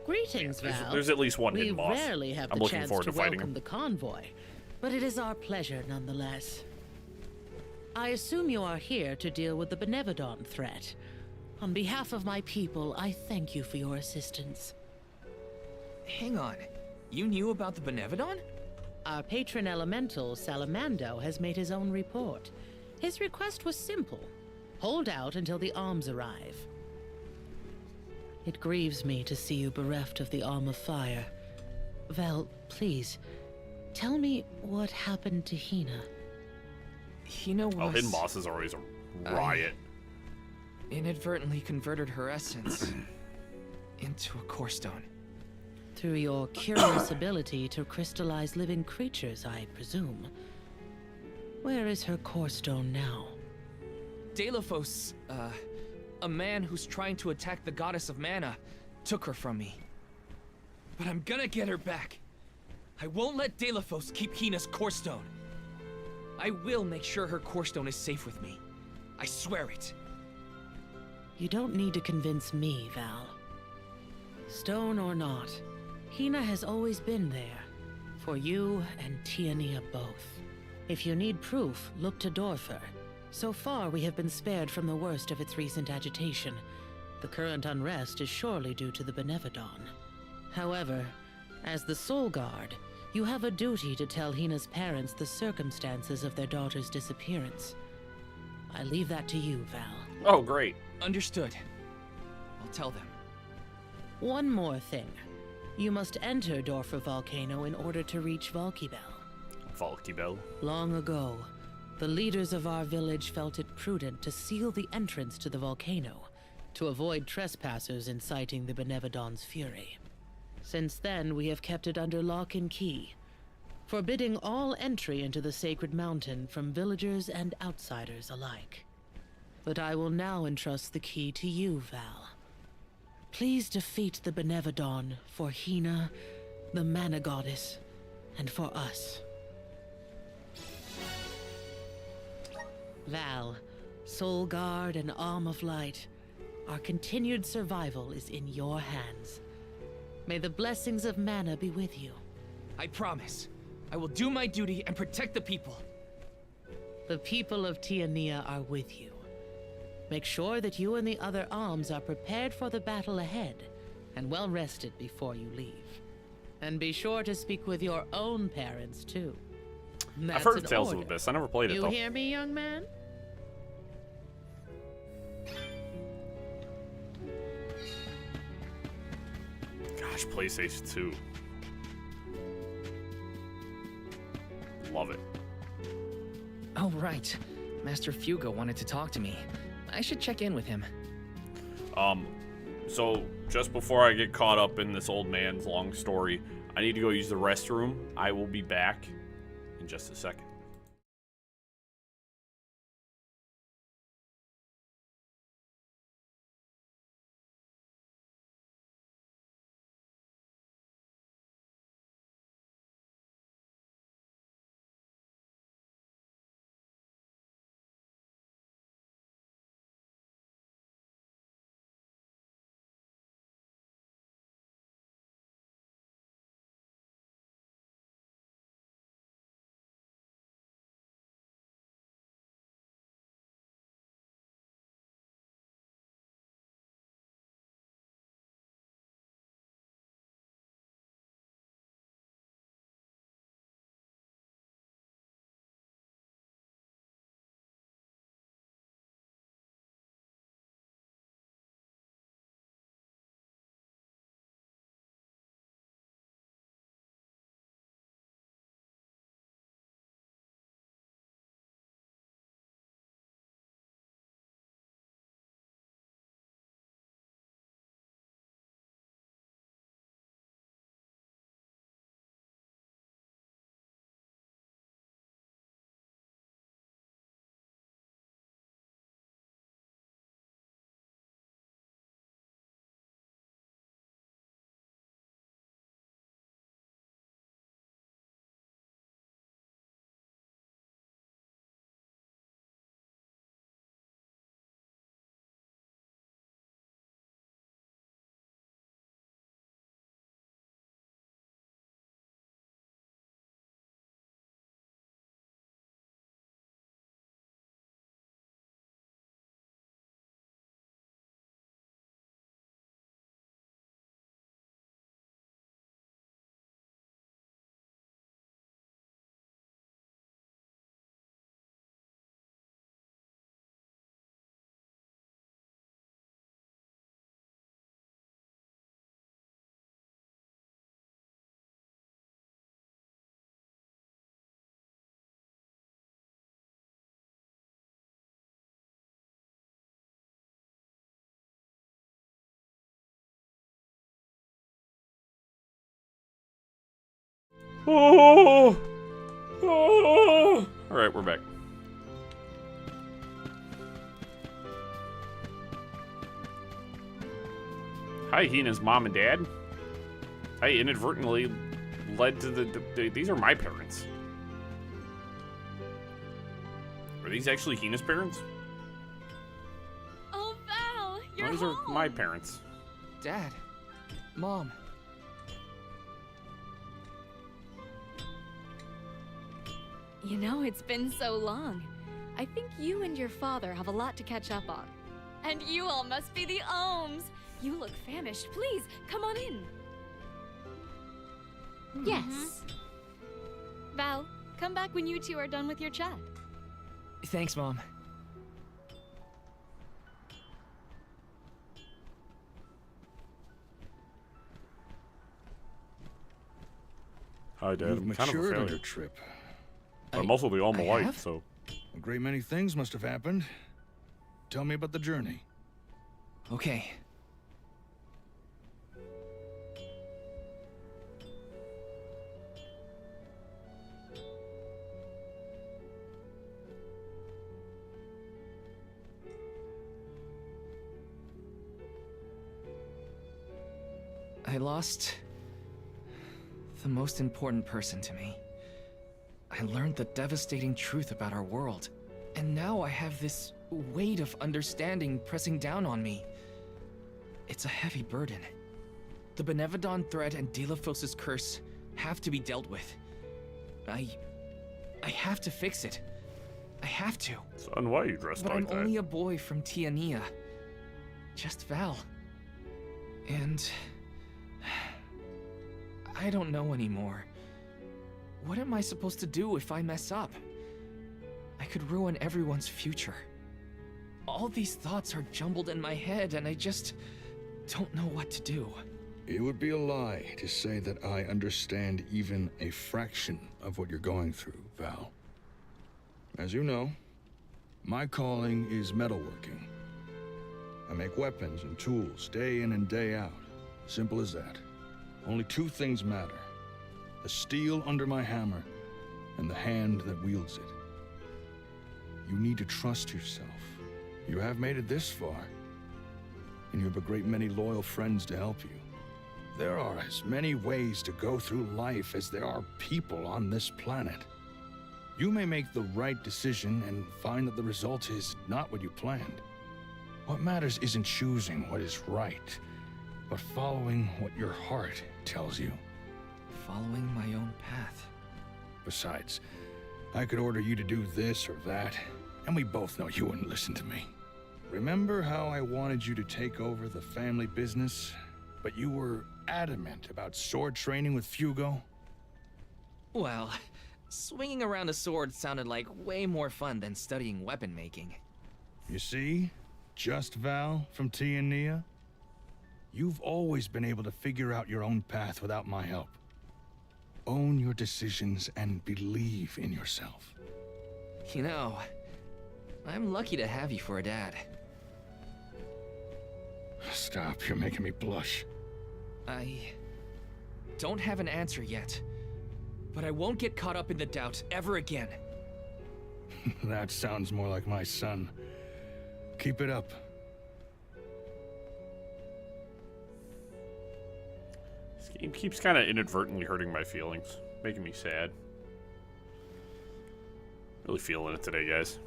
Greetings, Val. There's at least one hidden boss. We rarely have I'm the looking chance forward to to fighting welcome him. the convoy, but it is our pleasure nonetheless. I assume you are here to deal with the Benevodon threat. On behalf of my people, I thank you for your assistance. Hang on. You knew about the Benevodon? Our patron elemental, Salamando, has made his own report. His request was simple. Hold out until the arms arrive. It grieves me to see you bereft of the Arm of Fire. Val, please, tell me what happened to Hina. Hina was... Oh, hidden boss is always a riot. I inadvertently converted her essence into a core stone. Through your curious ability to crystallize living creatures, I presume. Where is her core stone now? Delphos, a man who's trying to attack the goddess of mana, took her from me. But I'm gonna get her back. I won't let Delphos keep Hina's core stone. I will make sure her core stone is safe with me. I swear it. You don't need to convince me, Val. Stone or not, Hina has always been there. For you and Tiania both. If you need proof, look to Dorfer. So far, we have been spared from the worst of its recent agitation. The current unrest is surely due to the Benevodon. However, as the Soul Guard, You have a duty to tell Hina's parents the circumstances of their daughter's disappearance. I leave that to you, Val. Oh, great. Understood. I'll tell them. One more thing. You must enter Dorfer Volcano in order to reach Valkybel. Valkybel? Long ago, the leaders of our village felt it prudent to seal the entrance to the volcano to avoid trespassers inciting the Benevodon's fury. Since then, we have kept it under lock and key, forbidding all entry into the sacred mountain from villagers and outsiders alike. But I will now entrust the key to you, Val. Please defeat the Benevodon for Hina, the Mana Goddess, and for us. Val, Soul Guard and Arm of Light, our continued survival is in your hands. May the blessings of Mana be with you. I promise. I will do my duty and protect the people. The people of Tiania are with you. Make sure that you and the other arms are prepared for the battle ahead and well rested before you leave. And be sure to speak with your own parents, too. I've heard of Tales of the Abyss. I never played it, though. You hear me, young man? Gosh, PlayStation 2. Love it. Oh, right. Master Fugo wanted to talk to me. I should check in with him. So just before I get caught up in this old man's long story, I need to go use the restroom. I will be back in just a second. Oh! Oh! Alright, we're back. Hi, Hina's mom and dad. I inadvertently led to the these are my parents. Are these actually Hina's parents? Oh, Val, you're These home. are my parents. Dad. Mom. You know, it's been so long. I think you and your father have a lot to catch up on. And you all must be the Ohms. You look famished. Please, come on in. Yes. Val, come back when you two are done with your chat. Thanks, Mom. Hi, Dad. You've I'm kind of a matured on failure. your trip. I'm also the Alma Light, have? so... A great many things must have happened. Tell me about the journey. Okay. I lost the most important person to me. I learned the devastating truth about our world, and now I have this weight of understanding pressing down on me. It's a heavy burden. The Benevodon threat and Delphos' curse have to be dealt with. I have to fix it. I have to. Son, why are you dressed But like I'm that? only a boy from Tiania. Just Val. And... I don't know anymore. What am I supposed to do if I mess up? I could ruin everyone's future. All these thoughts are jumbled in my head, and I just don't know what to do. It would be a lie to say that I understand even a fraction of what you're going through, Val. As you know, my calling is metalworking. I make weapons and tools day in and day out. Simple as that. Only two things matter: the steel under my hammer and the hand that wields it. You need to trust yourself. You have made it this far, and you have a great many loyal friends to help you. There are as many ways to go through life as there are people on this planet. You may make the right decision and find that the result is not what you planned. What matters isn't choosing what is right, but following what your heart tells you. Following my own path. Besides, I could order you to do this or that, and we both know you wouldn't listen to me. Remember how I wanted you to take over the family business, but you were adamant about sword training with Fugo? Well, swinging around a sword sounded like way more fun than studying weapon making. You see? Just Val from Tiania? You've always been able to figure out your own path without my help. Own your decisions and believe in yourself. You know, I'm lucky to have you for a dad. Stop, you're making me blush. I don't have an answer yet, but I won't get caught up in the doubt ever again. That sounds more like my son. Keep it up. This game keeps kind of inadvertently hurting my feelings, making me sad. Really feeling it today, guys.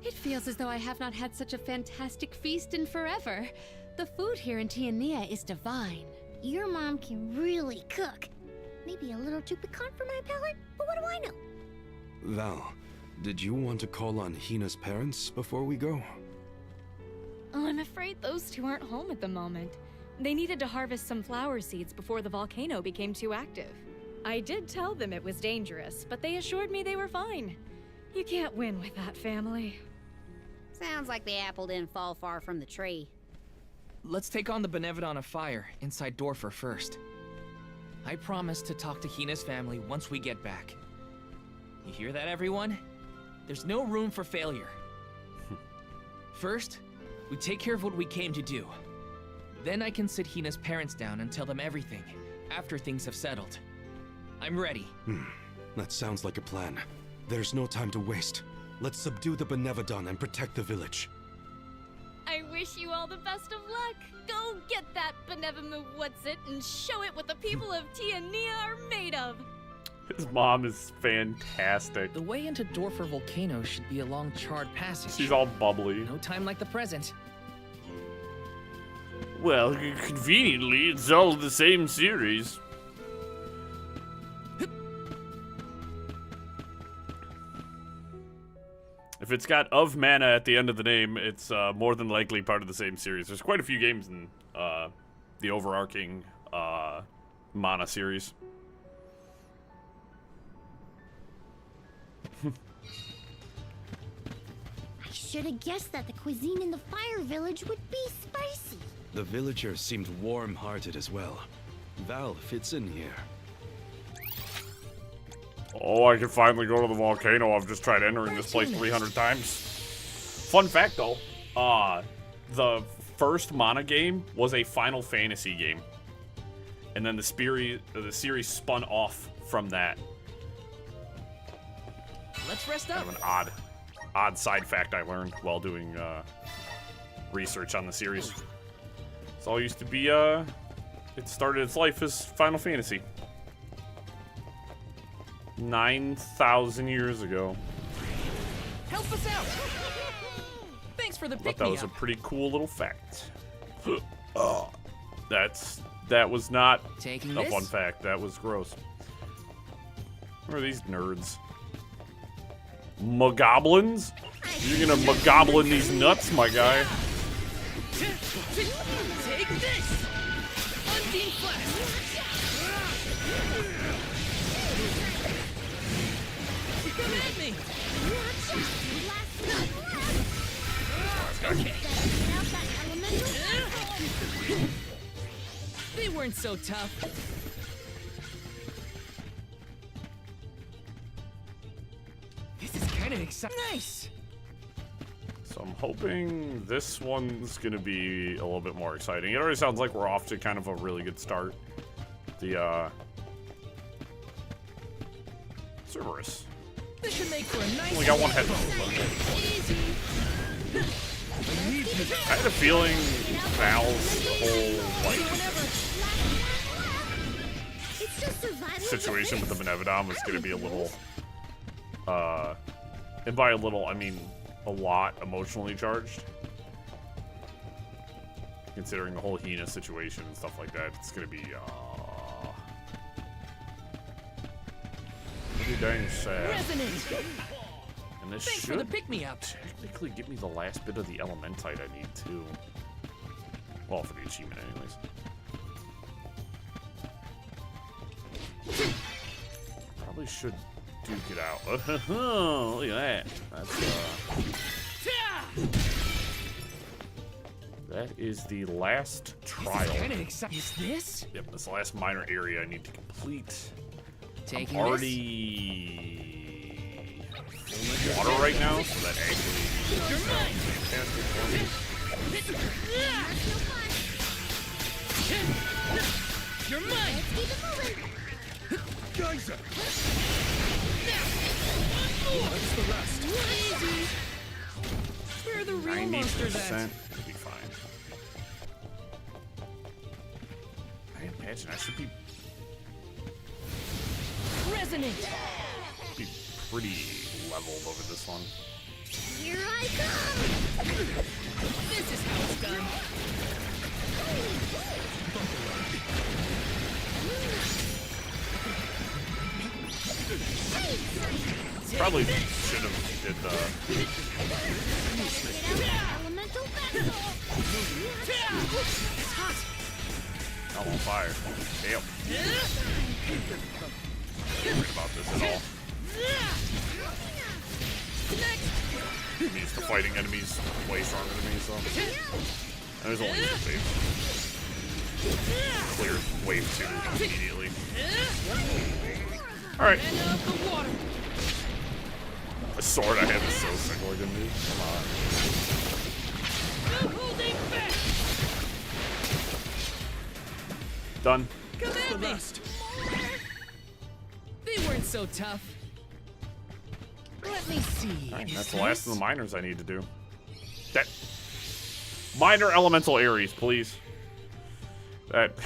It feels as though I have not had such a fantastic feast in forever. The food here in Tiania is divine. Your mom can really cook. Maybe a little too piquant for my palate, but what do I know? Val, did you want to call on Hina's parents before we go? Oh, I'm afraid those two aren't home at the moment. They needed to harvest some flower seeds before the volcano became too active. I did tell them it was dangerous, but they assured me they were fine. You can't win with that family. Sounds like the apple didn't fall far from the tree. Let's take on the Benevodon of Fire inside Dorfer first. I promise to talk to Hina's family once we get back. You hear that, everyone? There's no room for failure. First, we take care of what we came to do. Then I can sit Hina's parents down and tell them everything, after things have settled. I'm ready. That sounds like a plan. There's no time to waste. Let's subdue the Benevodon and protect the village. I wish you all the best of luck. Go get that Benevolent What's-It and show it what the people of Tiania are made of. His mom is fantastic. The way into Dorfer Volcano should be along Charred Passage. She's all bubbly. No time like the present. Well, conveniently, it's all the same series. If it's got of mana at the end of the name, it's more than likely part of the same series. There's quite a few games in the overarching mana series. I should have guessed that the cuisine in the Fire Village would be spicy. The villagers seemed warm-hearted as well. Val fits in here. Oh, I can finally go to the volcano. I've just tried entering this place 300 times. Fun fact, though. The first Mana game was a Final Fantasy game. And then the series spun off from that. Let's rest up. Kind of an odd side fact I learned while doing research on the series. It's all used to be, it started its life as Final Fantasy. 9,000 years ago. Help us out. Thanks for the But pick that me was a up. pretty cool little fact. That was not Taking a this? fun fact. That was gross. Who are these nerds? Mogoblins? You're gonna mogoblin these nuts, my guy. Take this. Undine Flash. Come at me. Okay. They weren't so tough. This is kind of exciting. Nice. So I'm hoping this one's gonna be a little bit more exciting. It already sounds like we're off to kind of a really good start. The Cerberus. This should make for a nice. Only got one head. I had a feeling Val's whole situation with the Benevodon was gonna be a little and by a little I mean a lot emotionally charged. Considering the whole Hina situation and stuff like that, it's gonna be pretty dang sad. Resonant. And this Thanks should for the pick-me-up. technically give me the last bit of the Elementite I need too. Well, for the achievement anyways. Probably should duke it out. Look at that. That is the last trial. Is this? Yep, this last minor area I need to complete. Taking I'm already full of water right now, so that actually is fantastic for me. You're mine. Geyser. That's the rest. Easy. Where are the real monsters at? 90% will be fine. I imagine I should be Resonant. pretty leveled over this one. Here I come! This is how it's done. Probably should have did the Elemental I'm on fire. Damn. Not worried about this at all. I'm used to fighting enemies way stronger than me, so. And there's only one wave. Clear wave 2 immediately. Alright. The sword I have is so similar to me. Come on. Done. Come at me. They weren't so tough. Let me see. Alright, that's the last of the minors I need to do. That minor elemental Ares, please. That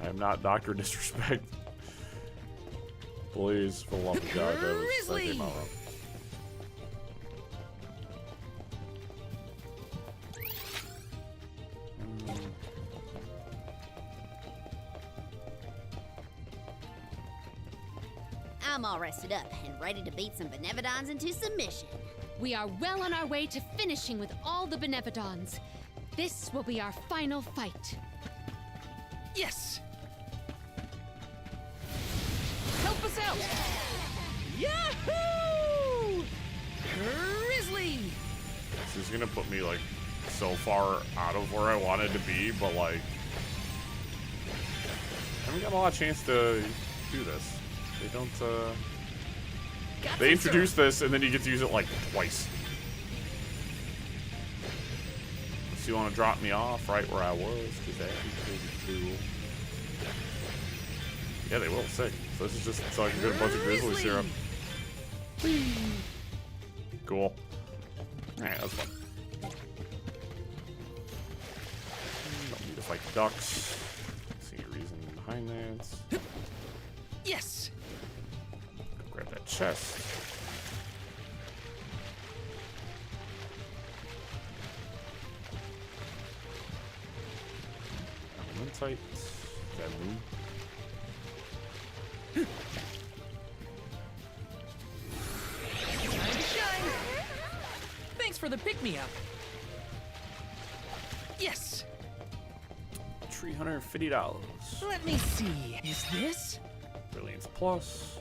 I am not Dr. Disrespect. Please, for the love of God, that came out wrong. I'm all rested up and ready to beat some Benevodons into submission. We are well on our way to finishing with all the Benevodons. This will be our final fight. Yes. Help us out. Yahoo! Grizzly! This is gonna put me like so far out of where I wanted to be, but like I haven't got a lot of chance to do this. They don't they introduce this and then you get to use it like twice. So you want to drop me off right where I was, because that'd be pretty cool. Yeah, they will. Sick. So this is just so I can get a bunch of grizzly syrup. Cool. Alright, that's fun. Don't need to fight ducks. See a reason behind that. Yes. Grab that chest. Tight. That move. Time to shine. Thanks for the pick-me-up. Yes. $350. Let me see. Is this? Brilliance plus.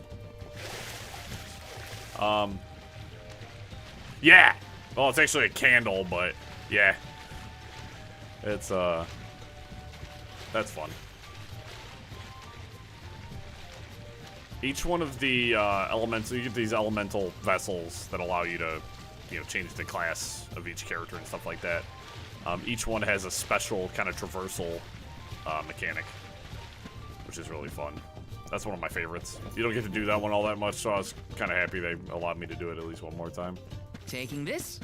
Yeah. Well, it's actually a candle, but yeah. It's that's fun. Each one of the elements, you get these elemental vessels that allow you to, you know, change the class of each character and stuff like that. Each one has a special kind of traversal mechanic, which is really fun. That's one of my favorites. You don't get to do that one all that much, so I was kind of happy they allowed me to do it at least one more time. Taking this?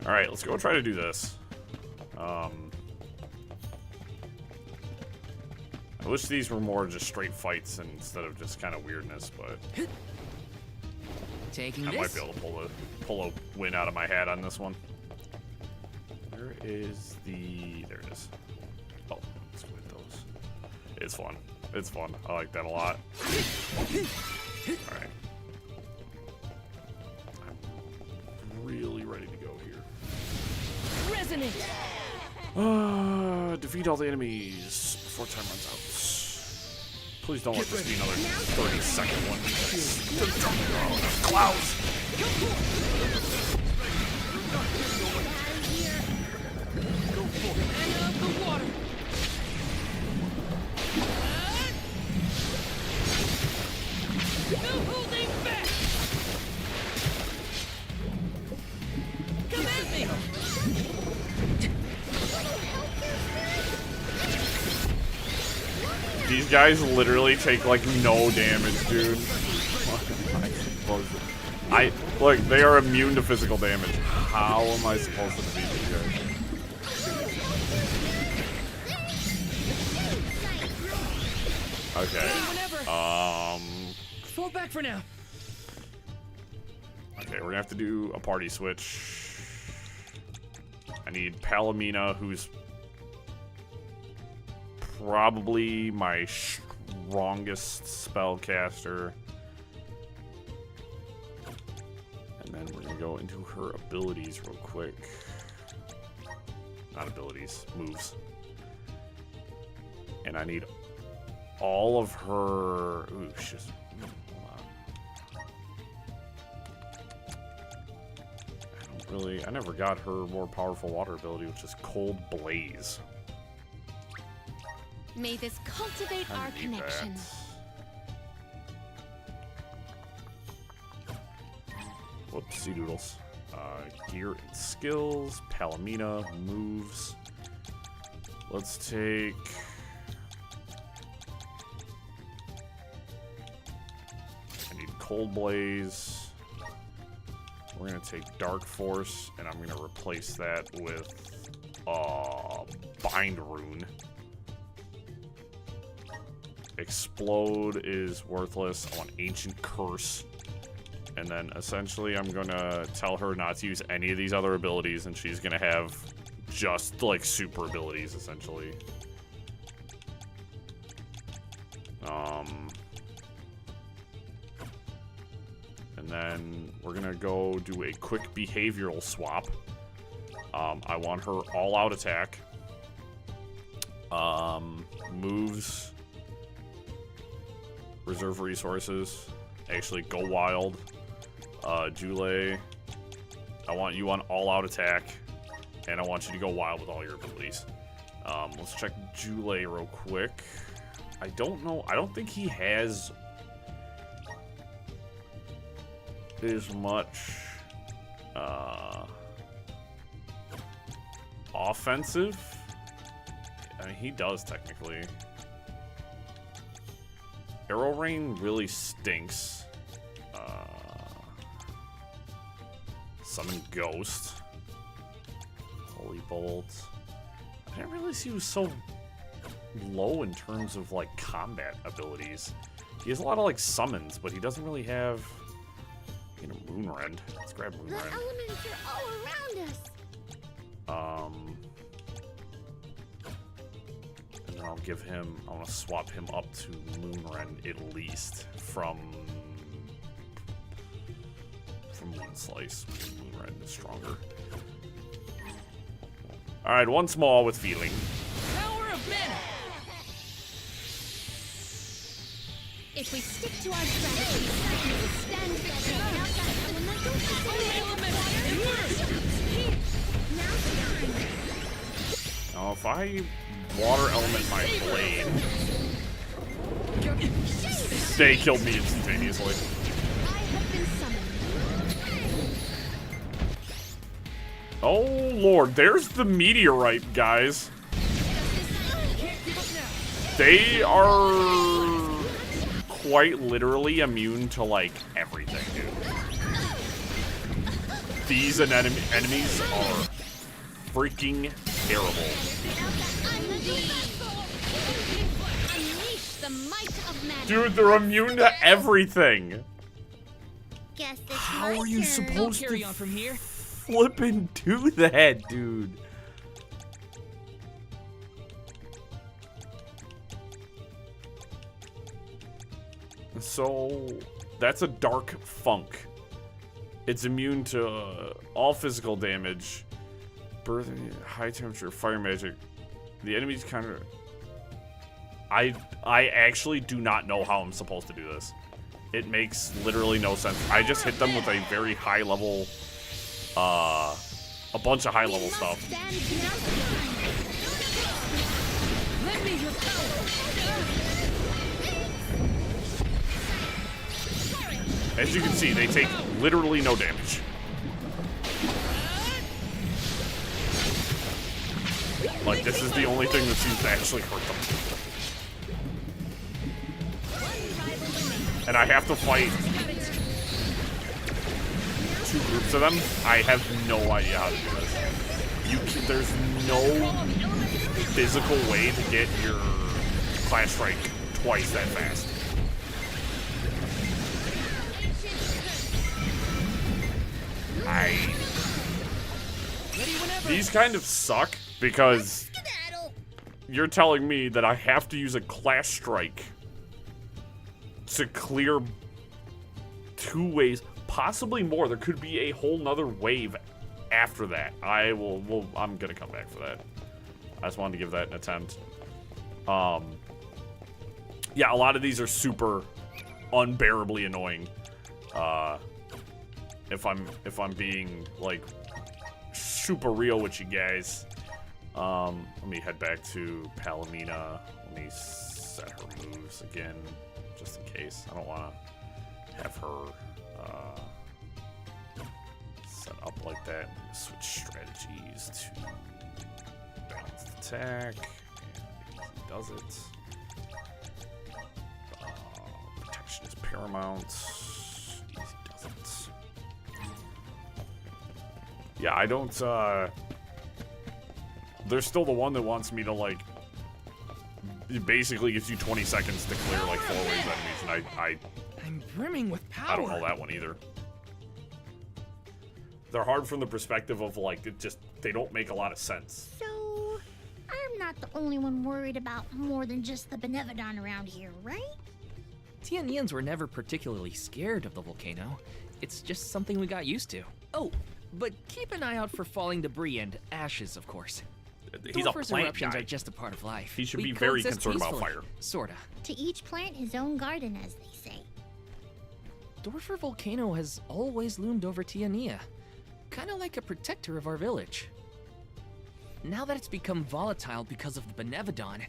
All right, let's go try to do this. I wish these were more just straight fights instead of just kind of weirdness, but taking I might be able to pull a win out of my hat on this one. Where is the? There it is. Oh, let's win those. It's fun. It's fun. I like that a lot. All right. I'm really ready to go here. Resonate. Defeat all the enemies before time runs out. Please don't let this be another 30-second one. Clouds. Go for it. And the water. No holding back. Come at me. These guys literally take like no damage, dude. Look, they are immune to physical damage. How am I supposed to defeat these guys? Okay. Fall back for now. Okay, we're gonna have to do a party switch. I need Palomina, who's probably my strongest spellcaster. And then we're gonna go into her abilities real quick. Not abilities, moves. And I need all of her. Ooh, she's. Hold on. I never got her more powerful water ability, which is Cold Blaze. May this cultivate our connection. Whoopsie doodles. Gear and skills, Palomina, moves. Let's take. I need Cold Blaze. We're gonna take Dark Force, and I'm gonna replace that with Bind Rune. Explode is worthless. I want Ancient Curse. And then essentially I'm gonna tell her not to use any of these other abilities, and she's gonna have just like super abilities essentially. And then we're gonna go do a quick behavioral swap. I want her all out attack. Moves, reserve resources, actually go wild. Jule, I want you on all-out attack, and I want you to go wild with all your abilities. Let's check Jule real quick. I don't know. I don't think he has as much offensive. I mean, he does technically. Arrow Rain really stinks. Summon Ghost. Holy Bolt. I didn't realize he was so low in terms of like combat abilities. He has a lot of like summons, but he doesn't really have, you know, Moonrend. Let's grab The Moonrend. elements are all around us. And then I'll give him, I want to swap him up to Moonrend at least from Moonslice. Moonrend is stronger. Alright, once more with feeling. Power of mana! If we stick to our strategy, we will stand victory. Now, if I water element my blade, they killed me instantaneously. Oh lord, there's the meteorite, guys. They are quite literally immune to like everything, dude. These enemies are freaking terrible. Dude, they're immune to everything. Guess it's How my are you turn. supposed Carry to on from here. flippin' do that, dude? So, that's a Dark Funk. It's immune to all physical damage, birthing, high temperature, fire magic. The enemy's counter. I actually do not know how I'm supposed to do this. It makes literally no sense. I just hit them with a very high level, a bunch of high level stuff. Lend me your power! As you can see, they take literally no damage. Like, this is the only thing that seems to actually hurt them. And I have to fight 2 groups of them. I have no idea how to do this. There's no physical way to get your Clash Strike twice that fast. These kind of suck because you're telling me that I have to use a Clash Strike to clear 2 waves, possibly more. There could be a whole nother wave after that. I'm gonna come back for that. I just wanted to give that an attempt. Yeah, a lot of these are super unbearably annoying. If I'm being like super real with you guys. Let me head back to Palomina. Let me set her moves again, just in case. I don't want to have her set up like that. Switch strategies to balanced attack, and easy does it. Protection is paramount. Easy does it. Yeah, I don't, there's still the one that wants me to, like, it basically gives you 20 seconds to clear, like, 4 waves enemies, and I'm brimming with power. I don't know that one either. They're hard from the perspective of, like, they don't make a lot of sense. So, I'm not the only one worried about more than just the Benevodon around here, right? Tianians were never particularly scared of the volcano. It's just something we got used to. Oh, but keep an eye out for falling debris and ashes, of course. He's a Dorfer's plant eruptions guy. are just a part of life. He should We be very coexist concerned about peacefully, fire. Sorta. To each plant his own garden, as they say. Dorfer Volcano has always loomed over Tiania, kind of like a protector of our village. Now that it's become volatile because of the Benevodon,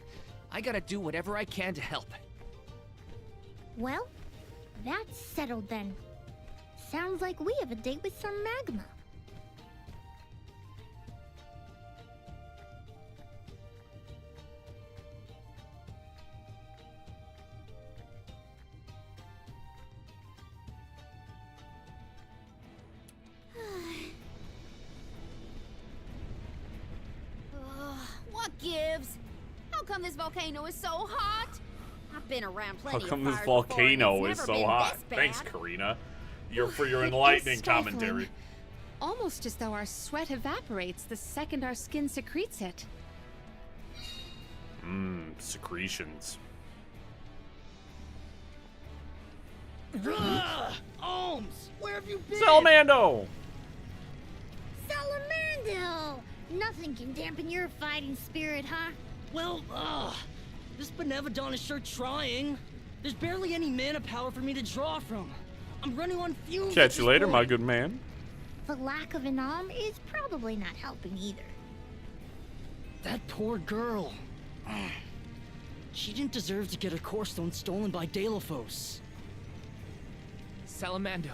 I gotta do whatever I can to help. Well, that's settled then. Sounds like we have a date with some magma. What gives? How come this volcano is so hot? I've been around plenty How come of this fires volcano before, and is it's so never been hot? this bad. Thanks, Karina. For your It is enlightening stifling. commentary. Almost as though our sweat evaporates the second our skin secretes it. Secretions. Ohms, where have you been? Salamando! Salamando! Nothing can dampen your fighting spirit, huh? Well, this Benevodon is sure trying. There's barely any mana power for me to draw from. I'm running on fumes. Catch you later, my good man. The lack of an arm is probably not helping either. That poor girl. She didn't deserve to get her core stone stolen by Deilophos. Salamando,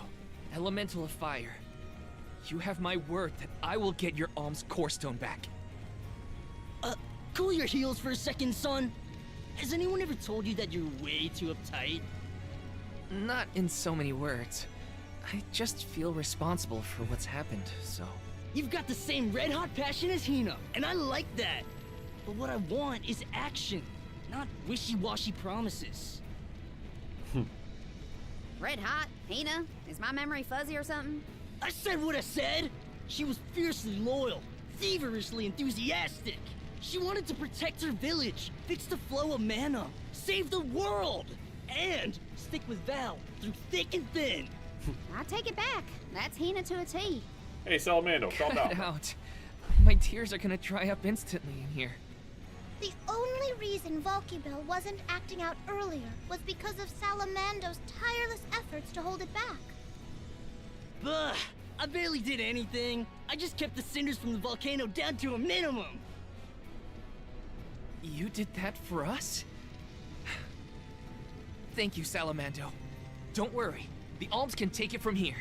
elemental of fire. You have my word that I will get your Alm's core stone back. Cool your heels for a second, son. Has anyone ever told you that you're way too uptight? Not in so many words. I just feel responsible for what's happened, so... You've got the same red-hot passion as Hina, and I like that. But what I want is action, not wishy-washy promises. Red hot? Hina? Is my memory fuzzy or something? I said what I said! She was fiercely loyal, feverishly enthusiastic. She wanted to protect her village, fix the flow of mana, save the world, and stick with Val through thick and thin. I take it back. That's Hina to a T. Hey, Salamando, calm Cut down. it out. My tears are gonna dry up instantly in here. The only reason Volcybell wasn't acting out earlier was because of Salamando's tireless efforts to hold it back. Bah! I barely did anything. I just kept the cinders from the volcano down to a minimum. You did that for us? Thank you, Salamando. Don't worry. The Alms can take it from here.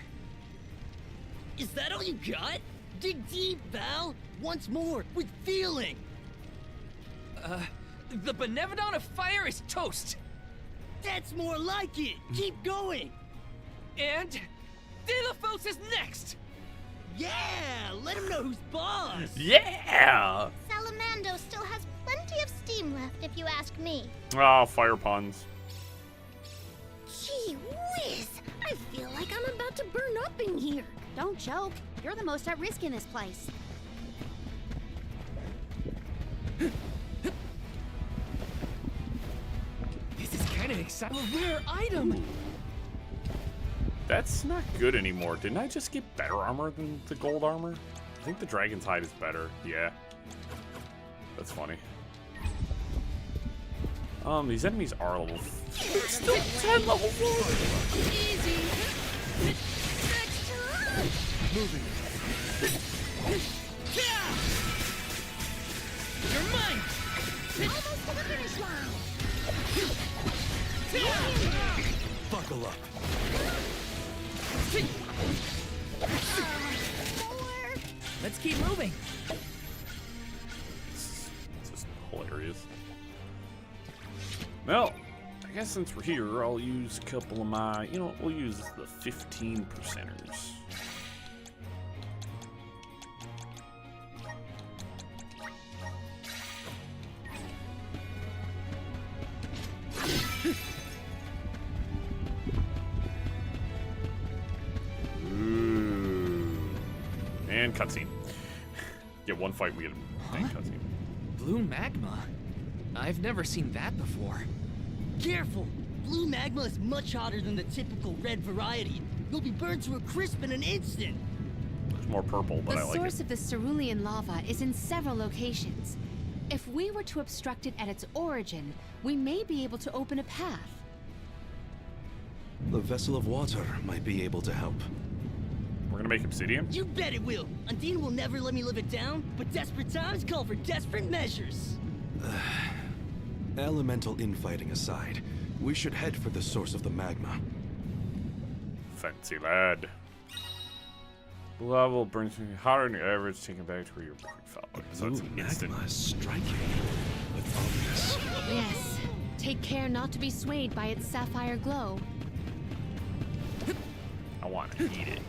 Is that all you got? Dig deep, Val. Once more, with feeling. The Benevodon of Fire is toast. That's more like it. Keep going. And Deilophos is next. Yeah, let him know who's boss. Yeah! Salamando still has plenty of steam left, if you ask me. Oh, fire puns. Gee whiz! I feel like I'm about to burn up in here. Don't joke. You're the most at risk in this place. This is kind of exciting. A rare item. That's not good anymore. Didn't I just get better armor than the gold armor? I think the dragon's hide is better. Yeah. That's funny. These enemies are level... They're still 10 level 4! Easy. Moving. You're mine. Almost to the finish line. Buckle up. Let's keep moving. It's just hilarious. Well, I guess since we're here, I'll use a couple of my... You know what? We'll use the 15%ers. And cutscene. Get one fight, we get a main cutscene. Blue magma? I've never seen that before. Careful! Blue magma is much hotter than the typical red variety. You'll be burned to a crisp in an instant. It's more purple, but The I like source it. of the cerulean lava is in several locations. If we were to obstruct it at its origin, we may be able to open a path. The vessel of water might be able to help. We're gonna make obsidian? You bet it will. Undine will never let me live it down, but desperate times call for desperate measures. Elemental infighting aside, we should head for the source of the magma. Fancy lad. Blue level brings me hotter than your average, taking back to where your fell. So it's an instant. Magma is striking with obvious. Yes. Take care not to be swayed by its sapphire glow. I want to eat it.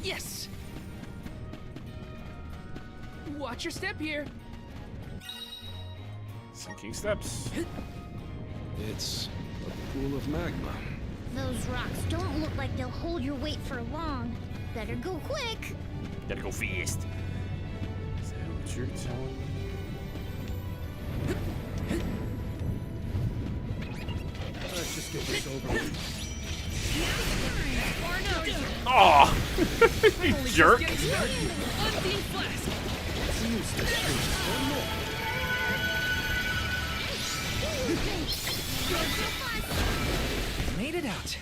Yes! Watch your step here. Sinking steps. It's a pool of magma. Those rocks don't look like they'll hold your weight for long. Better go quick. Gotta go fast. Is that what you're telling me? Let's just get this over with. Oh! You jerk! Made it out.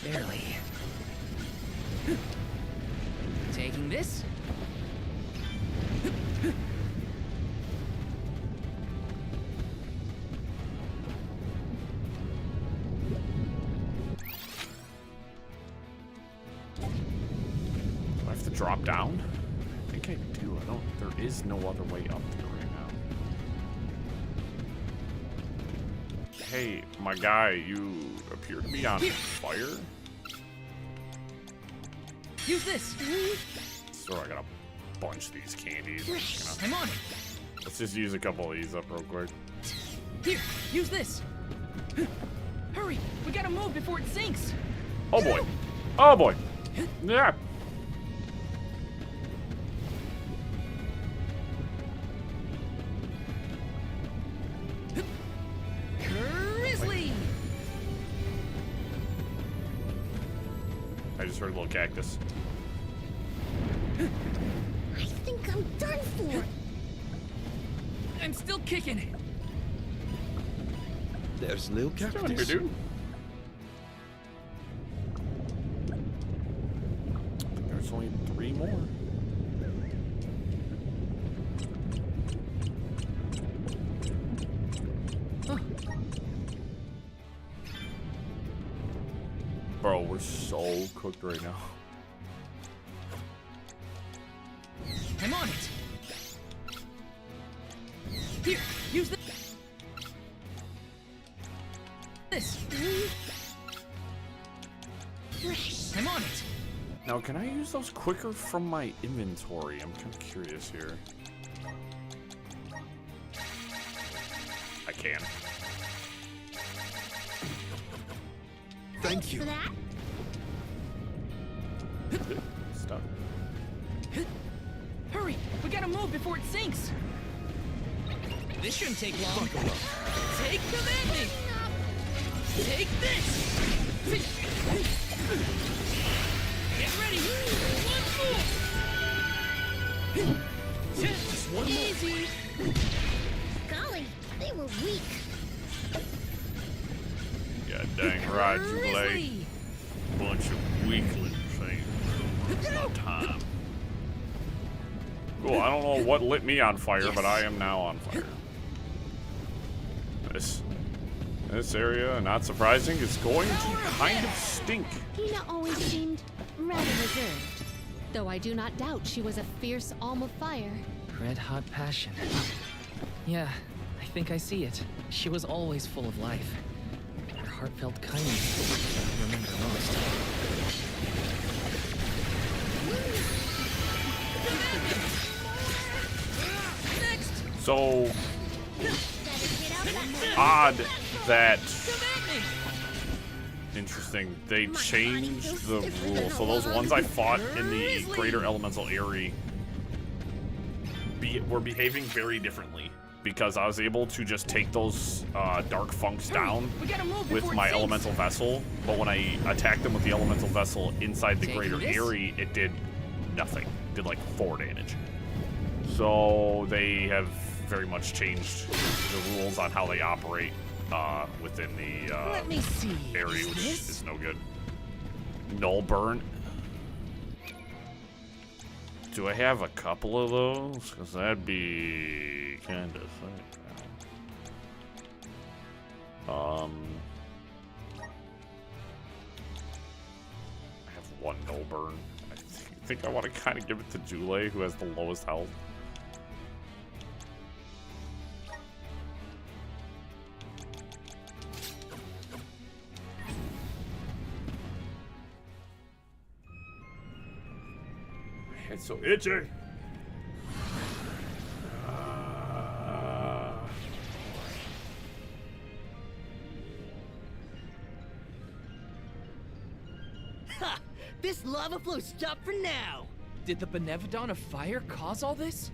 Barely. Taking this. Do I have to drop down? I think I do. I don't. There is no other way up there right now. Hey, my guy, you appear to be on fire. Use this. So I gotta bunch these candies. I'm on it. Let's just use a couple of these up real quick. Here, use this. Hurry, we gotta move before it sinks. Oh boy. Oh boy. Yeah. Grizzly. I just heard a little cactus. I think I'm done for. I'm still kicking it. There's little cactus. What's doing here, dude? I think there's only 3 more. Huh. Bro, we're so cooked right now. I'm on it. Here, use this. I'm on it. Now, can I use those quicker from my inventory? I'm kind of curious here. I can. Thank you. For that? Stuck. Hurry, we gotta move before it sinks. This shouldn't take long. Take commandment. Take this. Get ready. One more. Just one more. Easy. Golly, they were weak. God dang right, you late. Bunch of weaklings ain't no time. Cool, I don't know what lit me on fire, but I am now on fire. This area, not surprising, is going to kind of stink. Hina always seemed rather reserved, though I do not doubt she was a fierce alm of fire. Red hot passion. Yeah, I think I see it. She was always full of life. Her heartfelt kindness I remember most. So odd that interesting. They changed the rules. So those ones I fought in the greater elemental area were behaving very differently because I was able to just take those dark funks down with my elemental vessel, but when I attacked them with the elemental vessel inside the greater area, it did nothing. It did like 4 damage. So they have very much changed the rules on how they operate within the Let me see. area, which this? is no good. Null burn. Do I have a couple of those? Because that'd be kind of sick. I have one null burn. I think I want to kind of give it to Jule, who has the lowest health. It's so itchy. Ha! This lava flow stopped for now. Did the Benevodon of Fire cause all this?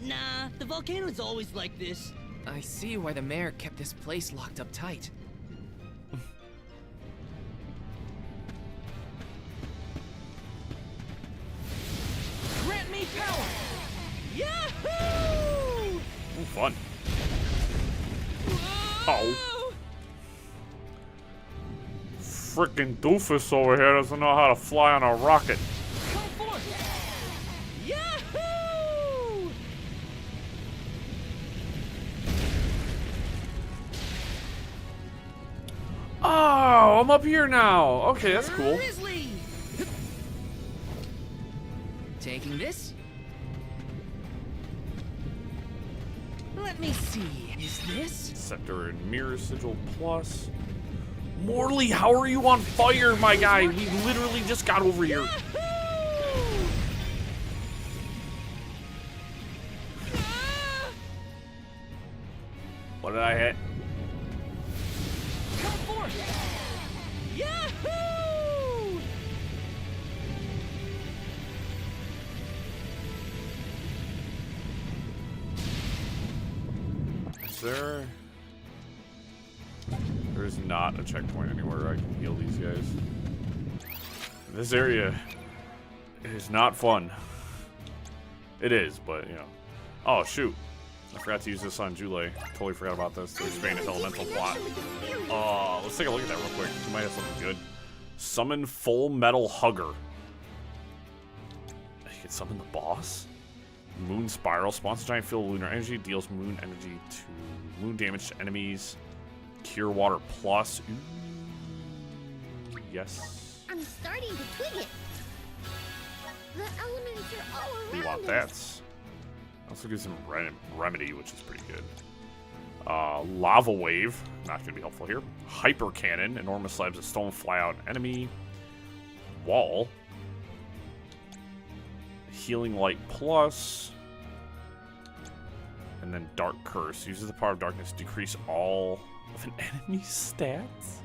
Nah, the volcano's always like this. I see why the mayor kept this place locked up tight. Grant me power! Yahoo! Ooh, fun. Oh. Frickin' doofus over here doesn't know how to fly on a rocket. Come forth! Yahoo! Oh, I'm up here now. Okay, that's cool. Grizzly! Taking this? Let me see. Is this? Scepter and Mirror Sigil Plus. Morley, how are you on fire, my guy? We literally just got over here. What did I hit? Come forth! Yahoo! Is there... There's not a checkpoint anywhere I can heal these guys. This area is not fun. It is, but, you know. Oh, shoot. I forgot to use this on Jule. Totally forgot about this to expand his elemental plot. Let's take a look at that real quick. We might have something good. Summon Full Metal Hugger. You can summon the boss? Moon Spiral. Spawns a giant field of lunar energy. Deals moon energy to moon damage to enemies. Cure Water Plus. Ooh. Yes. I'm starting to twig it. The elements are all We around want us. that. Also gives him Remedy, which is pretty good. Lava Wave. Not going to be helpful here. Hyper Cannon. Enormous slabs of stone fly out enemy. Wall. Healing Light Plus. And then Dark Curse. Uses the power of darkness to decrease all of an enemy's stats.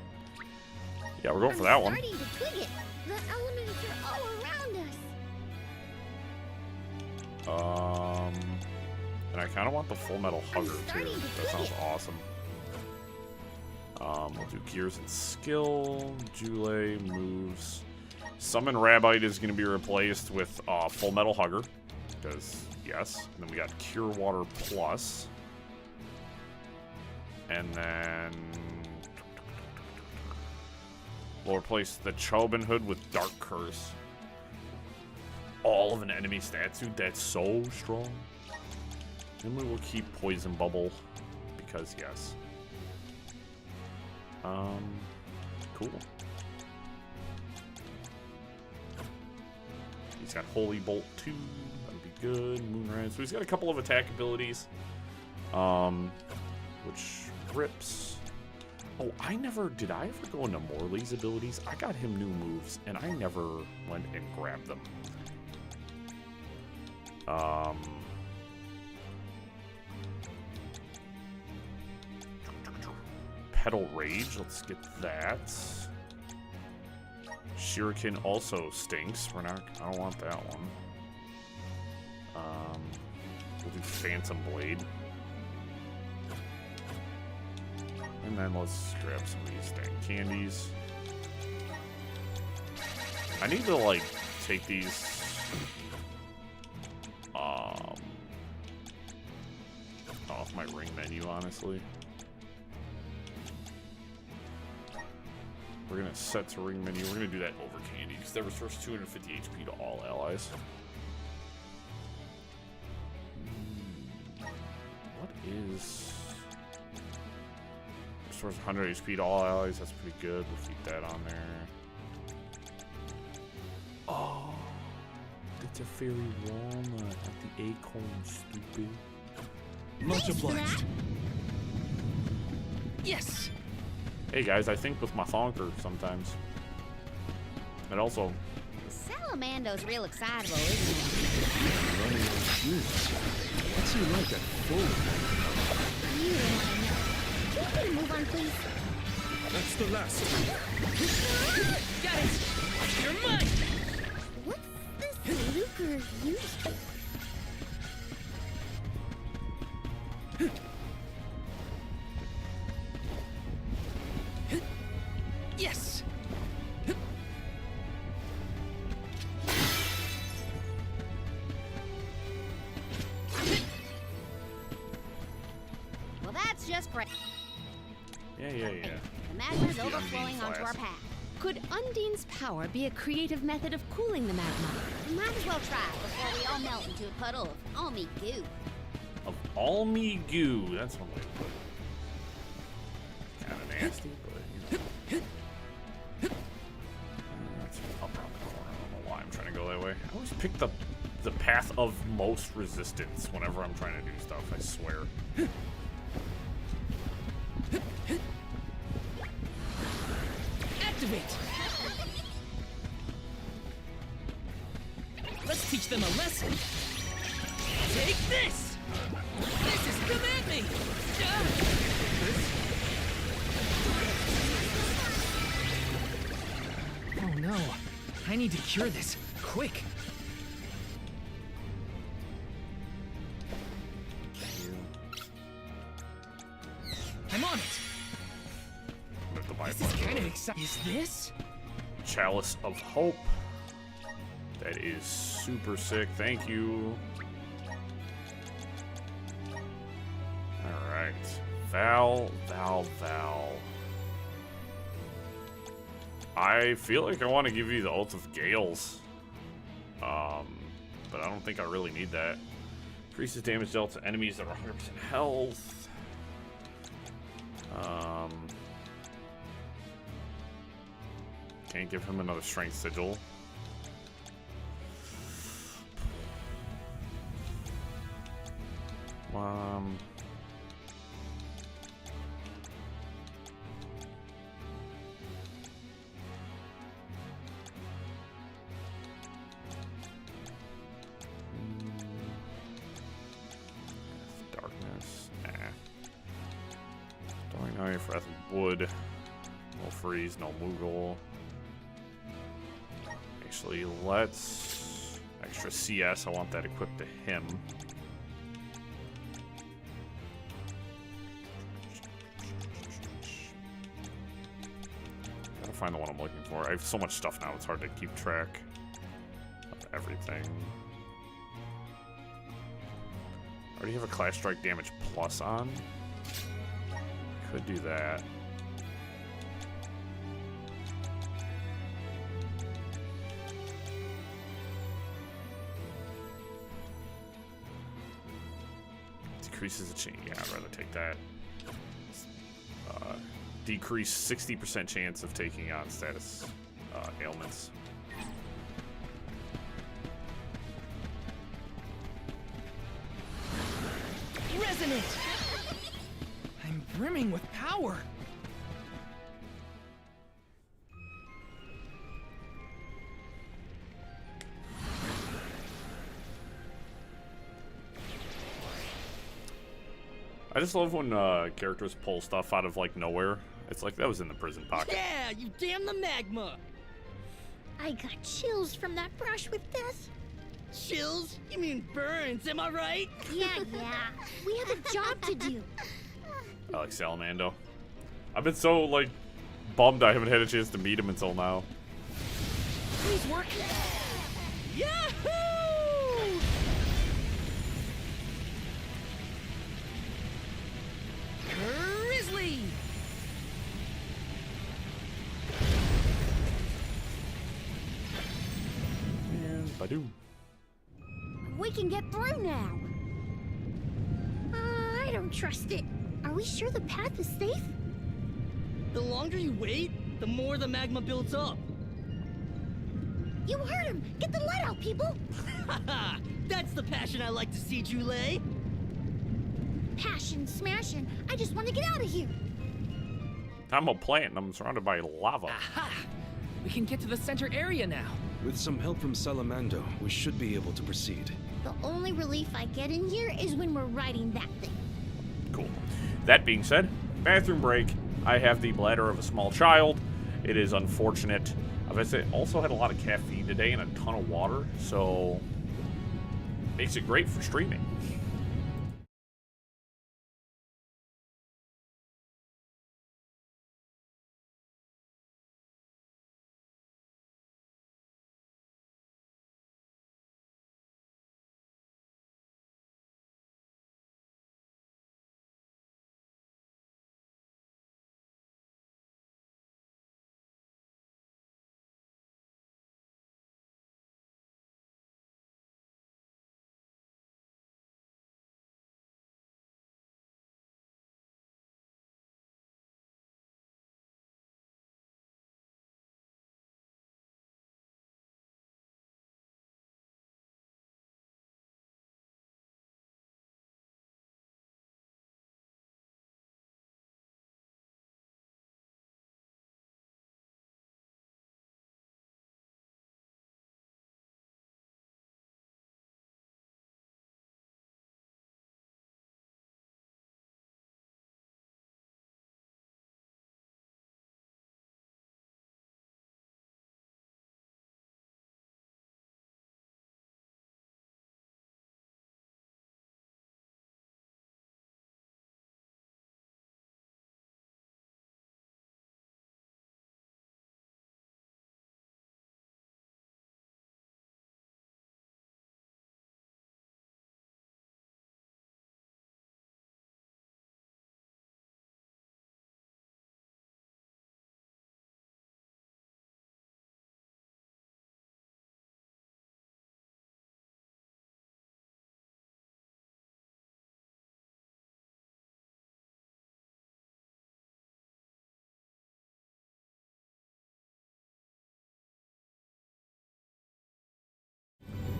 Yeah, we're going for that one. Starting to twig it. The elements are all around us. And I kind of want the Full Metal Hugger too. That sounds awesome. We'll do Gears and Skill. Jule moves. Summon Rabite is going to be replaced with Full Metal Hugger. Because, yes. And then we got Cure Water Plus. And then we'll replace the Chobin Hood with Dark Curse. All of an enemy stats, dude. That's so strong. And we will keep Poison Bubble because yes. Cool. He's got Holy Bolt 2. That'll be good. Moonrise. So he's got a couple of attack abilities. Which rips. Oh, did I ever go into Morley's abilities? I got him new moves, and I never went and grabbed them. Petal Rage, let's get that. Shuriken also stinks. I don't want that one. We'll do Phantom Blade. And then let's grab some of these dang candies. I need to, like, take these off my ring menu, honestly. We're gonna set to ring menu. We're gonna do that over candy because that restores 250 HP to all allies. What is... Restores 100 HP to all allies. That's pretty good. We'll keep that on there. Oh, it's a fairy walnut, not the acorn, stupid. Much obliged. Yes! Hey guys, I think with my thonker sometimes. And also... Salamando's real excitable, isn't he? Running on shoes. What's he like at full? You don't want to know. Can you put a move on, please? That's the last. Got it! You're mine! What's this lucre used for? Yes! Well, that's just great. Yeah. The magma's overflowing onto our path. Could Undine's power be a creative method of cooling the magma? We might as well try before we all melt into a puddle of almy goo. Of almy goo. That's one way to put it. Kind of nasty, but you know. That's up around the corner. I don't know why I'm trying to go that way. I always pick the path of most resistance whenever I'm trying to do stuff, I swear. Activate! Let's teach them a lesson. Take this! This is come at me! Oh no, I need to cure this, quick. I'm on it! This is kind of exciting. Is this? Chalice of Hope. That is super sick. Thank you. Alright. Val. I feel like I want to give you the Oath of Gales. But I don't think I really need that. Increases damage dealt to enemies that are 100% health. Can't give him another strength sigil. Darkness, nah. Throwing knife, Wrath of Wood. No freeze, no Moogle. Actually, let's... Extra CS, I want that equipped to him. Gotta find the one I'm looking for. I have so much stuff now, it's hard to keep track of everything. I already have a Clash Strike damage plus on. Could do that. Decreases the chain. Yeah, I'd rather take that. Decrease 60% chance of taking on status ailments. Resonant! I'm brimming with power. I just love when characters pull stuff out of like nowhere. It's like that was in the prison pocket. Yeah, you damn the magma! I got chills from that brush with this. Chills? You mean burns, am I right? Yeah. We have a job to do. I like Salamando. I've been so like bummed I haven't had a chance to meet him until now. He's working. Yahoo! Grizzly! we can get through now. I don't trust it. Are we sure the path is safe? The longer you wait, the more the magma builds up. You heard him! Get the lead out, people! Haha! That's the passion I like to see, Jule. Passion, smashing. I just want to get out of here. I'm a plant and I'm surrounded by lava. Aha! We can get to the center area now. With some help from Salamando, we should be able to proceed. The only relief I get in here is when we're riding that thing. Cool. That being said, bathroom break. I have the bladder of a small child. It is unfortunate. I've also had a lot of caffeine today and a ton of water, so makes it great for streaming.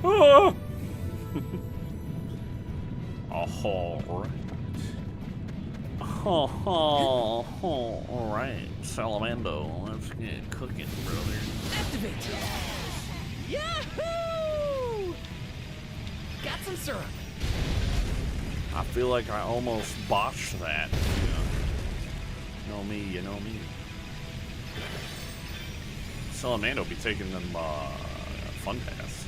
Oh! Alright. Alright. Salamando, let's get cooking, brother. Activate! Yahoo! Got some syrup. I feel like I almost botched that. You know me, you know me. Salamando be taking them fun paths.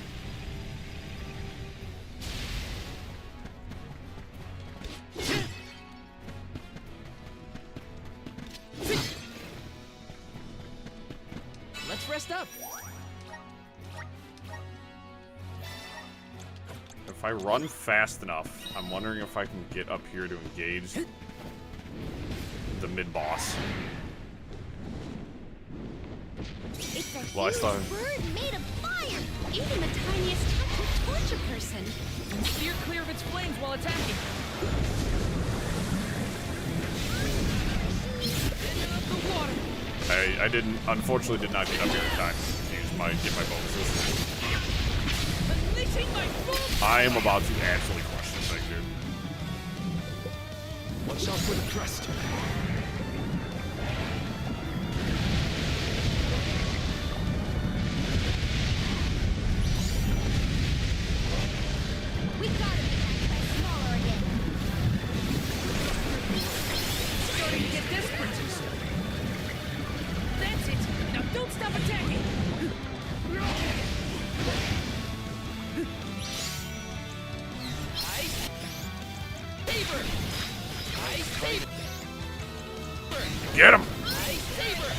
Let's rest up. If I run fast enough, I'm wondering if I can get up here to engage the mid-boss. It's a Well, I huge saw- bird made of fire! Even the tiniest touch would torch a person. Steer clear of its flames while attacking. The water. I unfortunately did not get up here in time to get my bonuses. Unleashing my full I am about to absolutely crush this thing, dude. Watch out for the crest. We gotta make that smaller again. Starting to get desperate. That's it. Now don't stop attacking. Ice saber. Ice saber. Get him! Ice saber.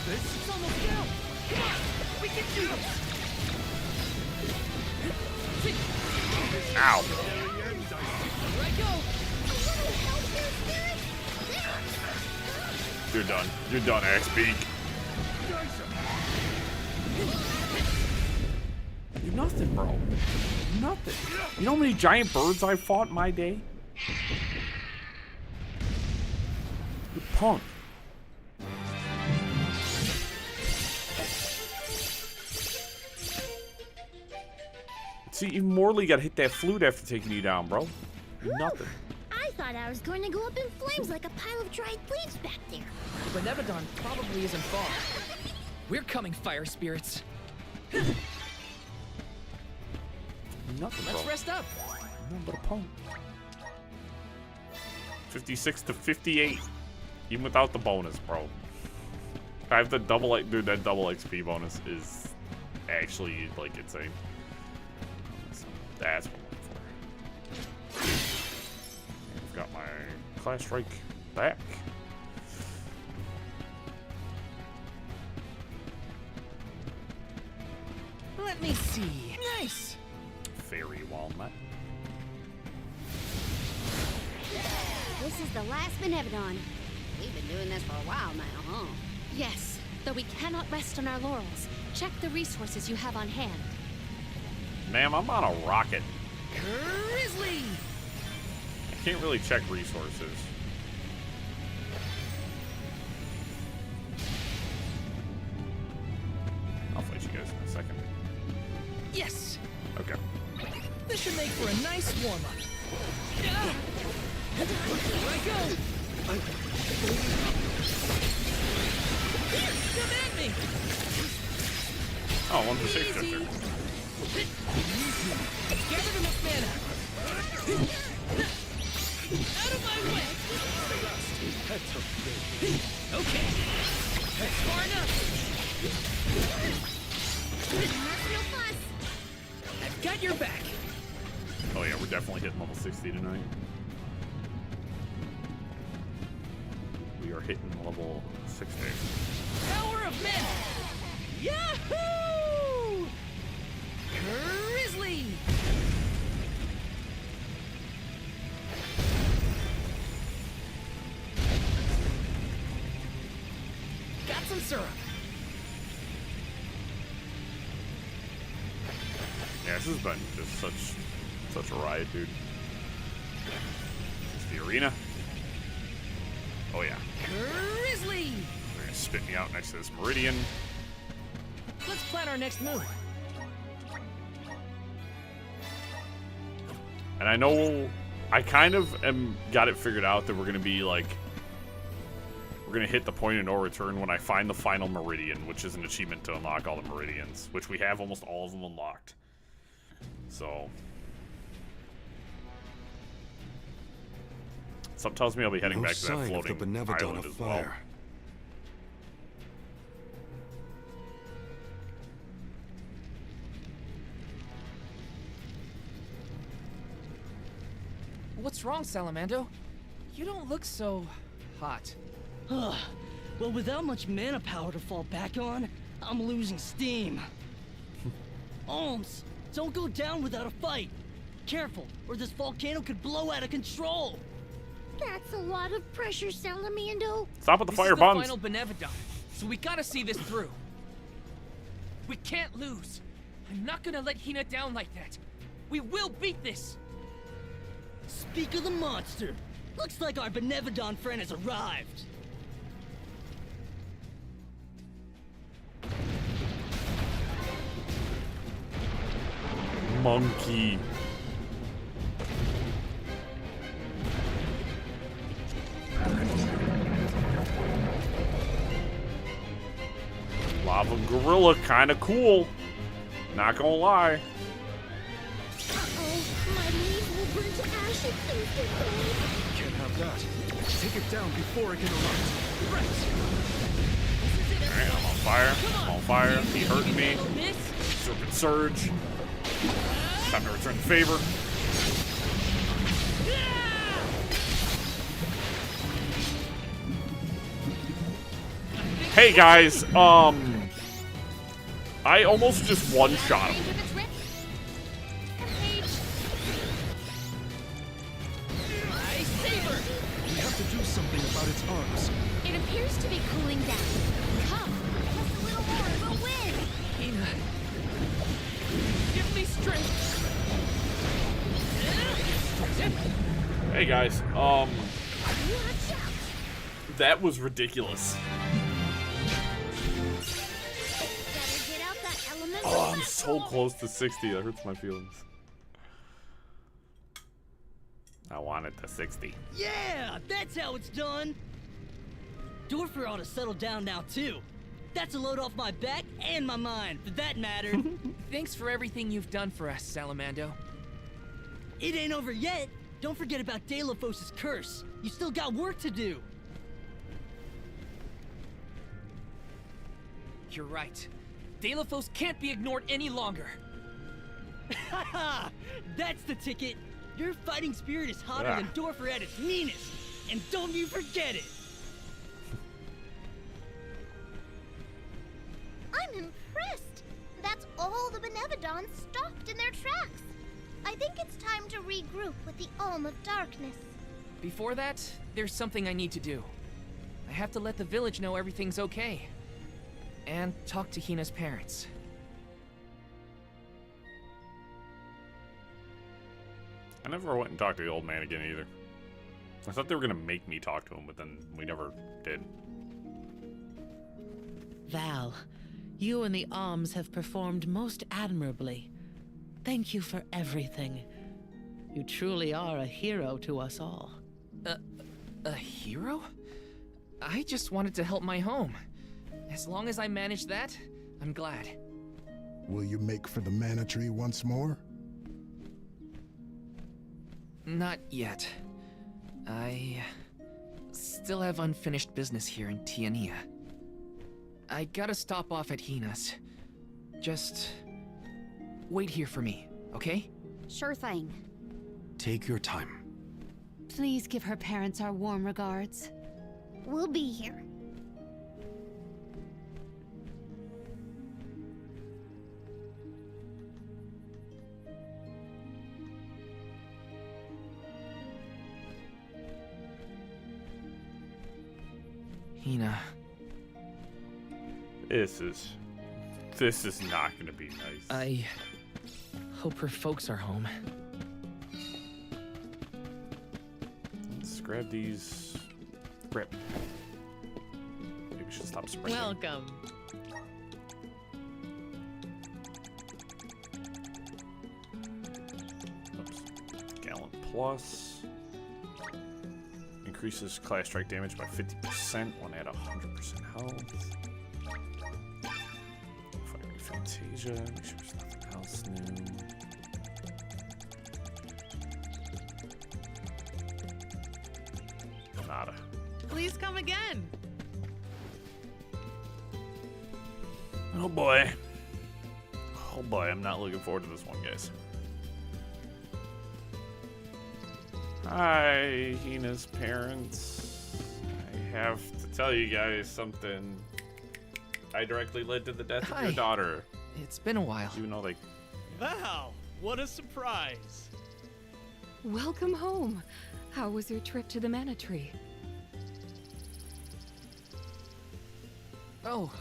It's almost down. Come on, we can do this. Ow! Here I go. You're done. You're done, Axe Beak. Nothing, bro. Nothing. You know how many giant birds I fought in my day? You punk. See, even Morley got hit that flute after taking you down, bro. Nothing. I thought I was going to go up in flames like a pile of dried leaves back there. Benevodon probably isn't far. We're coming, fire spirits. Nothing, Let's bro. rest up. Nothing but a punk. 56 to 58. Even without the bonus, bro. I have the double, dude, that double XP bonus is actually, like, insane. That's what I'm for. I've got my class strike back. Let me see. Nice. Fairy walnut. This is the last Benevodon. We've been doing this for a while now, huh? Yes, though we cannot rest on our laurels. Check the resources you have on hand. Ma'am, I'm on a rocket. Grizzly! I can't really check resources. I'll fight you guys in a second. Yes! Okay. This should make for a nice warm-up. Here I go! Come at me! Oh, one's a shapeshifter. Gathered enough mana. Out of my way! Okay. That's far enough. I've got your back. Oh yeah, we're definitely hitting level 60 tonight. We are hitting level 60. Power of men! Yahoo! Grizzly! Got some syrup. Yeah, this has been just such a ride, dude. This is the arena. Oh yeah. Grizzly! They're gonna spit me out next to this meridian. Let's plan our next move. And I know I kind of got it figured out that we're gonna be like, we're gonna hit the point of no return when I find the final meridian, which is an achievement to unlock all the meridians, which we have almost all of them unlocked. So something tells me I'll be heading back to that floating island as well. What's wrong, Salamando? You don't look so hot. Well, without much mana power to fall back on, I'm losing steam. Olms, don't go down without a fight. Careful, or this volcano could blow out of control. That's a lot of pressure, Salamando. Stop with the fire bombs. This is the final Benevodon, so we gotta see this through. We can't lose. I'm not gonna let Hina down like that. We will beat this. Speak of the monster. Looks like our Benevodon friend has arrived. Monkey. Lava gorilla, kind of cool. Not gonna lie. Uh-oh, my leaves will burn to ash instantly. Can't have that. Take it down before it can erupt. Alright, I'm on fire. I'm on fire. He hurting me. Serpent Surge. Time to return the favor. Hey guys, I almost just one-shot him. We have to do something about its arms. It appears to be cooling down. Come, just a little more, we'll win. Hina. Give Hey guys, that was ridiculous. Oh, I'm so close to 60. That hurts my feelings. I wanted to 60. Yeah, that's how it's done. Dorfer ought to settle down now too. That's a load off my back and my mind, for that matter. Thanks for everything you've done for us, Salamando. It ain't over yet. Don't forget about Delafos' curse. You still got work to do. You're right. Delafos can't be ignored any longer. Haha! That's the ticket. Your fighting spirit is hotter than Dorfer at its meanest. And don't you forget it! I'm impressed. That's all the Benevodons stopped in their tracks. I think it's time to regroup with the Alm of Darkness. Before that, there's something I need to do. I have to let the village know everything's okay. And talk to Hina's parents. I never went and talked to the old man again either. I thought they were gonna make me talk to him, but then we never did. Val, you and the Alms have performed most admirably. Thank you for everything. You truly are a hero to us all. A hero? I just wanted to help my home. As long as I manage that, I'm glad. Will you make for the mana tree once more? Not yet. I still have unfinished business here in Tiania. I gotta stop off at Hina's. Just wait here for me, okay? Sure thing. Take your time. Please give her parents our warm regards. We'll be here. Hina. This is not gonna be nice. I hope her folks are home. Let's grab these. Grip. Maybe we should stop sprinting. Welcome. Oops. Gallant plus. Increases class strike damage by 50% when at 100% health. Firing Fantasia, make sure there's nothing else new. Nada. Please come again. Oh boy. Oh boy, I'm not looking forward to this one, guys. Hi, Hina's parents. I have to tell you guys something. I directly led to the death of your daughter. It's been a while. You know, like... Val, what a surprise. Welcome home. How was your trip to the Mana Tree? Oh,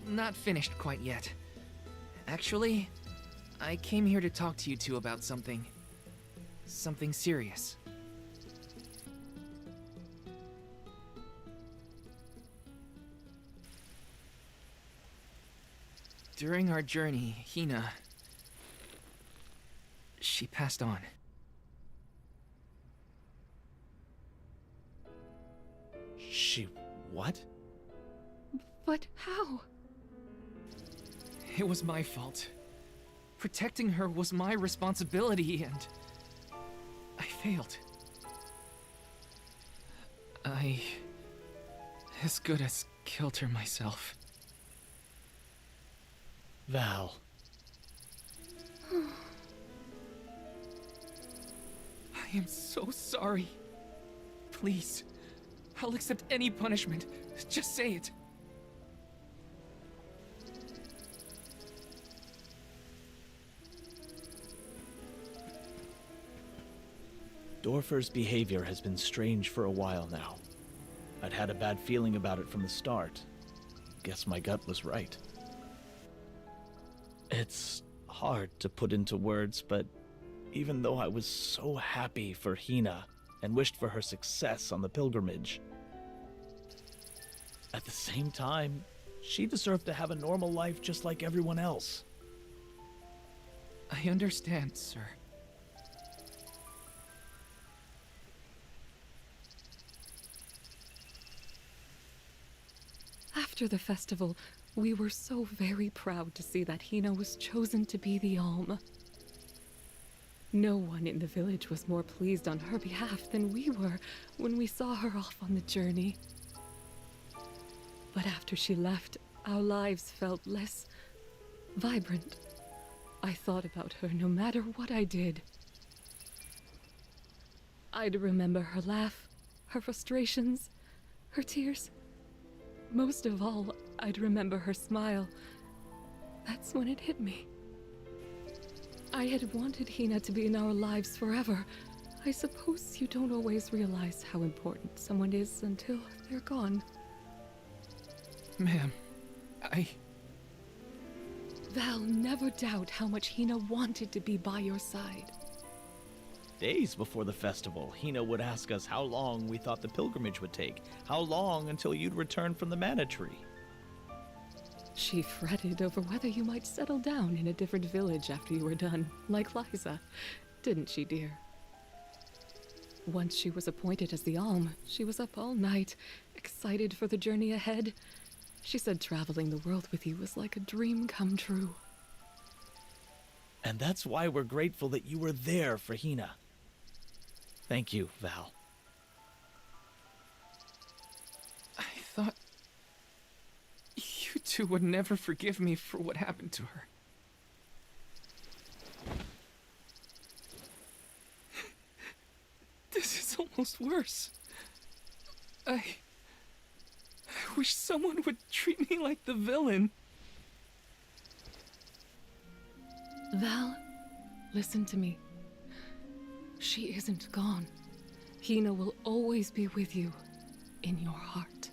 not finished quite yet. Actually, I came here to talk to you two about something. Something serious. During our journey, Hina... she passed on. She... what? But how? It was my fault. Protecting her was my responsibility, and... I failed. I... as good as killed her myself. Val. I am so sorry. Please, I'll accept any punishment. Just say it. Dorfer's behavior has been strange for a while now. I'd had a bad feeling about it from the start. Guess my gut was right. It's hard to put into words, but even though I was so happy for Hina and wished for her success on the pilgrimage. At the same time, she deserved to have a normal life just like everyone else. I understand, sir. After the festival, we were so very proud to see that Hina was chosen to be the Alm. No one in the village was more pleased on her behalf than we were when we saw her off on the journey. But after she left, our lives felt less vibrant. I thought about her no matter what I did. I'd remember her laugh, her frustrations, her tears. Most of all, I'd remember her smile. That's when it hit me. I had wanted Hina to be in our lives forever. I suppose you don't always realize how important someone is until they're gone. Ma'am, Val, never doubt how much Hina wanted to be by your side. Days before the festival, Hina would ask us how long we thought the pilgrimage would take, how long until you'd return from the mana tree. She fretted over whether you might settle down in a different village after you were done, like Liza. Didn't she, dear? Once she was appointed as the Alm, she was up all night, excited for the journey ahead. She said traveling the world with you was like a dream come true. And that's why we're grateful that you were there for Hina. Thank you, Val. I thought you two would never forgive me for what happened to her. This is almost worse. I wish someone would treat me like the villain. Val, listen to me. She isn't gone. Hina will always be with you, in your heart.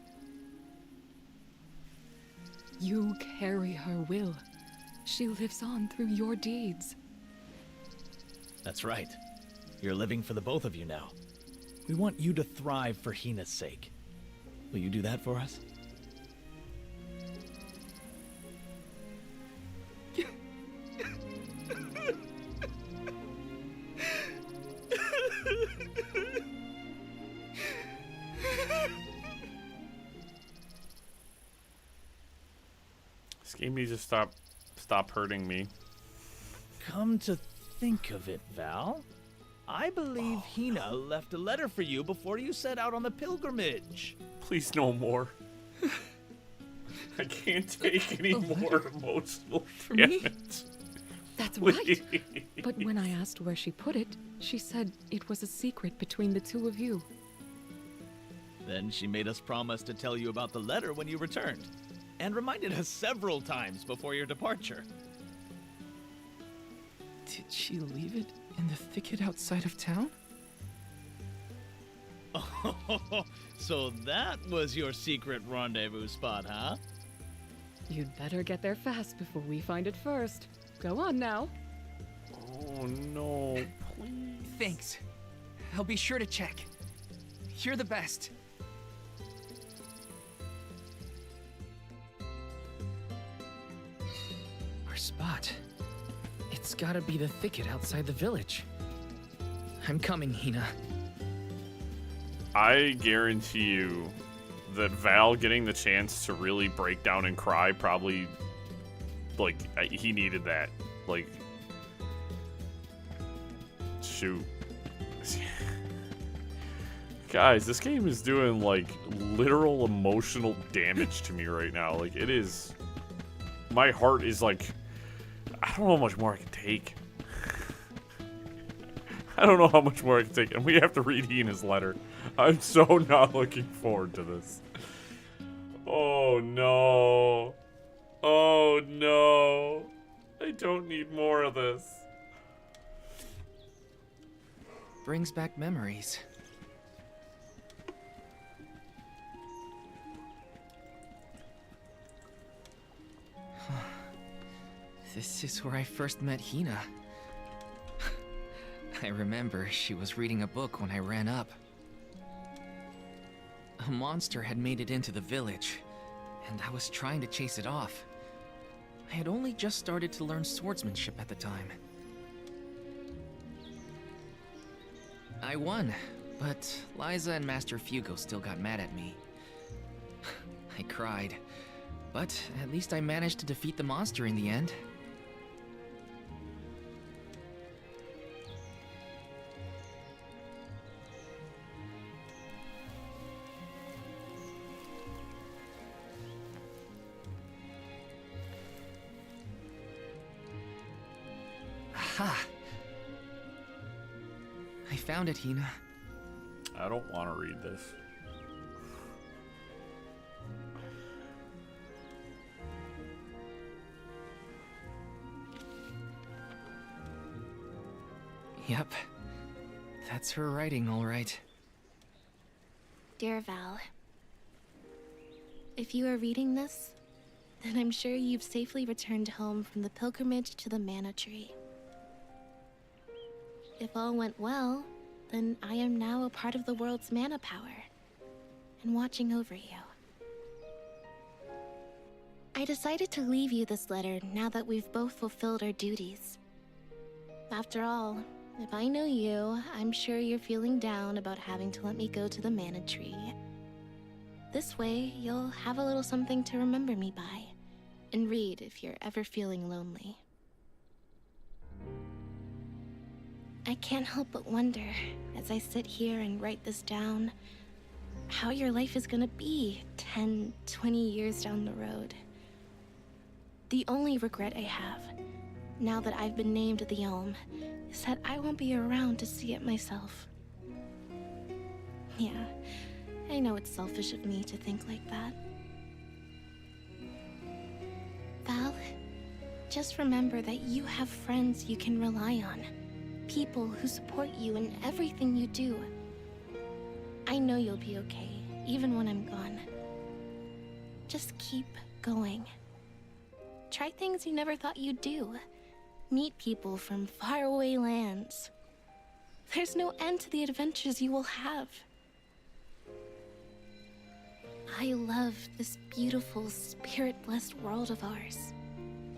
You carry her will. She lives on through your deeds. That's right. You're living for the both of you now. We want you to thrive for Hina's sake. Will you do that for us? This game needs to stop hurting me. Come to think of it, Val, I believe Hina left a letter for you before you set out on the pilgrimage. Please no more. I can't take any more emotional damage. That's right. But when I asked where she put it, she said it was a secret between the two of you. Then she made us promise to tell you about the letter when you returned, and reminded us several times before your departure. Did she leave it in the thicket outside of town? Oh, so that was your secret rendezvous spot, huh? You'd better get there fast before we find it first. Go on now. Oh no, please. Thanks. I'll be sure to check. You're the best. Our spot. It's gotta be the thicket outside the village. I'm coming, Hina. I guarantee you that Val getting the chance to really break down and cry probably, like, he needed that. Like, shoot. Guys, this game is doing, like, literal emotional damage to me right now. Like, it is... My heart is, like... I don't know how much more I can take. I don't know how much more I can take. And we have to read Hina's letter. I'm so not looking forward to this. Oh, no. Oh, no. I don't need more of this. Brings back memories. This is where I first met Hina. I remember she was reading a book when I ran up. A monster had made it into the village, and I was trying to chase it off. I had only just started to learn swordsmanship at the time. I won, but Liza and Master Fugo still got mad at me. I cried, but at least I managed to defeat the monster in the end. Aha! I found it, Hina. I don't want to read this. Yep. That's her writing, all right. Dear Val, if you are reading this, then I'm sure you've safely returned home from the pilgrimage to the Mana Tree. If all went well, then I am now a part of the world's mana power, and watching over you. I decided to leave you this letter now that we've both fulfilled our duties. After all, if I know you, I'm sure you're feeling down about having to let me go to the Mana Tree. This way, you'll have a little something to remember me by, and read if you're ever feeling lonely. I can't help but wonder, as I sit here and write this down, how your life is gonna be 10, 20 years down the road. The only regret I have, now that I've been named the Elm, is that I won't be around to see it myself. Yeah, I know it's selfish of me to think like that. Val, just remember that you have friends you can rely on. People who support you in everything you do. I know you'll be okay, even when I'm gone. Just keep going. Try things you never thought you'd do. Meet people from faraway lands. There's no end to the adventures you will have. I love this beautiful, spirit-blessed world of ours.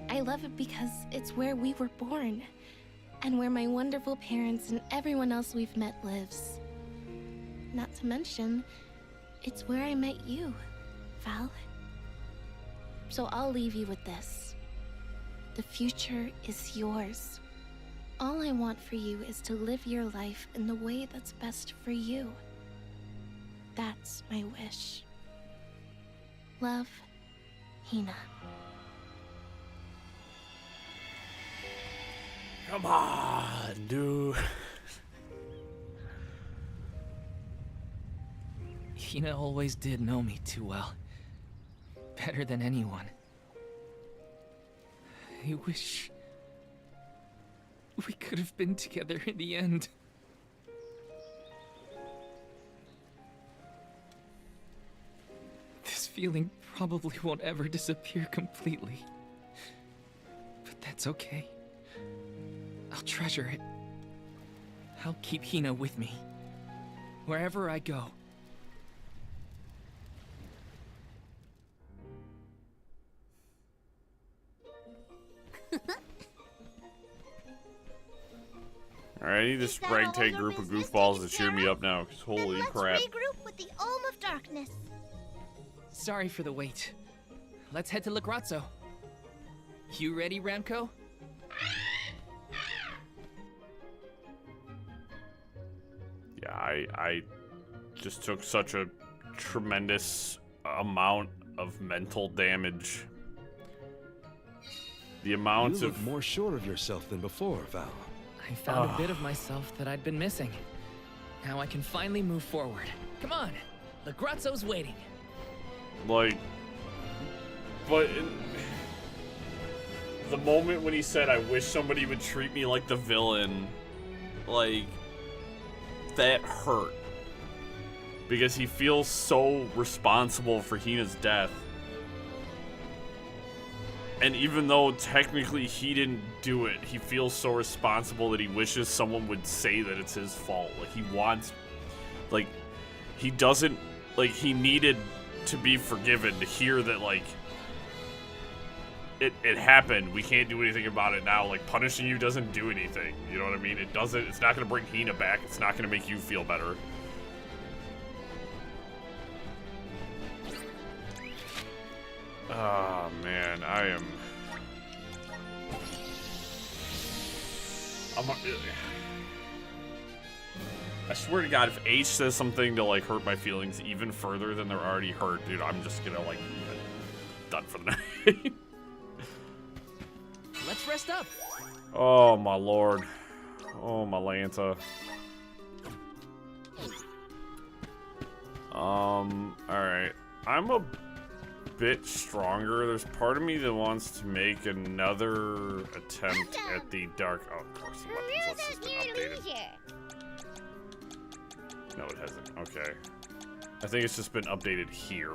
I love it because it's where we were born, and where my wonderful parents and everyone else we've met lives. Not to mention, it's where I met you, Val. So I'll leave you with this. The future is yours. All I want for you is to live your life in the way that's best for you. That's my wish. Love, Hina. Come on, dude. Hina always did know me too well. Better than anyone. I wish we could have been together in the end. This feeling probably won't ever disappear completely. But that's okay. I'll treasure it. I'll keep Hina with me, wherever I go. Alright, I need this ragtag group of goofballs to cheer me up now, because holy crap. Regroup with the Elm of Darkness. Sorry for the wait. Let's head to Legrazzo. You ready, Ramco? Yeah, I just took such a tremendous amount of mental damage. The amount You of... look more sure of yourself than before, Val. I found a bit of myself that I'd been missing. Now I can finally move forward. Come on, Legrazzo's waiting. Like, but the moment when he said, I wish somebody would treat me like the villain, like, that hurt. Because he feels so responsible for Hina's death. And even though technically he didn't do it, he feels so responsible that he wishes someone would say that it's his fault. Like, he wants, like, he doesn't, like, he needed to be forgiven to hear that, like, it happened. We can't do anything about it now. Like, punishing you doesn't do anything. You know what I mean? It doesn't, it's not going to bring Hina back. It's not going to make you feel better. Oh, man, I swear to God, if H says something to, like, hurt my feelings even further than they're already hurt, dude, I'm just gonna, like, done for the night. Let's rest up. Oh, my lord. Oh, my Lanta. Alright. I'm a bit stronger. There's part of me that wants to make another attempt at the dark. Oh, of course, the weapons list has been updated. No, it hasn't. Okay. I think it's just been updated here.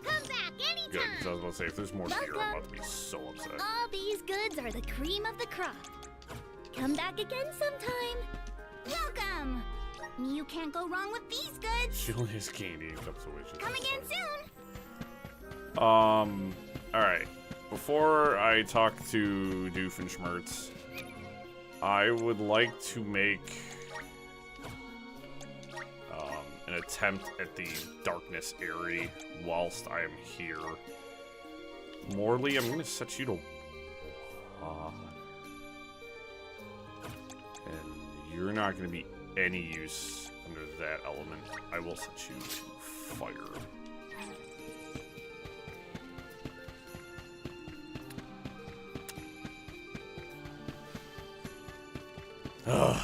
Come back anytime. Good, because I was about to say, if there's more here, I'm about to be so upset. All these goods are the cream of the crop. Come back again sometime. Welcome. You can't go wrong with these goods. She only has candy and cups of wishes. Come again soon. Alright. Before I talk to Doofenshmirtz, I would like to make an attempt at the darkness area whilst I am here. Morley, I'm going to set you to 1. And you're not going to be any use under that element. I will set you to fire. Ugh.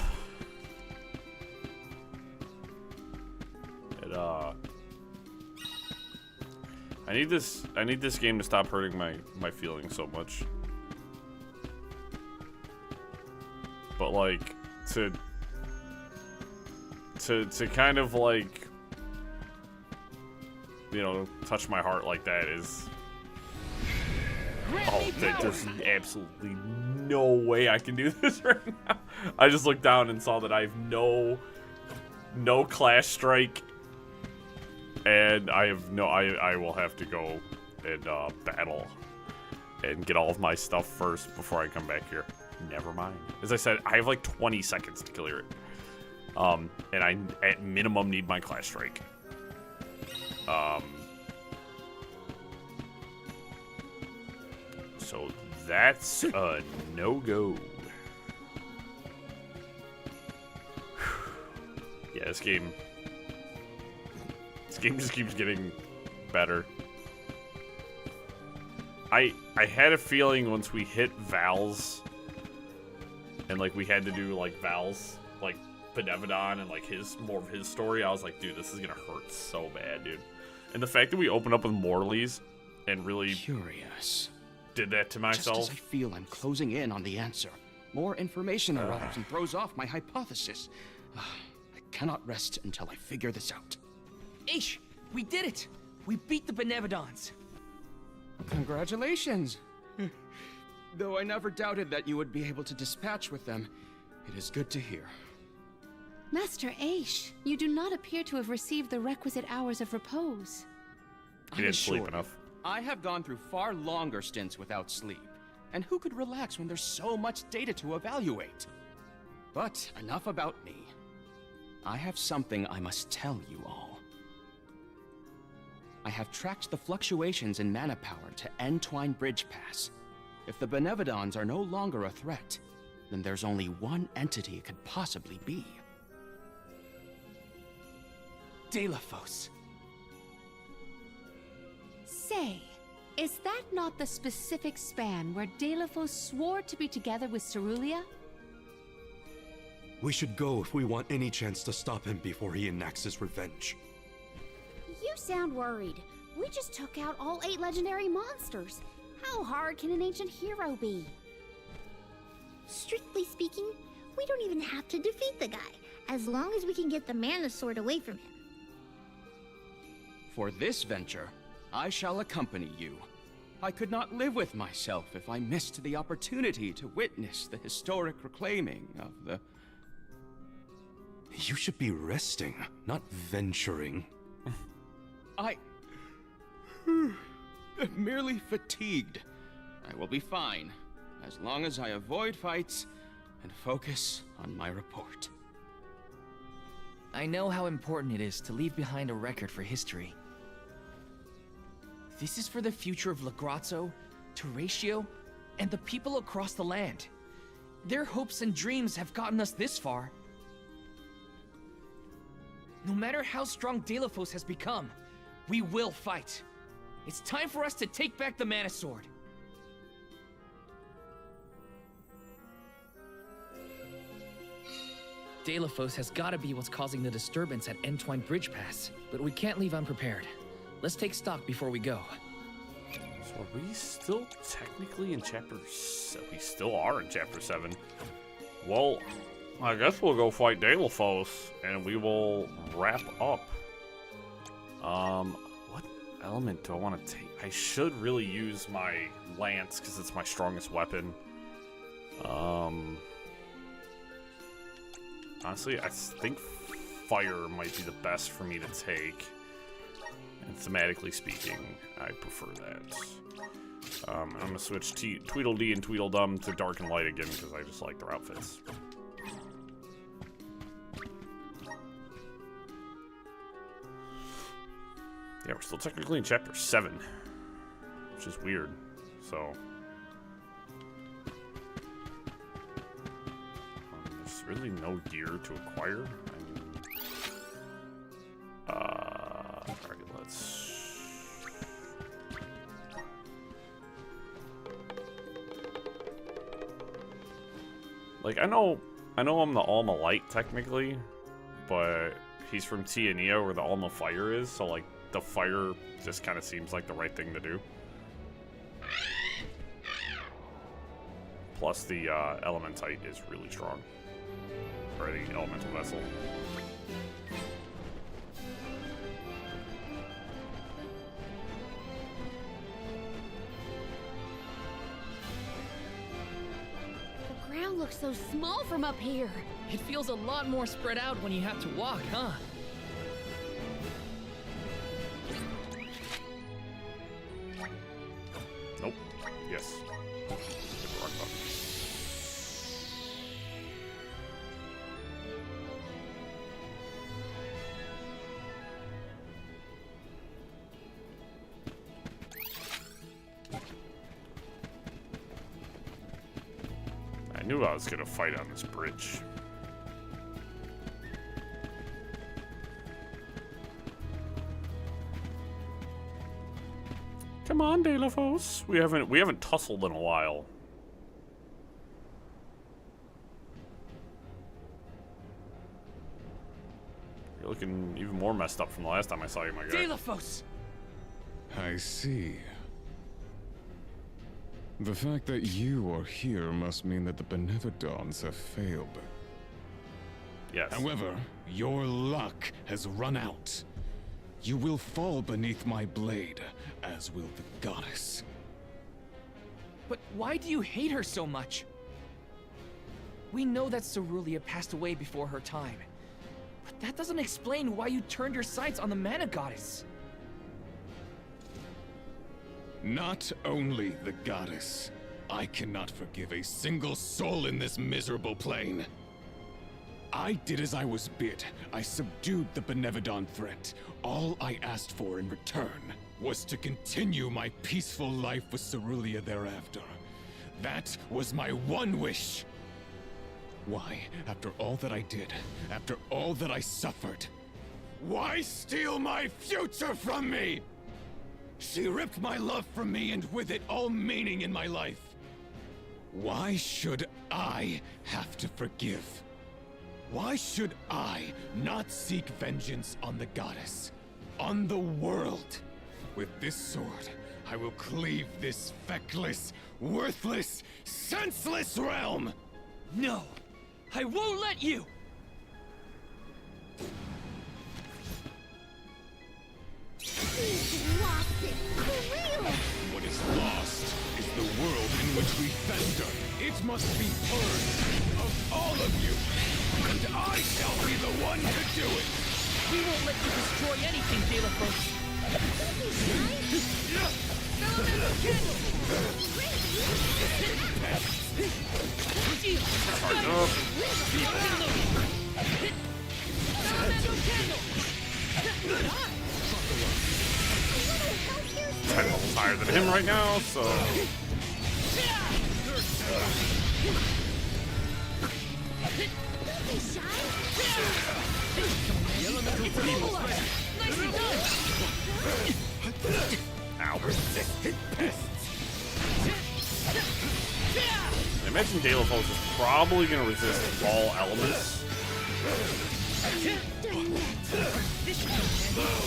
I need this game to stop hurting my feelings so much. But like to kind of like, you know, touch my heart like that is, oh, there's absolutely no way I can do this right now. I just looked down and saw that I have no class strike, and I will have to go and battle and get all of my stuff first before I come back here. Never mind. As I said, I have like 20 seconds to clear it. And I at minimum need my class strike. So that's a no-go. Yeah, this game just keeps getting better. I had a feeling once we hit Val's and like we had to do like Val's like Benevodon and like more of his story, I was like, dude, this is gonna hurt so bad, dude. And the fact that we opened up with Morley's and really curious did that to myself. Just as I feel I'm closing in on the answer, more information arrives and throws off my hypothesis. I cannot rest until I figure this out. Ish, we did it! We beat the Benevodons. Congratulations. Though I never doubted that you would be able to dispatch with them, it is good to hear. Master Aish, you do not appear to have received the requisite hours of repose. He didn't sleep enough. I have gone through far longer stints without sleep, and who could relax when there's so much data to evaluate? But enough about me. I have something I must tell you all. I have tracked the fluctuations in mana power to Entwine Bridge Pass. If the Benevodons are no longer a threat, then there's only one entity it could possibly be. Delaphos. Say, is that not the specific span where Delaphos swore to be together with Cerulia? We should go if we want any chance to stop him before he enacts his revenge. You sound worried. We just took out all 8 legendary monsters. How hard can an ancient hero be? Strictly speaking, we don't even have to defeat the guy, as long as we can get the mana sword away from him. For this venture, I shall accompany you. I could not live with myself if I missed the opportunity to witness the historic reclaiming of the... You should be resting, not venturing. I... am merely fatigued. I will be fine, as long as I avoid fights and focus on my report. I know how important it is to leave behind a record for history. This is for the future of Legrazzo, Teratio, and the people across the land. Their hopes and dreams have gotten us this far. No matter how strong Delafos has become, we will fight. It's time for us to take back the Mana Sword. Delafos has gotta be what's causing the disturbance at Entwine Bridge Pass, but we can't leave unprepared. Let's take stock before we go. So are we still technically in chapter... We still are in chapter 7. Well, I guess we'll go fight Delafos, and we will wrap up. What element do I want to take? I should really use my lance, because it's my strongest weapon. Honestly, I think fire might be the best for me to take. And thematically speaking, I prefer that. I'm gonna switch Tweedledee and Tweedledum to Dark and Light again because I just like their outfits. Yeah, we're still technically in chapter 7, which is weird. So there's really no gear to acquire. I mean, alright, let's... Like, I know I'm the Alma Light, technically, but he's from Tiania, where the Alma Fire is, so, like, the fire just kind of seems like the right thing to do. Plus, the Elementite is really strong. Or the Elemental Vessel. The ground looks so small from up here. It feels a lot more spread out when you have to walk, huh? Nope. Yes. Hit the wrong button. I knew I was gonna fight on this bridge. Come on, Delafos. We haven't tussled in a while. You're looking even more messed up from the last time I saw you, my guy. Delafos! I see. The fact that you are here must mean that the Benevodons have failed. Yes. However, your luck has run out. You will fall beneath my blade, as will the goddess. But why do you hate her so much? We know that Cerulia passed away before her time. But that doesn't explain why you turned your sights on the Mana Goddess. Not only the goddess. I cannot forgive a single soul in this miserable plane. I did as I was bid. I subdued the Benevodon threat. All I asked for in return was to continue my peaceful life with Cerulia thereafter. That was my one wish. Why, after all that I did, after all that I suffered, why steal my future from me? She ripped my love from me and with it all meaning in my life. Why should I have to forgive? Why should I not seek vengeance on the goddess? On the world? With this sword, I will cleave this feckless, worthless, senseless realm! No! I won't let you! These lost it, for real! What is lost is the world in which we fester. It must be purged of all of you, and I shall be the one to do it! We won't let you destroy anything, Dalefos. Elemental candle! I'm a little higher than him right now, so. Ow. Resistant pests! I imagine Dalefos is probably going to resist all elements.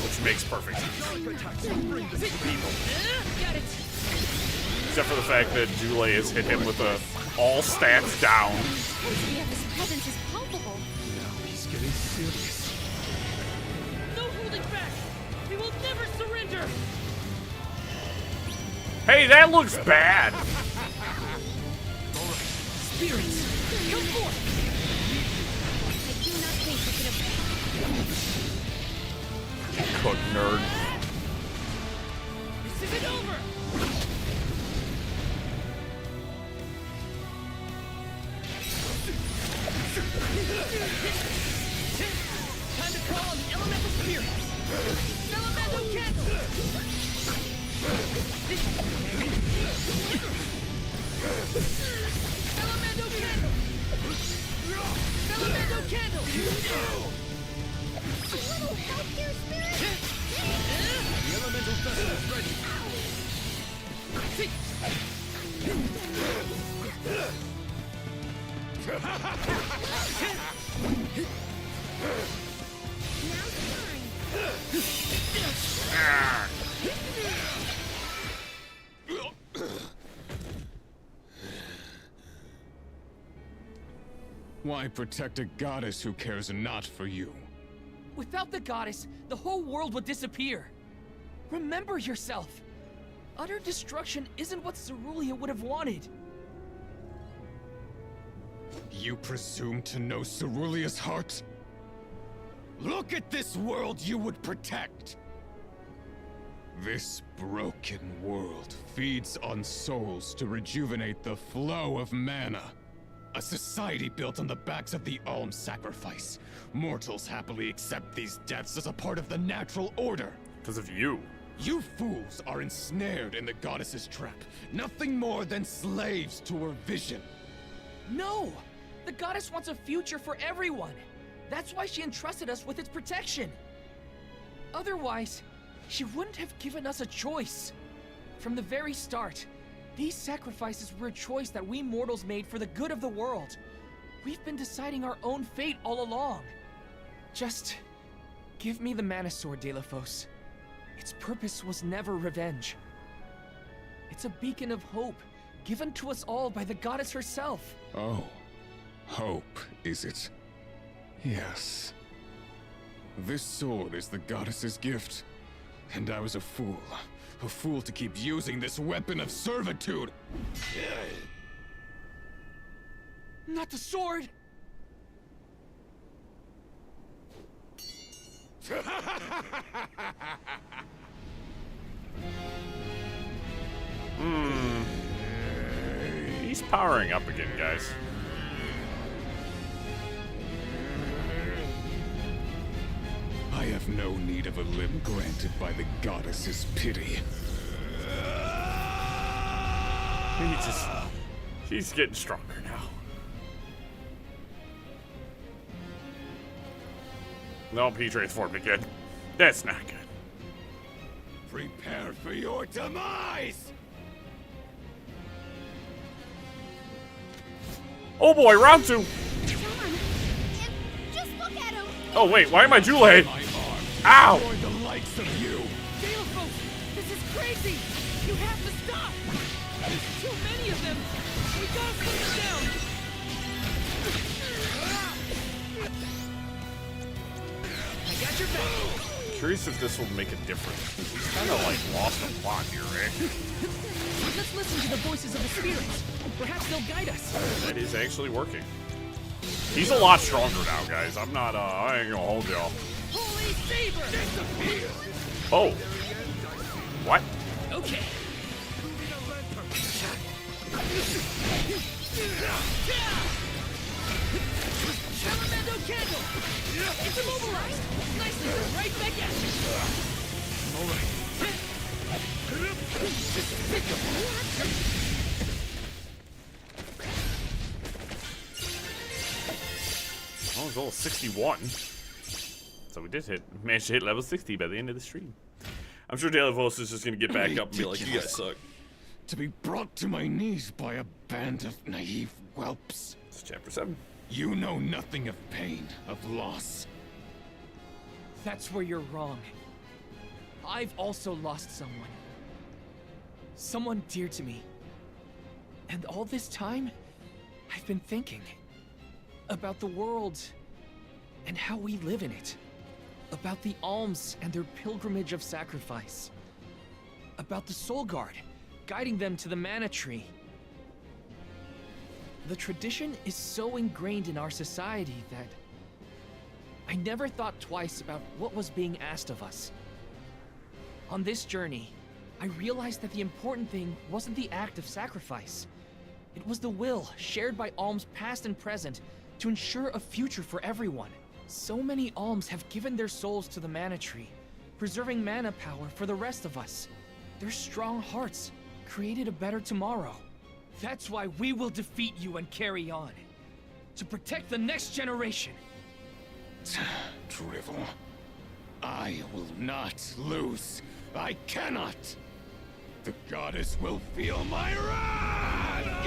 Which makes perfect sense. People. Except for the fact that Jule has hit him with all stats down. Yeah, his presence is palpable. Now he's getting serious. No holding back! We will never surrender! Hey, that looks bad! Spirits, come forth! I do not think we can Cook nerd. This isn't over! Time to call on the elemental spirits! Elemental candle! Elemental candle! Elemental candle! A little help here, spirit! The elemental vessel is ready. Why protect a goddess who cares not for you? Without the goddess, the whole world would disappear. Remember yourself. Utter destruction isn't what Cerulean would have wanted. You presume to know Cerulea's heart? Look at this world you would protect! This broken world feeds on souls to rejuvenate the flow of mana. A society built on the backs of the alms sacrifice. Mortals happily accept these deaths as a part of the natural order. Because of you. You fools are ensnared in the goddess's trap. Nothing more than slaves to her vision. No! The goddess wants a future for everyone. That's why she entrusted us with its protection. Otherwise, she wouldn't have given us a choice. From the very start, these sacrifices were a choice that we mortals made for the good of the world. We've been deciding our own fate all along. Just give me the mana sword, Dalefos. Its purpose was never revenge. It's a beacon of hope, given to us all by the goddess herself. Oh, hope, is it? Yes. This sword is the goddess's gift. And I was a fool to keep using this weapon of servitude. Not the sword! He's powering up again, guys. I have no need of a limb granted by the goddess's pity. He's getting stronger now. No, he transformed again. That's not good. Prepare for your demise! Oh boy, round 2. Just look at him! Oh wait, why am I Jule? Ow! For the likes of you! Dalefos, this is crazy! You have to stop! There's too many of them! We gotta put them down! I got your back! Curious if this will make a difference. He's kind of like lost a plot here, eh? Let's listen to the voices of the spirits. Perhaps they'll guide us. That is actually working. He's a lot stronger now, guys. I'm not, I ain't gonna hold y'all. Holy Saber! Disappear! Oh. What? Okay. Salamander candle! It's immobilized! Nicely done, right back at you! Alright. Oh, it's all 61. So we did managed to hit level 60 by the end of the stream. I'm sure Dalavos is just gonna get back up and be like, you guys suck. To be brought to my knees by a band of naive whelps. It's chapter 7. You know nothing of pain, of loss. That's where you're wrong. I've also lost someone. Someone dear to me. And all this time, I've been thinking about the world and how we live in it. About the alms and their pilgrimage of sacrifice. About the Soul Guard, guiding them to the mana tree. The tradition is so ingrained in our society that I never thought twice about what was being asked of us. On this journey, I realized that the important thing wasn't the act of sacrifice. It was the will shared by alms past and present to ensure a future for everyone. So many alms have given their souls to the mana tree, preserving mana power for the rest of us. Their strong hearts created a better tomorrow. That's why we will defeat you and carry on. To protect the next generation. Drivel. I will not lose. I cannot. The goddess will feel my wrath!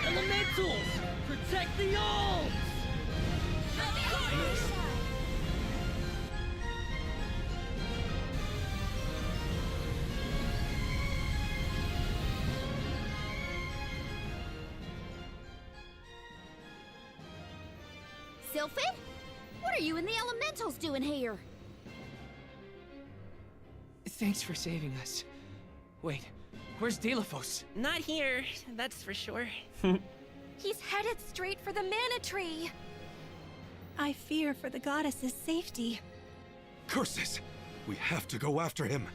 Elementals! Protect the alms! Sylphid? What are you and the elementals doing here? Thanks for saving us. Wait, where's Dalavos? Not here, that's for sure. He's headed straight for the mana tree. I fear for the goddess's safety. Curses! We have to go after him.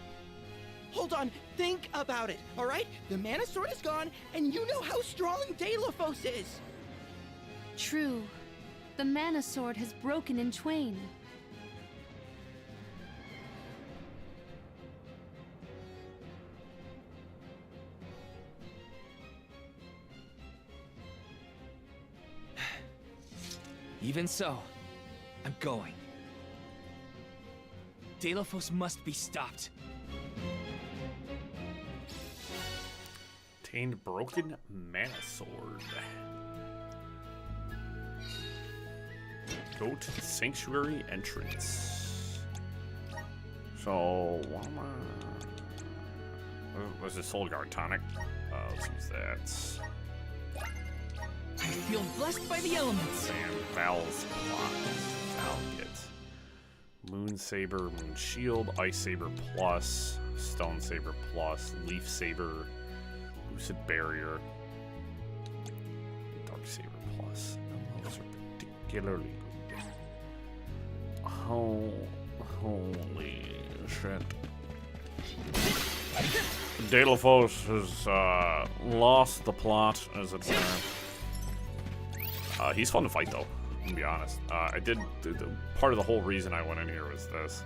Hold on, think about it, alright? The mana sword is gone, and you know how strong Dalavos is! True. The mana sword has broken in twain. Even so, I'm going. Dalavos must be stopped. Obtained broken mana sword. Go to the sanctuary entrance. So, what am I? What's the Soul Guard tonic? Let's use that. I feel blessed by the elements. And Val's Val get Moon Saber, Moon Shield, Ice Saber Plus, Stone Saber Plus, Leaf Saber, Lucid Barrier, Dark Saber Plus. Those are particularly good. Holy shit. Dalavos has lost the plot, as it were. He's fun to fight, though, to be honest. Part of the whole reason I went in here was this.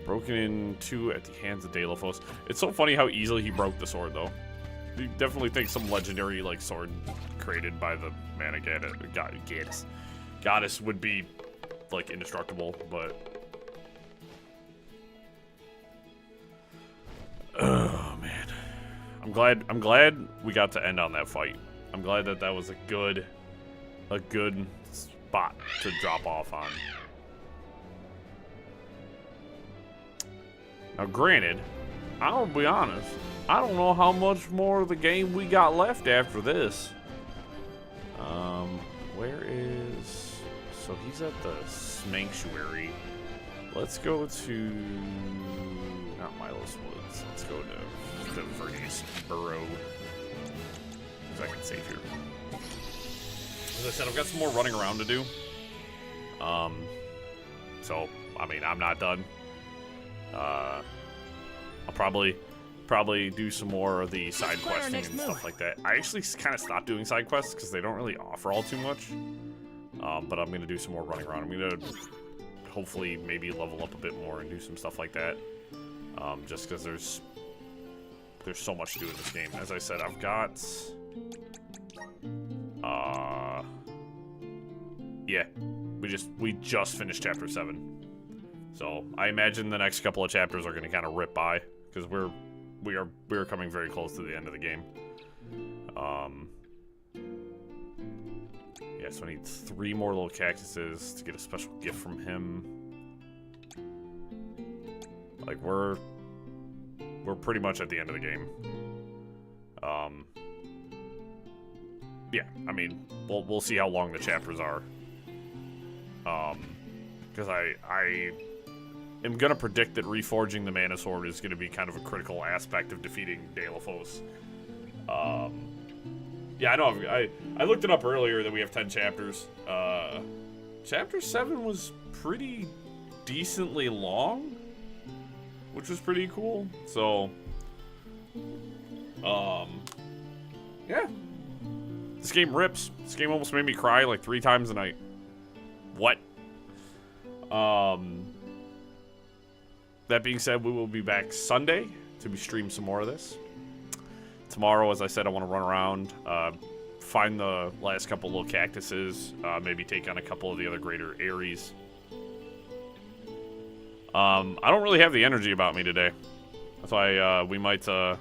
Broken in two at the hands of Dalavos. It's so funny how easily he broke the sword, though. You definitely think some legendary, like, sword created by the mana goddess would be, like, indestructible, but... Oh, man. I'm glad we got to end on that fight. I'm glad that that was a good spot to drop off on. Now, granted, I'll be honest, I don't know how much more of the game we got left after this. Where is so he's at the Smanctuary. Let's go to... not Milos Woods. Let's go to Vernius Burrow. Because I can save here. As I said, I've got some more running around to do. So, I mean, I'm not done. I'll probably do some more of the side questing and stuff like that. I actually kind of stopped doing side quests because they don't really offer all too much. But I'm going to do some more running around. I'm going to hopefully maybe level up a bit more and do some stuff like that. Just because there's so much to do in this game. As I said, I've got... yeah, we just finished chapter 7. So I imagine the next couple of chapters are going to kind of rip by because we are coming very close to the end of the game. Yeah, so I need 3 more little cactuses to get a special gift from him. Like we're pretty much at the end of the game. Yeah, I mean, we'll see how long the chapters are. Because I am gonna predict that reforging the Mana Sword is gonna be kind of a critical aspect of defeating Deilophos. Yeah, I know. I looked it up earlier that we have 10 chapters. Chapter 7 was pretty decently long, which was pretty cool. So, yeah. This game rips. This game almost made me cry like 3 times a night. What? That being said, we will be back Sunday to stream some more of this. Tomorrow, as I said, I want to run around, find the last couple little cactuses, maybe take on a couple of the other greater Ares. I don't really have the energy about me today. That's why we might go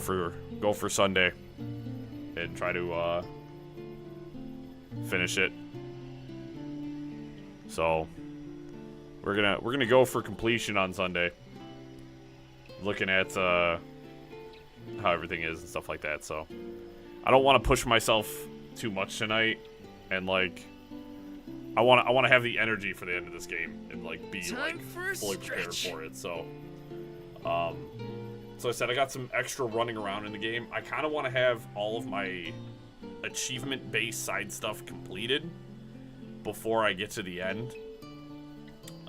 for Sunday and try to finish it. So we're gonna go for completion on Sunday. Looking at how everything is and stuff like that. So I don't want to push myself too much tonight, and like I want to have the energy for the end of this game and like be like fully prepared for it. So so I said I got some extra running around in the game. I kind of want to have all of my achievement-based side stuff completed before I get to the end.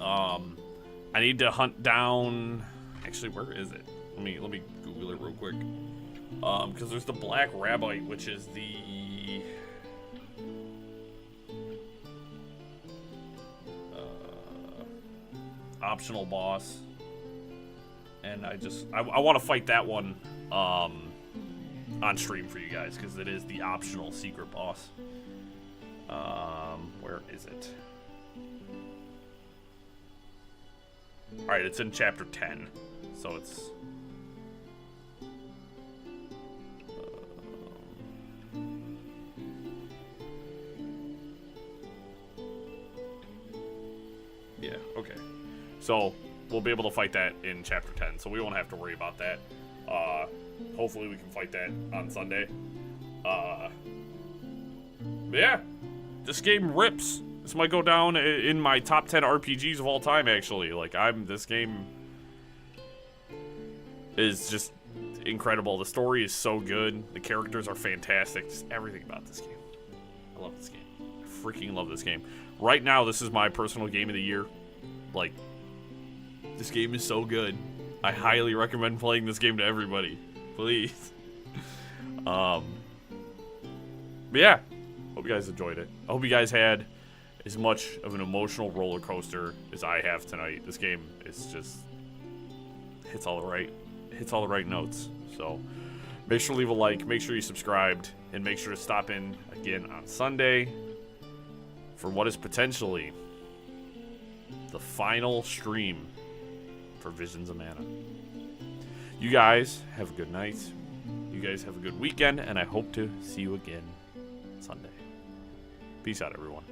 I need to hunt down. Actually, where is it? Let me Google it real quick. Because there's the Black Rabbite, which is the optional boss, and I want to fight that one on stream for you guys because it is the optional secret boss. Where is it? Alright, it's in chapter 10. So it's... yeah, okay. So, we'll be able to fight that in chapter 10, so we won't have to worry about that. Hopefully we can fight that on Sunday. But yeah, this game rips. This might go down in my top 10 RPGs of all time, actually. Like, this game is just incredible. The story is so good. The characters are fantastic. Just everything about this game. I love this game. I freaking love this game. Right now, this is my personal game of the year. Like, this game is so good. I highly recommend playing this game to everybody. Please. But yeah. Hope you guys enjoyed it. I hope you guys had as much of an emotional roller coaster as I have tonight. This game is just hits all the right notes. So make sure to leave a like, make sure you subscribed, and make sure to stop in again on Sunday for what is potentially the final stream for Visions of Mana. You guys have a good night. You guys have a good weekend, and I hope to see you again Sunday. Peace out, everyone.